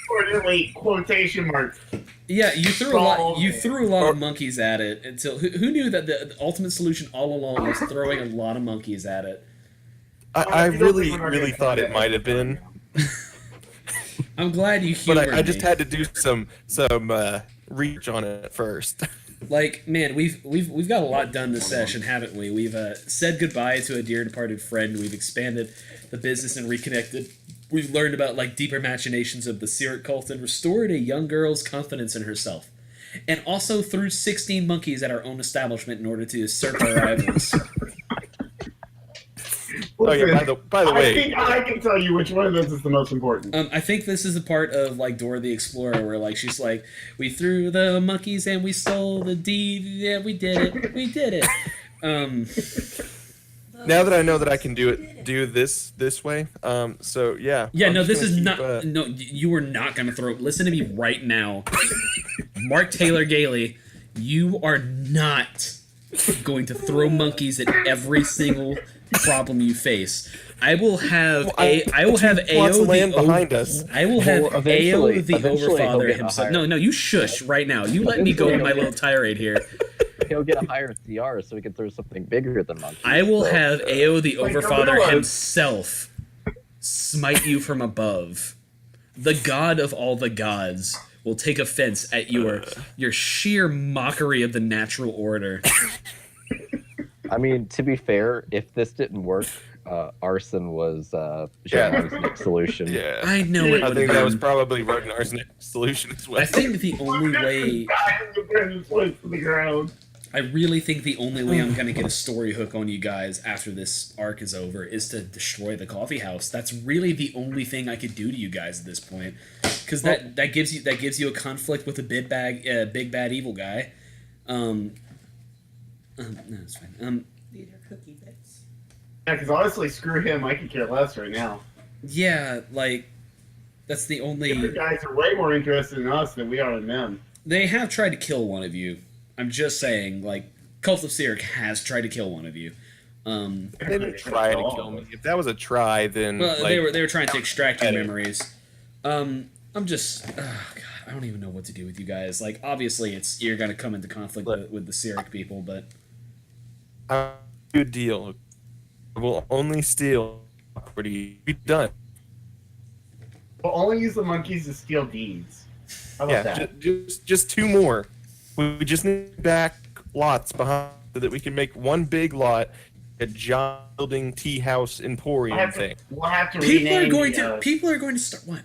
Or did we quotation marks? you threw a lot. Solve You it. threw a lot of monkeys at it until who knew that the ultimate solution all along was throwing a lot of monkeys at it. I You don't really think we're really gonna thought do it that? might have been, I'm glad you but humored I just me. had to do some reach on it first. Like, man, we've got a lot done this session, haven't we? We've said goodbye to a dear departed friend. We've expanded the business and reconnected. We've learned about like deeper machinations of the Sirik cult and restored a young girl's confidence in herself. And also threw 16 monkeys at our own establishment in order to usurp our rivals. Oh yeah, by the I way, think I can tell you which one of those is the most important. I think this is a part of like Dora the Explorer where like she's like, we threw the monkeys and we stole the deed. Yeah, we did it. We did it. now that I know that I can do this way, so yeah. Yeah, I'm no, just this gonna is keep, not. No, you are not going to throw. Listen to me right now, Mark Taylor Gailey. You are not going to throw monkeys at every single problem you face. I will have I will have lots AO of land the behind us. I will have Well, AO eventually the he'll Overfather get a himself. higher- No, you shush right now. You let me go on my little tirade here. He'll get a higher CR so he can throw something bigger than monkeys. I will So- have AO the Like, Overfather no, no, himself smite you from above. The god of all the gods will take offense at your sheer mockery of the natural order. I mean, to be fair, if this didn't work, arson was Sharemong's next solution. Yeah, I know it I would think have that was been. probably Ragnar's next solution as well. I think the only way. Guys, the Brandon's place to the ground. I really think the only way I'm gonna get a story hook on you guys after this arc is over is to destroy the coffee house. That's really the only thing I could do to you guys at this point, because that gives you a conflict with a big bad evil guy. No, it's fine. These are cookie bits. Yeah, because honestly, screw him. I could care less right now. Yeah, like that's the The other only. guys are way more interested in us than we are in them. They have tried to kill one of you. I'm just saying, like Cult of Sirik has tried to kill one of you. They didn't try to kill me. If that was a try, then Well, like, they were trying to extract your Better. memories. I'm just, God, I don't even know what to do with you guys. Like, obviously, you're gonna come into conflict with the Sirik people, but good deal. We'll only steal property. Be done. We'll only use the monkeys to steal deeds. How about Yeah, that? just 2 more. We just need back lots behind so that we can make one big lot, a giant building tea house emporium thing. We'll have to people are rename going the, to start what?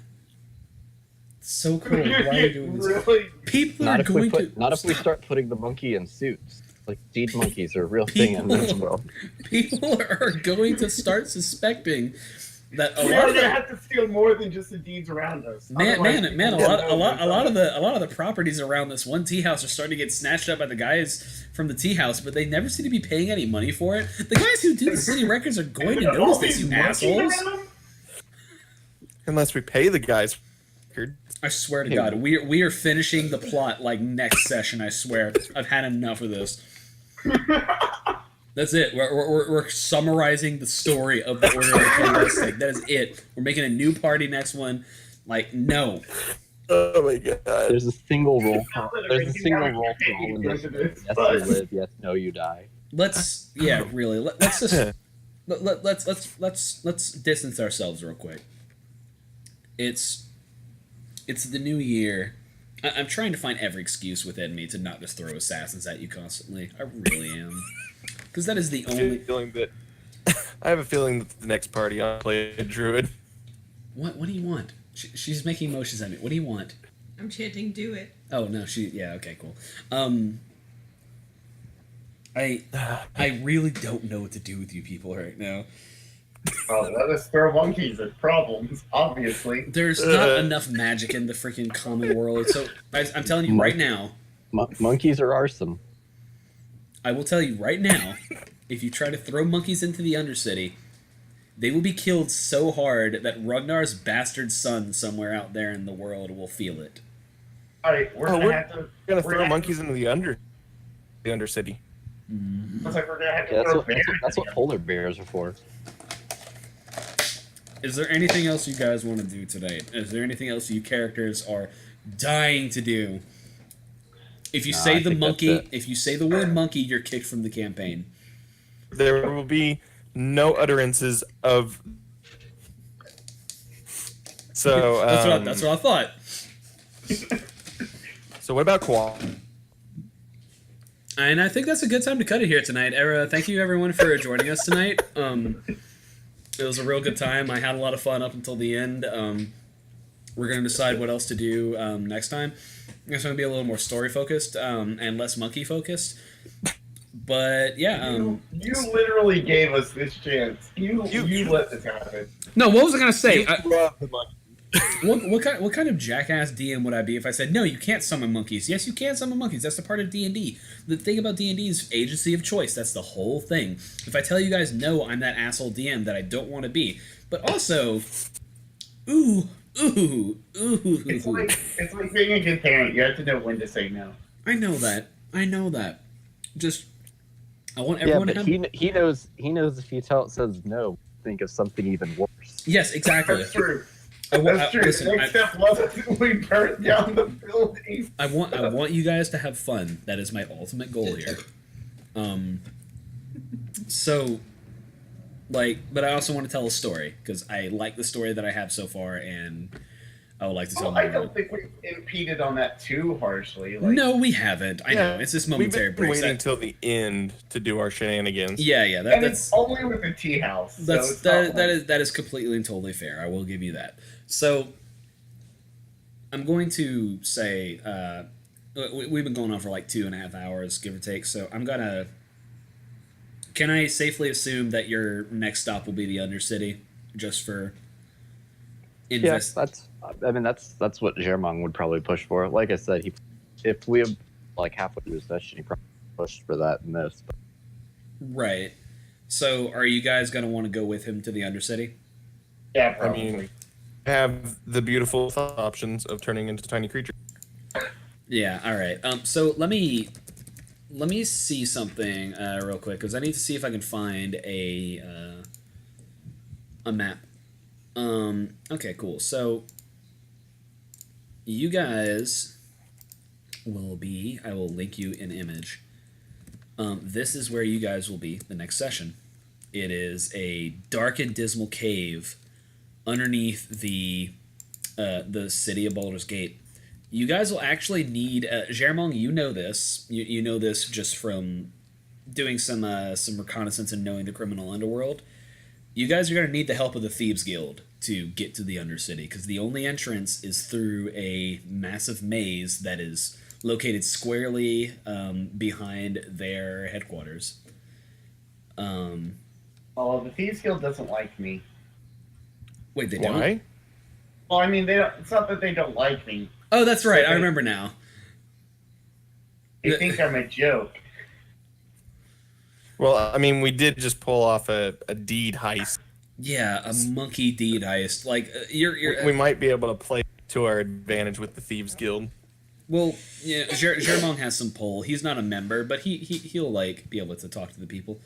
So cool. Why are you doing this? Really? People Not are if we going to not if we start putting the monkey in suits. Like seed monkeys are a real thing in this world. People are going to start suspecting that a We lot are of gonna the have to steal more than just the deeds around us. man, Otherwise, man, man, a people lot, will a lot, know a lot of the properties around this one tea house are starting to get snatched up by the guys from the tea house, but they never seem to be paying any money for it. The guys who do the city records are going to All notice this, these you monkeys assholes. around? Unless we pay the guys. I swear to God, we are finishing the plot like next session. I swear, I've had enough of this. That's it. We're summarizing the story of the Order of the Candelstick. That is it. We're making a new party next one. Like, no. Oh my god. There's a single roll. Not that There's a I single can roll have call in any this. into this, Yes, but- you live. Yes, no, you die. Let's really let's just let's distance ourselves real quick. It's the new year. I'm trying to find every excuse within me to not just throw assassins at you constantly. I really am, because that is the only. I have a feeling that the next party I'll play a druid. What do you want? She's making motions at me. What do you want? I'm chanting, do it. Oh no, yeah, okay, cool. I really don't know what to do with you people right now. Oh, let us throw monkeys at problems, obviously. There's not enough magic in the freaking common world, so I'm telling you right now. Monkeys are arson. I will tell you right now, if you try to throw monkeys into the Undercity, they will be killed so hard that Ragnar's bastard son somewhere out there in the world will feel it. Alright, we're gonna have to. We're gonna we're throw gonna- monkeys into the Undercity. Looks like we're gonna have to Yeah, throw that's what polar bears are for. Is there anything else you guys want to do tonight? Is there anything else you characters are dying to do? If you Nah, say I the think that's monkey, it. if you say the word monkey, you're kicked from the campaign. There will be no utterances of. So That's what I thought. So what about Qual? And I think that's a good time to cut it here tonight. Thank you everyone for joining us tonight. It was a real good time. I had a lot of fun up until the end. We're going to decide what else to do next time. It's going to be a little more story focused and less monkey focused. But yeah, you literally gave us this chance. You let this happen. no. What was I going to say? Love the monkey. What kind of jackass DM would I be if I said no? You can't summon monkeys. Yes, you can summon monkeys. That's a part of D&D. The thing about D&D is agency of choice. That's the whole thing. If I tell you guys no, I'm that asshole DM that I don't want to be. But also, ooh. It's like being a good parent. You have to know when to say no. I know that. Just I want Yeah, everyone to but have. he knows if you tell it says no, think of something even worse. Yes, exactly. That's true. That's true. Listen, Next step wasn't we burned down the building. I want you guys to have fun. That is my ultimate goal here. So, but I also want to tell a story because I like the story that I have so far, and I would like to tell I more. don't think we impeded on that too harshly. Like, No, we haven't. I know it's just momentary We've been breaks. waiting That- till the end to do our shenanigans. yeah, and that's it's only with the tea house. So That's it's not that is completely and totally fair. I will give you that. So I'm going to say we've been going on for like 2.5 hours, give or take. So I'm gonna. Can I safely assume that your next stop will be the Undercity, just for Yes, that's what Germong would probably push for. Like I said, if we have like halfway through the session, he probably pushed for that in this. But Right. So are you guys gonna want to go with him to the Undercity? Yeah, I probably. mean, have the beautiful options of turning into tiny creatures. Yeah. All right. So let me see something real quick because I need to see if I can find a map. Okay. Cool. So you guys will be. I will link you an image. This is where you guys will be the next session. It is a dark and dismal cave underneath the city of Baldur's Gate. You guys will actually need Germong. You know this. You know this just from doing some reconnaissance and knowing the criminal underworld. You guys are going to need the help of the Thieves Guild to get to the Undercity, because the only entrance is through a massive maze that is located squarely behind their headquarters. Oh, the Thieves Guild doesn't like me. Wait, they don't? Why? Well, I mean, they don't, it's not that they don't like me. Oh, that's right. I Okay. remember now. They think I'm a joke. Well, I mean, we did just pull off a deed heist. Yeah, a monkey deed heist. Like you're. We might be able to play to our advantage with the Thieves Guild. Well, yeah, Germong has some pull. He's not a member, but he'll like be able to talk to the people.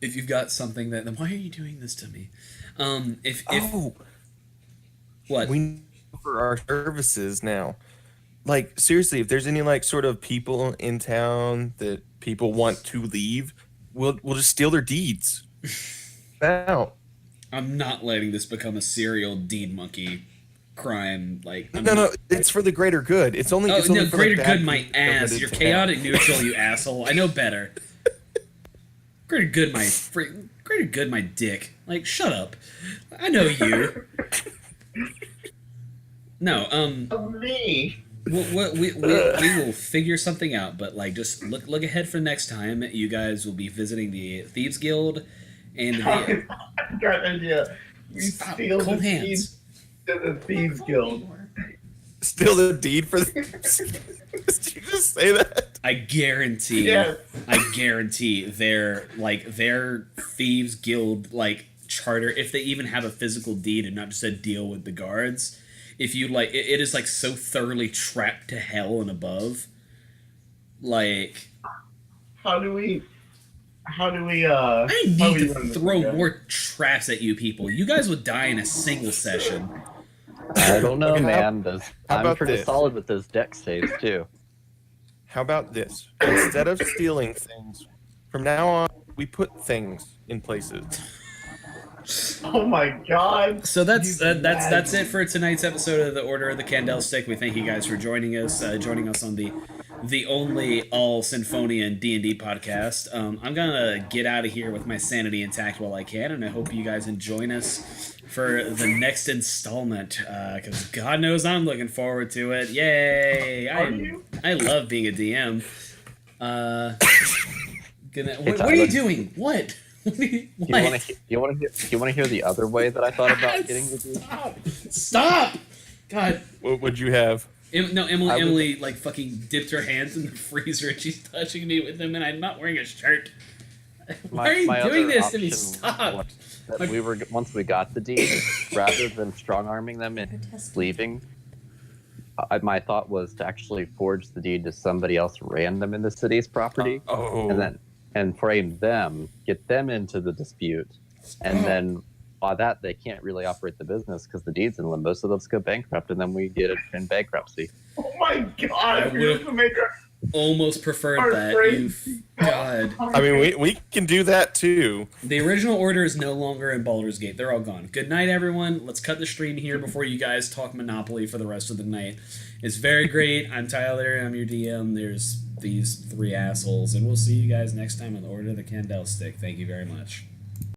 If you've got something that, then why are you doing this to me? If what? We need for our services now. Like, seriously, if there's any like sort of people in town that people want to leave, we'll just steal their deeds. Now. I'm not letting this become a serial deed monkey crime. Like No, it's for the greater good. It's only. Oh it's only no, for greater the bad good, my people ass. that You're it's chaotic down. neutral, you asshole. I know better. Greater good, greater good, my dick. Like, shut up. I know you. No, Me. we will figure something out. But like, just look ahead for next time. You guys will be visiting the Thieves Guild, and I've got an idea. We Stop, steal cold the hands. deeds to the Thieves Guild. Steal the deed for the. Did you just say that? I guarantee. Yes. I guarantee their Thieves Guild like charter, if they even have a physical deed and not just a deal with the guards, if you like it is like so thoroughly trapped to hell and above. Like, How do we I how do need we to run this throw again? more traps at you people. You guys would die in a single session. I don't know, Okay, man. how I'm about pretty this? solid with those deck saves too. How about this? Instead of stealing things, from now on, we put things in places. Oh my god. So that's You that's it for tonight's episode of the Order of the Candelstick. We thank you guys for joining us on the only all Symphonian D&D podcast. I'm gonna get out of here with my sanity intact while I can, and I hope you guys join us for the next installment, because God knows I'm looking forward to it. Yay! I love being a DM. What are you doing? What? Do you want to hear the other way that I thought about getting the deed? Stop! God. What would you have? Emily like fucking dipped her hands in the freezer and she's touching me with them, and I'm not wearing a shirt. Why are you doing other this to me? option Stop! was that once we got the deed, rather than strong arming them and leaving, my thought was to actually forge the deed to somebody else random in the city's property, and frame them, get them into the dispute, and then by that they can't really operate the business because the deed's in limbo, so let's go bankrupt, and then we get it in bankruptcy. Oh my god. I You're just gonna make her Almost preferred Our that. brains- God. I mean, we can do that too. The original order is no longer in Baldur's Gate. They're all gone. Good night, everyone. Let's cut the stream here before you guys talk Monopoly for the rest of the night. It's very great. I'm Tyler. I'm your DM. There's these three assholes. And we'll see you guys next time on the Order of the Candelstick. Thank you very much.